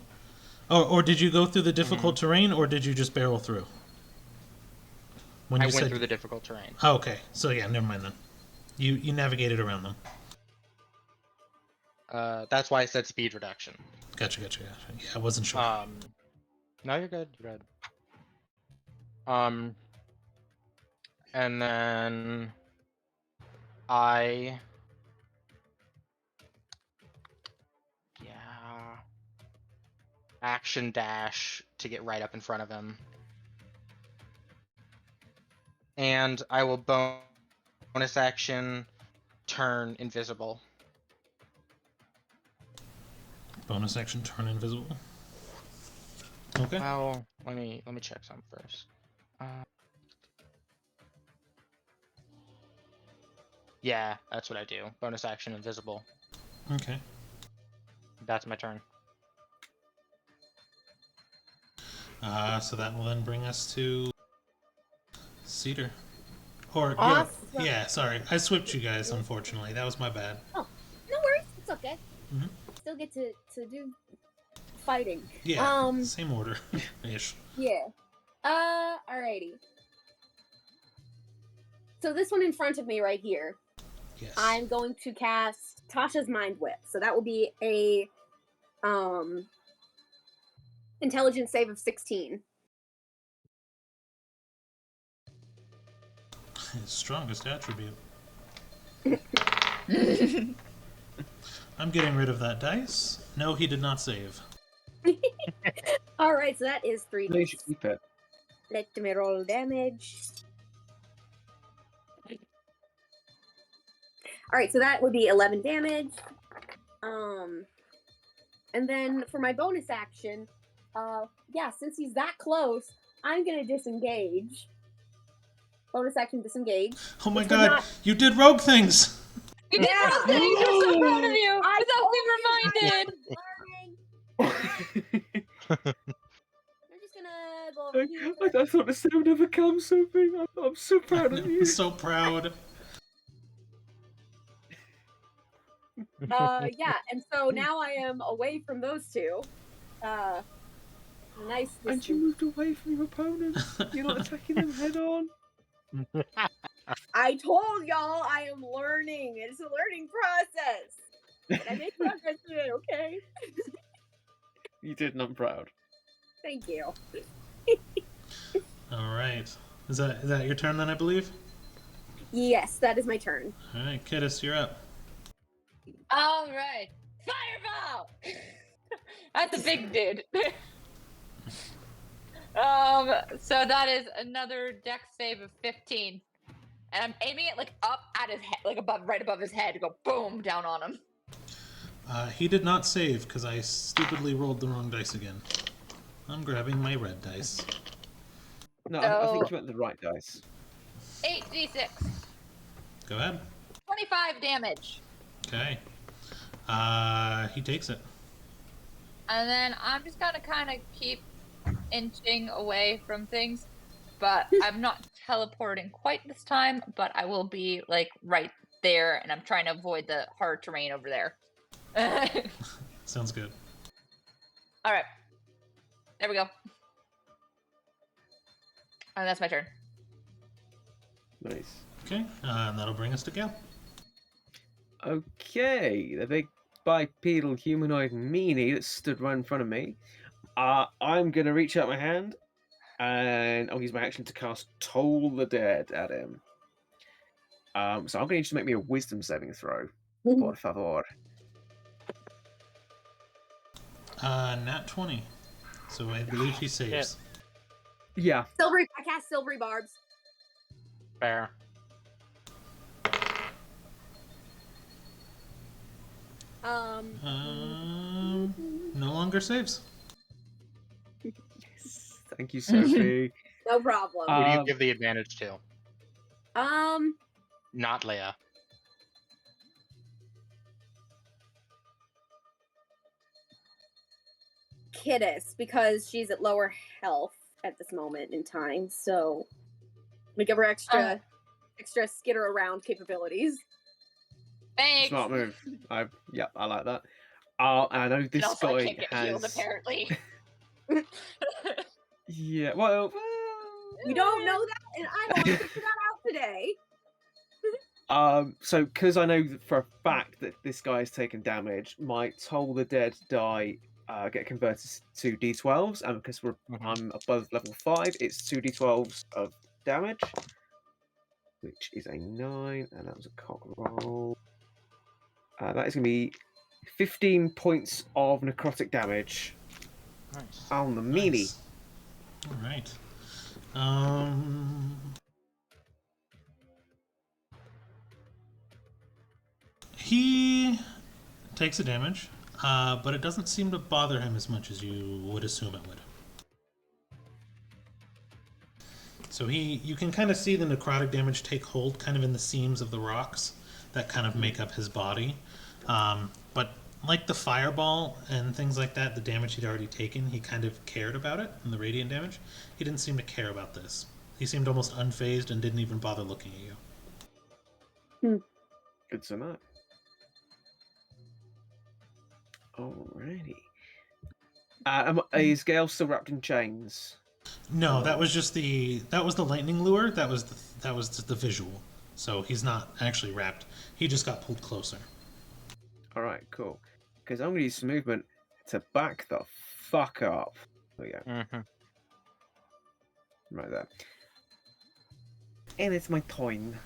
Or did you go through the difficult terrain, or did you just barrel through? When I you went said... through the difficult terrain. Oh, okay. So yeah, never mind then. You navigated around them. That's why I said speed reduction. Gotcha. Yeah, I wasn't sure. No, you're good. You're good. And then action dash to get right up in front of him. And I will bonus action turn invisible. Bonus action, turn invisible. Okay. Well, let me check something first. Yeah, that's what I do. Bonus action invisible. Okay. That's my turn. So that will then bring us to Cedar. Or Awesome. yeah, sorry, I switched you guys. Unfortunately, that was my bad. Oh, no worries. It's okay. Mhm. Still get to do fighting. Yeah. Same order, ish. Yeah. Alrighty. So this one in front of me right here. Yes. I'm going to cast Tasha's Mind Whip. So that will be a intelligence save of 16. His strongest attribute. I'm getting rid of that dice. No, he did not save. Alright, so that is 3 No, you should keep it. Let me roll damage. Alright, so that would be 11 damage. And then for my bonus action, since he's that close, I'm gonna disengage. Bonus action disengage. Oh my god, you did rogue things! You did rogue things! I'm so proud of you! I Without being reminded! I'm just gonna go over here. I thought this would never come, Sophie. I'm so proud of you. So proud. And so now I am away from those two. Nice. And you moved away from your opponent. You're not attacking them head on. I told y'all I am learning. It's a learning process. I made progress today, okay? You did, and I'm proud. Thank you. Alright. Is that your turn then, I believe? Yes, that is my turn. Alright, Kidus, you're up. Alright. Fireball! That's a big dude. So that is another dex save of 15. And I'm aiming it like up at his head, like right above his head to go boom down on him. He did not save because I stupidly rolled the wrong dice again. I'm grabbing my red dice. No, I think you meant the right dice. 8d6. Go ahead. 25 damage. Okay. He takes it. And then I'm just gonna kind of keep inching away from things, but I'm not teleporting quite this time, but I will be like right there, and I'm trying to avoid the hard terrain over there. Sounds good. All right. There we go. And that's my turn. Nice. Okay, and that'll bring us to Gale. Okay, the big bipedal humanoid meanie that stood right in front of me. I'm gonna reach out my hand, and I'll use my action to cast Toll the Dead at him. So I'm gonna need you to make me a Wisdom saving throw, por favor. Nat 20. So I believe he saves. Yeah. I cast Silvery Barbs. Fair. No longer saves. Yes. Thank you, Sophie. No problem. Who do you give the advantage to? Not Leia. Kidus, because she's at lower health at this moment in time, so we give her extra skitter around capabilities. Thanks. Smart move. I like that. I know And this also, I guy can't get healed, has. apparently. Yeah, well. We don't know that, and I don't want to figure that out today. So because I know for a fact that this guy has taken damage, my Toll the Dead die get converted to D12s, and because I'm above level 5, it's 2D12s of damage, which is a 9, and that was a cock roll. That is going to be 15 points of necrotic damage. Nice. On the meanie. Nice. All right. He takes a damage, but it doesn't seem to bother him as much as you would assume it would. So you can kind of see the necrotic damage take hold kind of in the seams of the rocks that kind of make up his body. But like the fireball and things like that, the damage he'd already taken, he kind of cared about it, and the radiant damage. He didn't seem to care about this. He seemed almost unfazed and didn't even bother looking at you. Good to know. Alrighty. Is Gale still wrapped in chains? No, that was just the lightning lure. That was just the visual. So he's not actually wrapped. He just got pulled closer. All right, cool. Because I'm going to use some movement to back the fuck up. There we go. Right there. And it's my turn.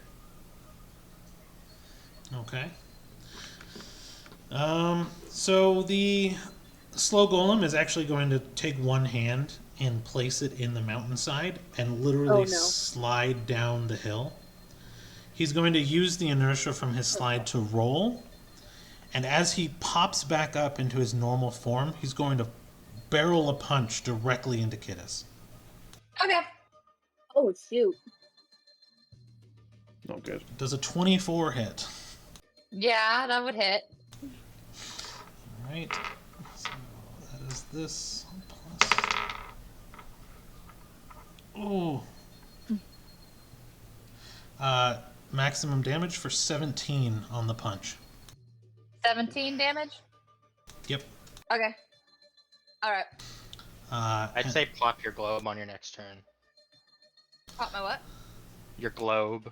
Okay. So the slow golem is actually going to take one hand and place it in the mountainside and literally slide down the hill. He's going to use the inertia from his slide to roll, and as he pops back up into his normal form, he's going to barrel a punch directly into Kittis. Okay. Oh, shoot. Not good. Does a 24 hit? Yeah, that would hit. Alright. So that is this plus... Oh. Maximum damage for 17 on the punch. 17 damage? Yep. Okay. Alright. I'd say pop your globe on your next turn. Pop my what? Your globe.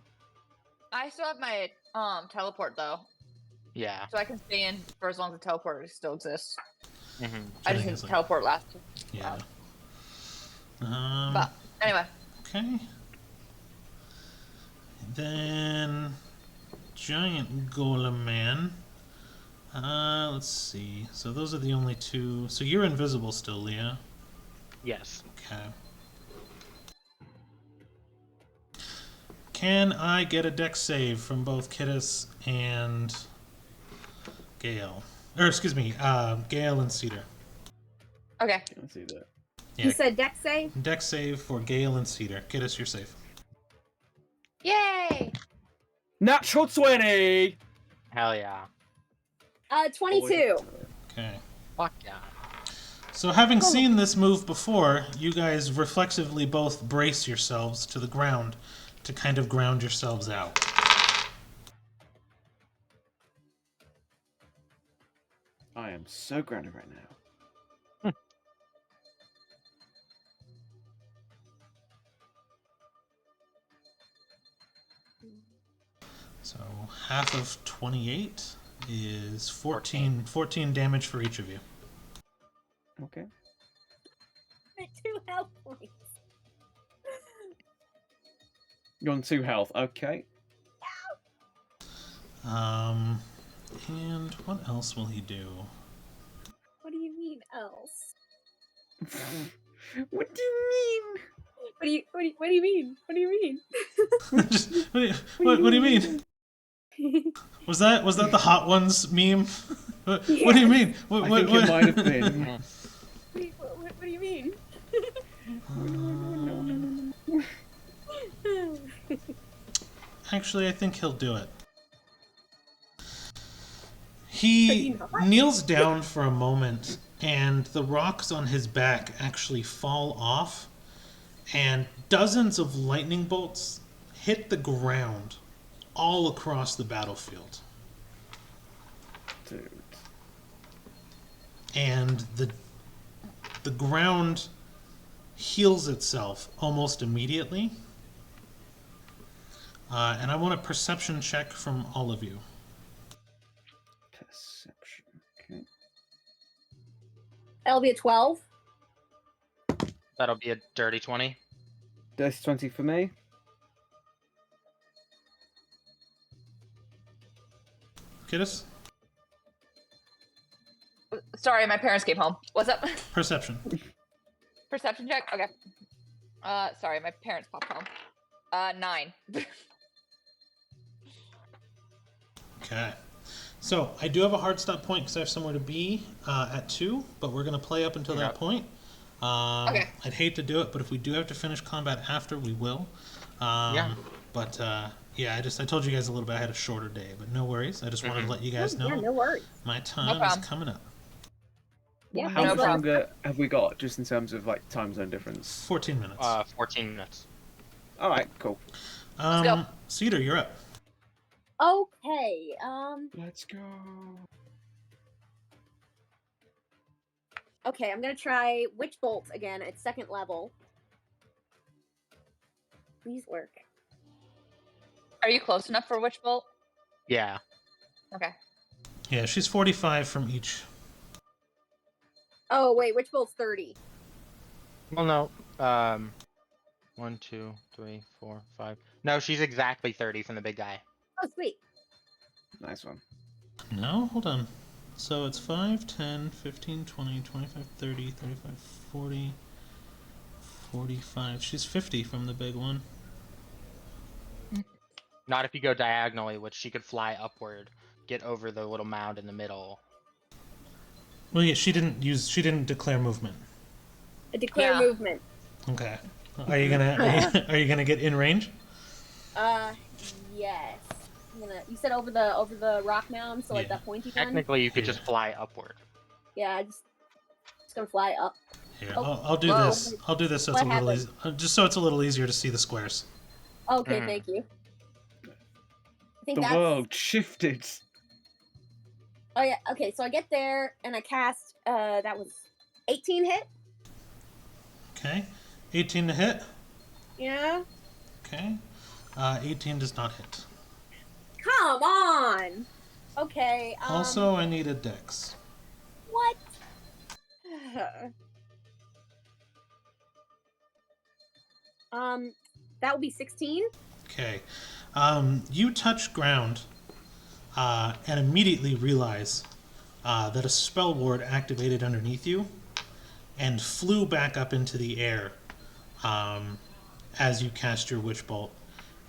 I still have my teleport though. Yeah. So I can stay in for as long as the teleport still exists. Mm-hmm. I just didn't teleport last. Yeah. But anyway. Okay. Then giant golem man. Let's see. So those are the only two. So you're invisible still, Leah. Yes. Okay. Can I get a dex save from both Kittis and Gale? Or excuse me, Gale and Cedar. Okay. Let's see that. Yeah. You said dex save? Dex save for Gale and Cedar. Kittis, you're safe. Yay! Natural 20! Hell yeah. 22. Okay. Fuck yeah. So having seen this move before, you guys reflexively both brace yourselves to the ground to kind of ground yourselves out. I am so grounded right now. So half of 28 is 14 damage for each of you. Okay. 2 health points. You're on 2 health. Okay. And what else will he do? What do you mean else? What do you mean? What do you mean? What do you mean? What do you mean? Was that the Hot Ones meme? What do you mean? I think it might have been. What do you mean? Actually, I think he'll do it. He kneels down for a moment, and the rocks on his back actually fall off, and dozens of lightning bolts hit the ground all across the battlefield. Dude. and the ground heals itself almost immediately. And I want a perception check from all of you. Perception. Okay. That'll be a 12. That'll be a dirty 20. Dirty 20 for me. Kiddos? Sorry, my parents came home. What's up? Perception. Perception check? Okay. Sorry, my parents popped home. 9. Okay. So, I do have a hard stop point because I have somewhere to be at 2, but we're going to play up until that point. Okay. I'd hate to do it, but if we do have to finish combat after, we will. Yeah. But, yeah, I told you guys a little bit I had a shorter day, but no worries. I just wanted to let you guys know Yeah, no worries. my time is coming up. Yeah, How no much problem. longer have we got, just in terms of like time zone difference? 14 minutes. 14 minutes. All right, cool. go. Cedar, you're up. Okay. Let's go. Okay, I'm gonna try Witch Bolt again at 2nd level. Please work. Are you close enough for Witch Bolt? Yeah. Okay. Yeah, she's 45 from each. Oh wait, Witch Bolt's 30. Well, no. 1, 2, 3, 4, 5. No, she's exactly 30 from the big guy. Oh sweet. Nice one. No, hold on. So it's 5, 10, 15, 20, 25, 30, 35, 40, 45. She's 50 from the big one. Not if you go diagonally, which she could fly upward, get over the little mound in the middle. Well, yeah, she didn't declare movement. I declare Yeah. movement. Okay. Are you gonna get in range? Yes. You said over the rock mound, so like Yeah. that pointy one. Technically, you could Yeah. just fly upward. Yeah, just gonna fly up. Here, Oh, I'll do whoa. this. I'll do this so it's What a little happened? just so it's a little easier to see the squares. Okay, Mm. thank you. I think The that's. world shifted. Oh yeah. Okay, so I get there and I cast. That was 18 hit. Okay. 18 to hit. Yeah. Okay. 18 does not hit. Come on. Okay. Also, I need a dex. What? That would be 16. Okay. You touch ground and immediately realize that a spell ward activated underneath you and flew back up into the air as you cast your Witch Bolt.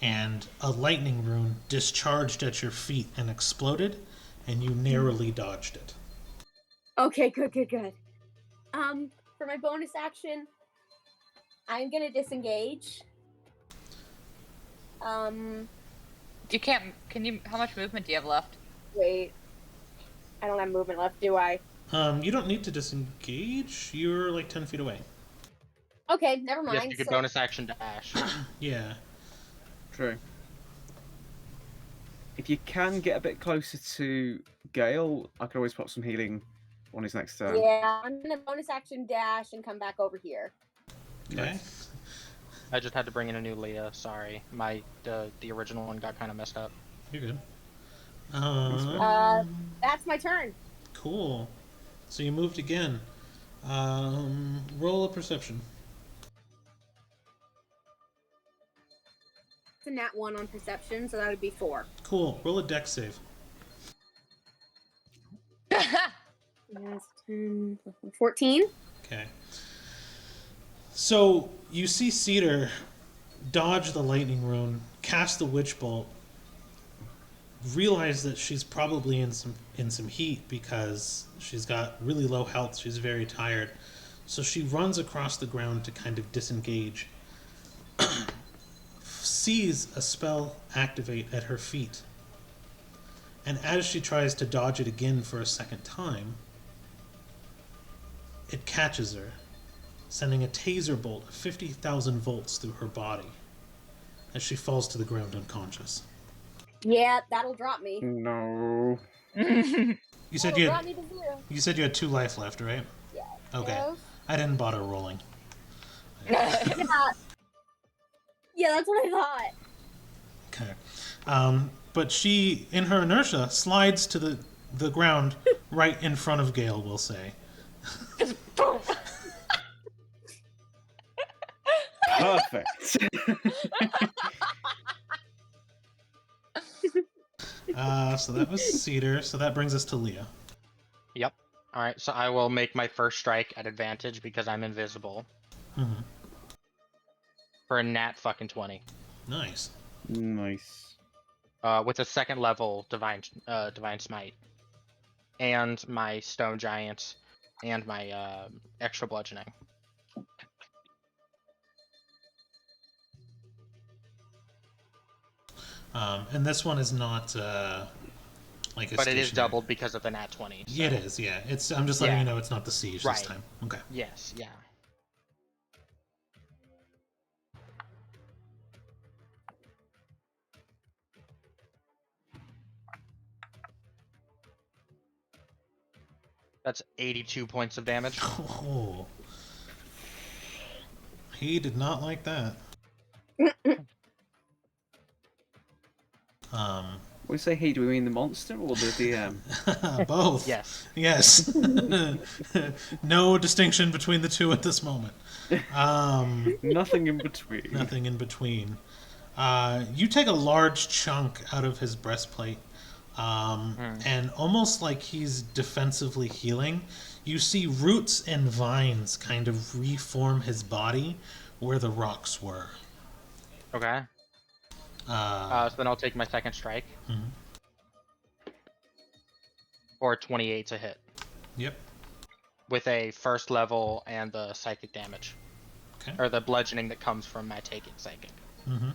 And a lightning rune discharged at your feet and exploded, and you narrowly dodged it. Okay, good. For my bonus action, I'm gonna disengage. You can't. Can you? How much movement do you have left? Wait. I don't have movement left, do I? You don't need to disengage. You're like 10 feet away. Okay, never mind. Yes, you could so- bonus action dash. Yeah. True. If you can get a bit closer to Gale, I could always pop some healing on his next turn. Yeah, I'm gonna bonus action dash and come back over here. Okay. I just had to bring in a new Leah. Sorry, the original one got kind of messed up. You're good. That's my turn. Cool. So you moved again. Roll a perception. It's a nat 1 on perception, so that would be 4. Cool. Roll a dex save. Yes, 10, 14. Okay. So you see Cedar dodge the lightning rune, cast the witch bolt, realize that she's probably in some heat because she's got really low health. She's very tired. So she runs across the ground to kind of disengage. Sees a spell activate at her feet. And as she tries to dodge it again for a second time, it catches her, sending a taser bolt of 50,000 volts through her body as she falls to the ground unconscious. Yeah, that'll drop me. No. You said Oh, you brought had, me to 0. you said you had 2 life left, right? Yeah. Okay. Yes. I didn't bother rolling. Yeah. Yeah, that's what I thought. Okay. But she, in her inertia, slides to the ground right in front of Gale, we'll say. Just boom. Perfect. So that was Cedar. So that brings us to Leah. Yep. All right, so I will make my first strike at advantage because I'm invisible Mm-hmm. for a nat fucking 20. Nice. Nice. With a second level divine smite, and my stone giant, and my extra bludgeoning. And this one is not like a But it is stationary. doubled because of the nat 20. So. It is, yeah. It's. I'm just letting Yeah. you know it's not the siege Right. this time. Okay. Yes, yeah. That's 82 points of damage. Oh. He did not like that. We say he, do we mean the monster or the DM? Both. Yes. Yes. No distinction between the two at this moment. Nothing in between. Nothing in between. You take a large chunk out of his breastplate, and almost like he's defensively healing, you see roots and vines kind of reform his body where the rocks were. Okay. So then I'll take my second strike. Mhm. For 28 to hit. Yep. With a first level and the psychic damage. Okay. Or the bludgeoning that comes from my taking psychic. Mm-hmm.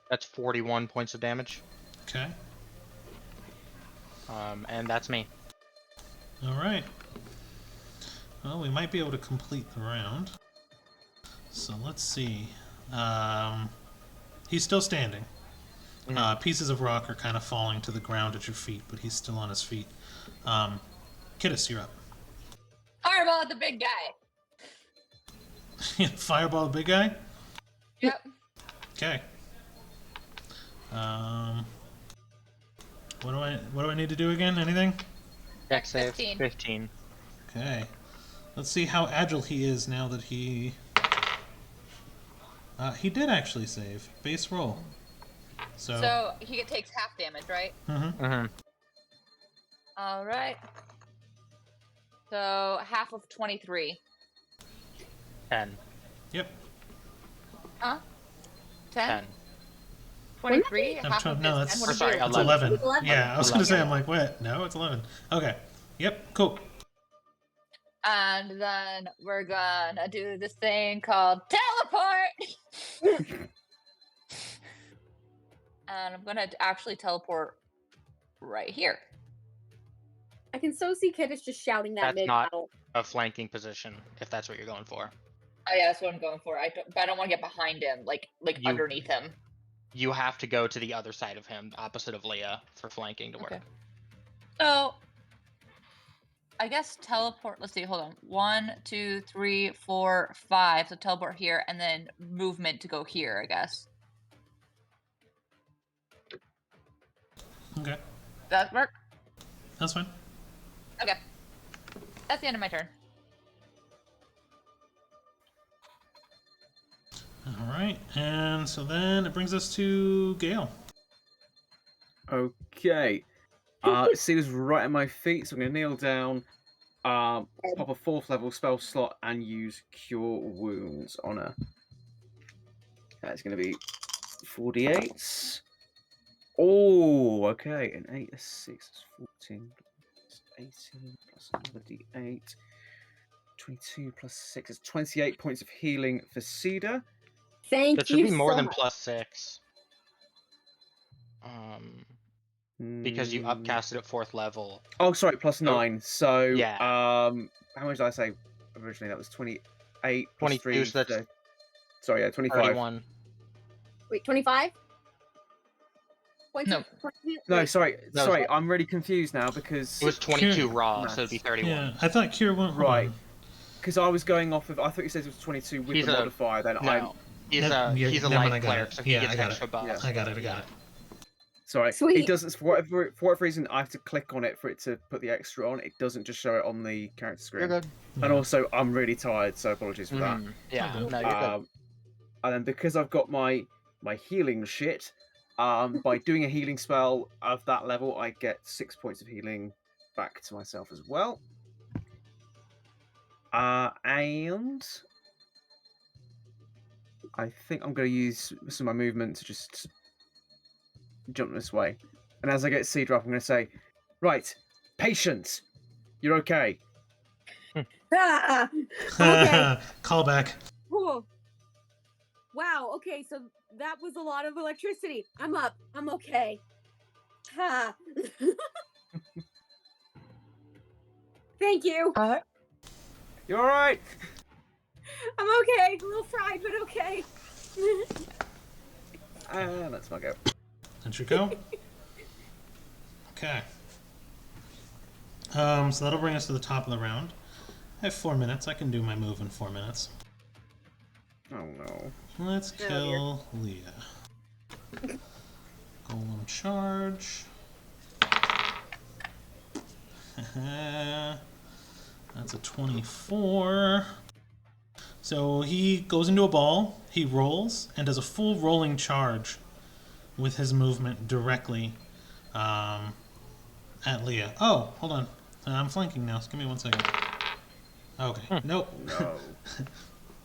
That's 41 points of damage. Okay. And that's me. All right. Well, we might be able to complete the round. So let's see. He's still standing. Pieces of rock are kind of falling to the ground at your feet, but he's still on his feet. Kittis, you're up. Fireball at the big guy. Fireball the big guy? Yep. Okay. What do I need to do again? Anything? Dex save 15. 15. Okay. Let's see how agile he is now that he did actually save. Base roll. So he takes half damage, right? Mm-hmm. Mm-hmm. All right. So half of 23. 10. Yep. Huh? 10? 10. 23? Half of No, this that's 10. What is sorry, it? It's 11. 11. Yeah, I was going to 11. say, I'm like, what? No, it's 11. Okay. Yep, cool. And then we're gonna do this thing called teleport. And I'm gonna actually teleport right here. I can so see Kittis just shouting that That's mid not battle. a flanking position, if that's what you're going for. Oh yeah, that's what I'm going for. But I don't want to get behind him, like You- underneath him. You have to go to the other side of him, opposite of Leah, for flanking to work. Okay. So I guess teleport. Let's see. Hold on. 1, 2, 3, 4, 5. So teleport here, and then movement to go here. I guess. Okay. Does that work? That's fine. Okay. That's the end of my turn. All right. And so then it brings us to Gale. Okay. Cedar's right at my feet, so I'm going to kneel down, pop a 4th level spell slot, and use Cure Wounds on her. That's going to be 48. Oh, okay. An 8, a 6, that's 14, plus 18, plus another d8. 22 plus 6 is 28 points of healing for Cedar. Thank That should you be more so than much. plus 6. because you upcast it at 4th level. Oh, sorry, plus 9. So, yeah. How much did I say originally? That was 28 plus 22, 3. so that's sorry, yeah, 25. 31. Wait, 25? No. No, Wait, sorry, No, sorry. I'm really confused now because It was 22 Kira- raw, so it'd be Maths. 31. Yeah, I thought Kira went right. Because I was going off of. I thought you said it was 22 with He's the a- modifier. Then No, he's Never- a yeah, he's a never mind, light I got cleric, it. so he Yeah, gets I got extra it. buff. I got it. Sorry, Sweet. it doesn't. For whatever reason, I have to click on it for it to put the extra on. It doesn't just show it on the character screen. You're good. And also, I'm really tired, so apologies for that. Yeah, Oh, good. no, you're good. And then because I've got my healing shit, by doing a healing spell of that level, I get 6 points of healing back to myself as well. And I think I'm going to use some of my movement to just jump this way. And as I get C drop, I'm going to say, right, patience, you're okay. Okay. Call back. Cool. Wow. Okay, so that was a lot of electricity. I'm up. I'm okay. Ha. Thank you. You're all right. I'm okay. A little fried, but okay. And that's my go. Let you go. Okay. So that'll bring us to the top of the round. I have 4 minutes. I can do my move in 4 minutes. Oh no. Let's kill Leah. Golem charge. That's a 24. So he goes into a ball, he rolls, and does a full rolling charge with his movement directly at Leah. Oh, hold on. I'm flanking now, so give me 1 second. Okay. Nope.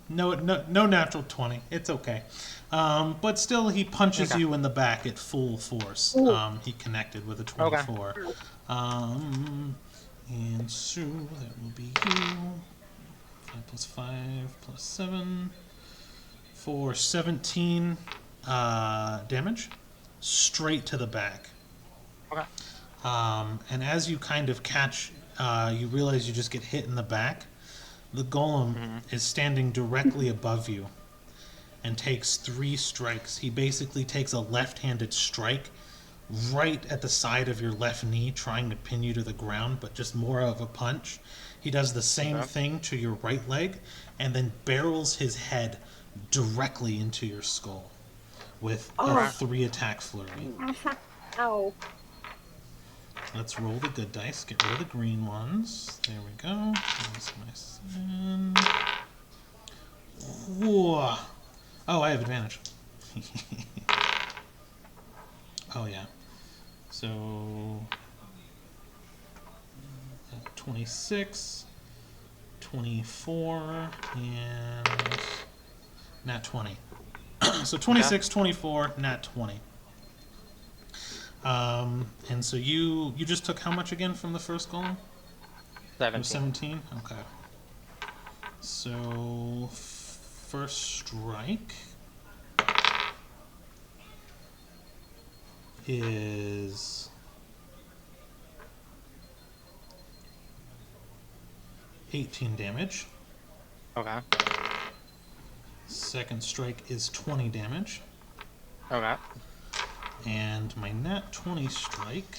No. No natural 20. It's okay. But still, he punches you in the back at full force. He connected with a 24. And so that will be you. 5 plus 5 plus 7 for 17 damage straight to the back. Okay. And as you kind of catch, you realize you just get hit in the back. The golem is standing directly above you and takes 3 strikes. He basically takes a left-handed strike right at the side of your left knee, trying to pin you to the ground, but just more of a punch. He does the same thing to your right leg, and then barrels his head directly into your skull with a 3-attack flurry. Ow. Let's roll the good dice. Get rid of the green ones. There we go. That's my 7. Whoa. Oh, I have advantage. Oh, yeah. So, 26, 24, and nat 20. So 26, 24, nat 20. And so you just took how much again from the first golem? 17. 17? Okay. So, first strike is 18 damage. Okay. Second strike is 20 damage. Okay. And my nat 20 strike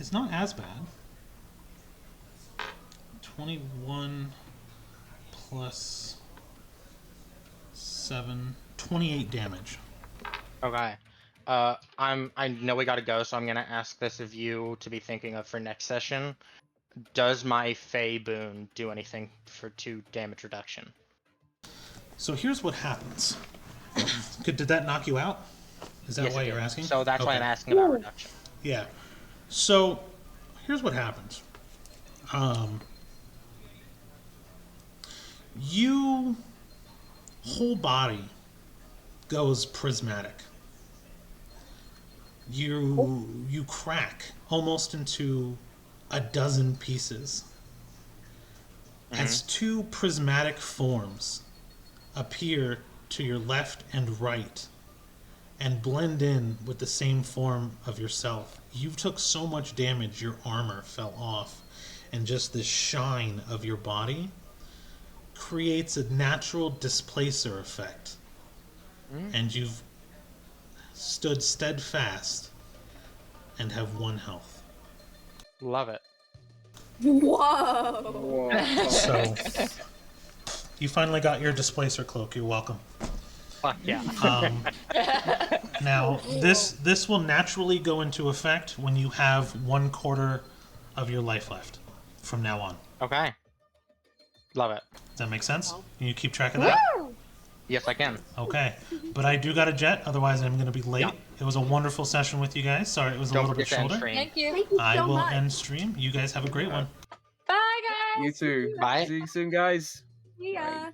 is not as bad. 21 plus 7, 28 damage. Okay. I know we gotta go, so I'm gonna ask this of you to be thinking of for next session. Does my Fey boon do anything for 2 damage reduction? So here's what happens. Did that knock you out? Is that Yes, why it you're did. asking? So that's why I'm Okay. asking about reduction. Yeah. So here's what happens. You whole body goes prismatic. You crack almost into a dozen pieces as 2 prismatic forms appear to your left and right and blend in with the same form of yourself. You took so much damage, your armor fell off, and just this shine of your body creates a natural displacer effect. And you've stood steadfast and have 1 health. Love it. Whoa. So you finally got your displacer cloak. You're welcome. Fuck yeah. Now this will naturally go into effect when you have 1/4 of your life left from now on. Okay. Love it. Does that make sense? Can you keep track of that? Yes, I can. Okay. But I do got to jet, otherwise I'm going to be late. Yeah. It was a wonderful session with you guys. Sorry it was a Don't little bit forget to end shorter. stream. Thank you. Thank you so I will much. end stream. You guys have a great one. Bye, guys. You too. Bye. See you soon, guys. Yeah.